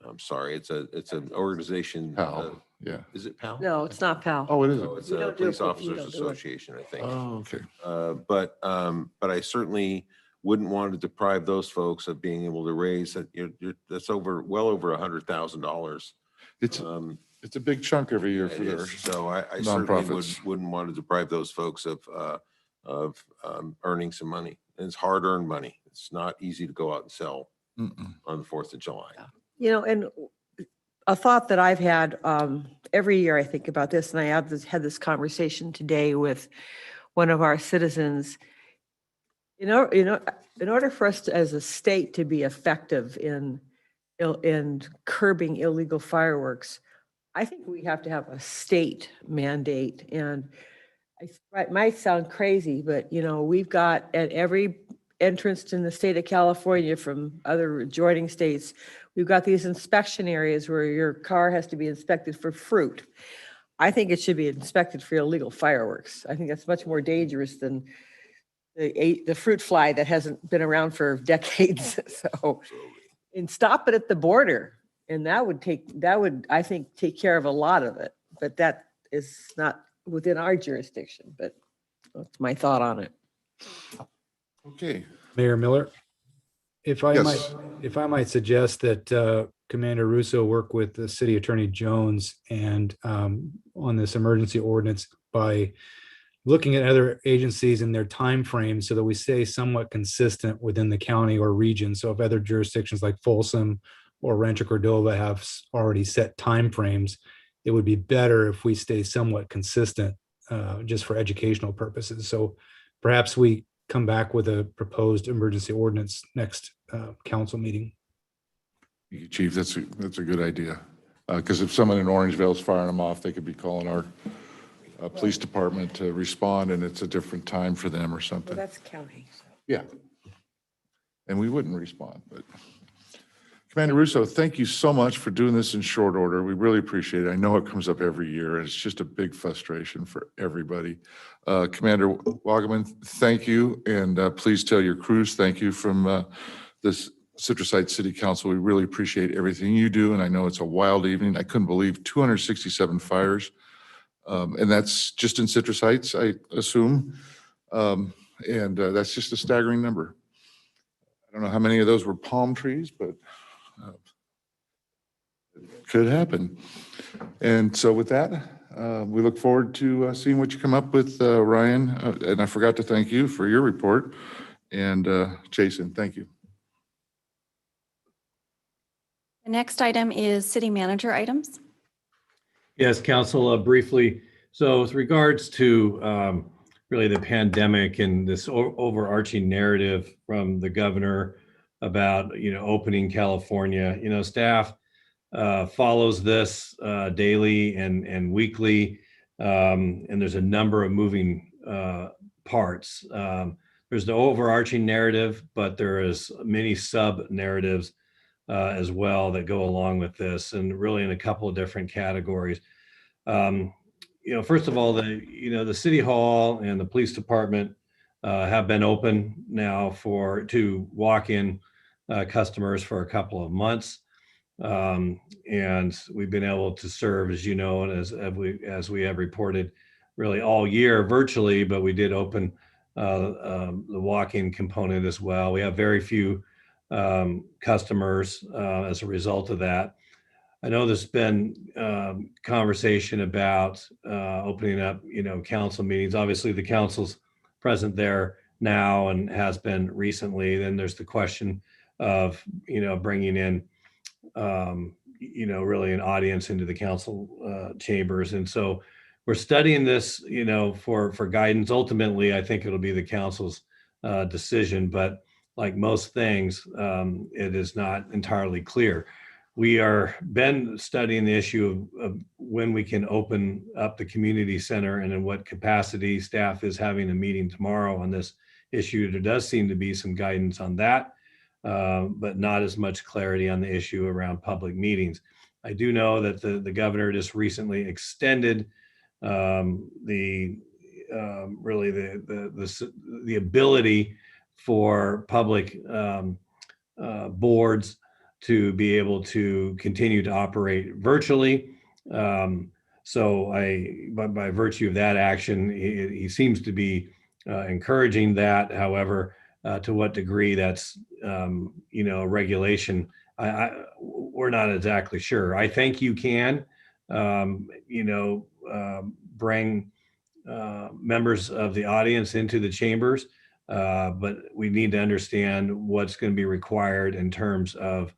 I'm sorry, it's an organization. PAL, yeah. Is it PAL? No, it's not PAL. Oh, it isn't. No, it's a Police Officers Association, I think. Oh, okay. But I certainly wouldn't want to deprive those folks of being able to raise that. That's well over $100,000. It's a big chunk every year for their so I nonprofits. certainly wouldn't want to deprive those folks of earning some money. And it's hard-earned money. It's not easy to go out and sell on the 4th of July. And a thought that I've had every year, I think about this, and I had this conversation today with one of our citizens. In order for us as a state to be effective in curbing illegal fireworks, I think we have to have a state mandate. And it might sound crazy, but we've got at every entrance in the state of California from other adjoining states, we've got these inspection areas where your car has to be inspected for fruit. I think it should be inspected for illegal fireworks. I think that's much more dangerous than the fruit fly that hasn't been around for decades. So, and stop it at the border. And that would, I think, take care of a lot of it. But that is not within our jurisdiction, but that's my thought on it. Okay. Mayor Miller, if I might suggest that Commander Russo work with the City Attorney Jones and on this emergency ordinance by looking at other agencies and their timeframes so that we stay somewhat consistent within the county or region. So if other jurisdictions like Folsom or Rancho Cordova have already set timeframes, it would be better if we stay somewhat consistent just for educational purposes. So perhaps we come back with a proposed emergency ordinance next council meeting. Chief, that's a good idea. Because if someone in Orangevale is firing them off, they could be calling our police department to respond, and it's a different time for them or something. Well, that's county. Yeah. And we wouldn't respond, but Commander Russo, thank you so much for doing this in short order. We really appreciate it. I know it comes up every year, and it's just a big frustration for everybody. Commander Wagaman, thank you, and please tell your crews thank you from this Citrus Heights City Council. We really appreciate everything you do, and I know it's a wild evening. I couldn't believe 267 fires, and that's just in Citrus Heights, I assume, and that's just a staggering number. I don't know how many of those were palm trees, but it could happen. And so with that, we look forward to seeing what you come up with, Ryan. And I forgot to thank you for your report. And Jason, thank you. The next item is city manager items. Yes, Council, briefly. So with regards to really the pandemic and this overarching narrative from the governor about, opening California, staff follows this daily and weekly, and there's a number of moving parts. There's the overarching narrative, but there is many sub-narratives as well that go along with this, and really in a couple of different categories. First of all, the city hall and the police department have been open now to walk-in customers for a couple of months. And we've been able to serve, as you know, and as we have reported, really all year virtually, but we did open the walk-in component as well. We have very few customers as a result of that. I know there's been conversation about opening up, council meetings. Obviously, the council's present there now and has been recently. Then there's the question of, bringing in, really an audience into the council chambers. And so we're studying this, for guidance. Ultimately, I think it'll be the council's decision, but like most things, it is not entirely clear. We are been studying the issue of when we can open up the community center and in what capacity. Staff is having a meeting tomorrow on this issue. There does seem to be some guidance on that, but not as much clarity on the issue around public meetings. I do know that the governor just recently extended the ability for public boards to be able to continue to operate virtually. So by virtue of that action, he seems to be encouraging that. However, to what degree that's, a regulation, we're not exactly sure. I think you can, bring members of the audience into the chambers, but we need to understand what's going to be required in terms of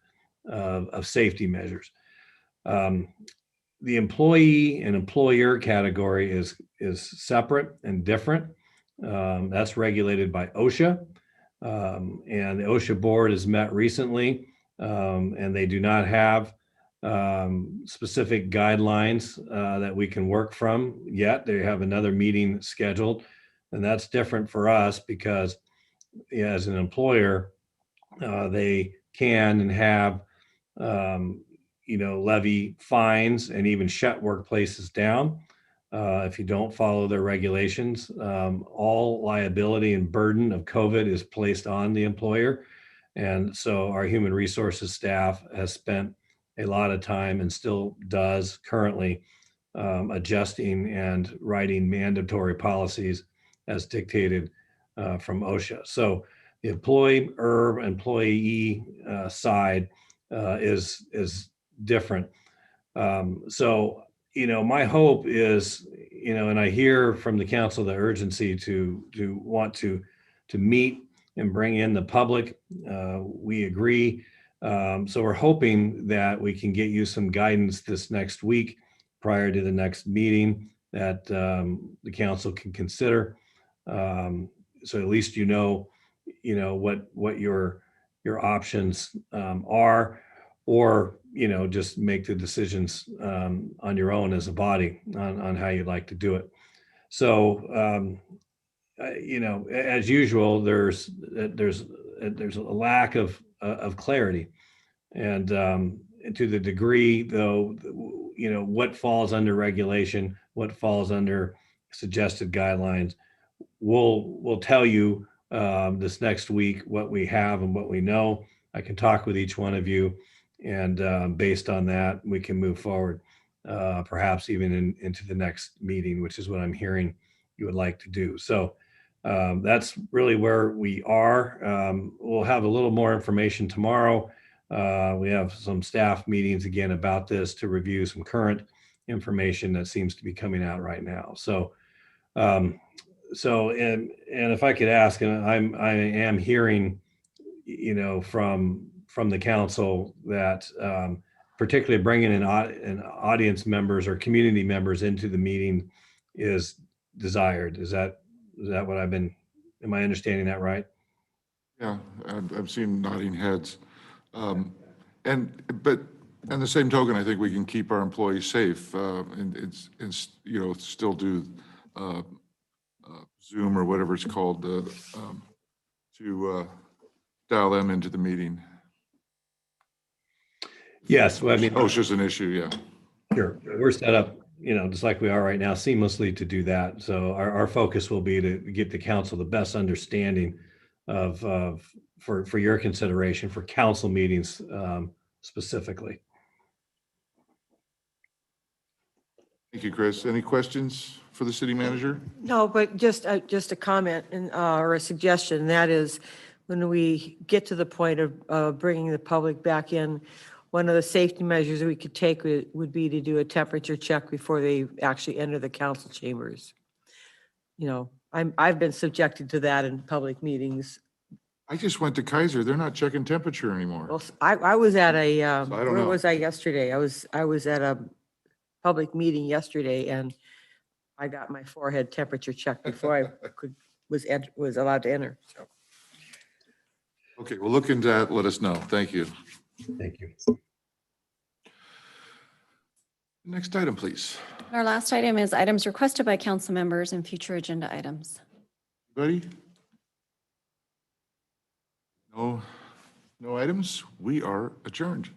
safety measures. The employee and employer category is separate and different. That's regulated by OSHA, and the OSHA board has met recently, and they do not have specific guidelines that we can work from yet. They have another meeting scheduled, and that's different for us because as an employer, they can and have levy fines and even shut workplaces down if you don't follow their regulations. All liability and burden of COVID is placed on the employer. And so our human resources staff has spent a lot of time and still does currently adjusting and writing mandatory policies as dictated from OSHA. So the employee side is different. So, my hope is, and I hear from the council the urgency to want to meet and bring in the public. We agree. So we're hoping that we can get you some guidance this next week prior to the next meeting that the council can consider. So at least what your options are, or just make the decisions on your own as a body on how you'd like to do it. So as usual, there's a lack of clarity And to the degree, though, what falls under regulation, what falls under suggested guidelines, we'll tell you this next week what we have and what we know. I can talk with each one of you, and based on that, we can move forward, perhaps even into the next meeting, which is what I'm hearing you would like to do. So that's really where we are. We'll have a little more information tomorrow. We have some staff meetings again about this to review some current information that seems to be coming out right now. So, and if I could ask, and I am hearing, from the council that particularly bringing in audience members or community members into the meeting is desired. Is that what am I understanding that right? Yeah, I've seen nodding heads. But on the same token, I think we can keep our employees safe, and still do Zoom or whatever it's called to dial them into the meeting. Yes, well, I mean, OSHA's an issue, yeah. Sure, we're set up, just like we are right now, seamlessly to do that. So our focus will be to get the council the best understanding for your consideration for council meetings specifically. Thank you, Chris. Any questions for the city manager? No, but just a comment or a suggestion, that is when we get to the point of bringing the public back in, one of the safety measures we could take would be to do a temperature check before they actually enter the council chambers. I've been subjected to that in public meetings. I just went to Kaiser. They're not checking temperature anymore. Well, I was at a, So I don't where know. was I yesterday? I was at a public meeting yesterday, and I got my forehead temperature checked before I was allowed to enter. So. Okay, we'll look into that. Let us know. Thank you. Thank you. Next item, please. Our last item is items requested by council members and future agenda items. Ready? No items. We are adjourned.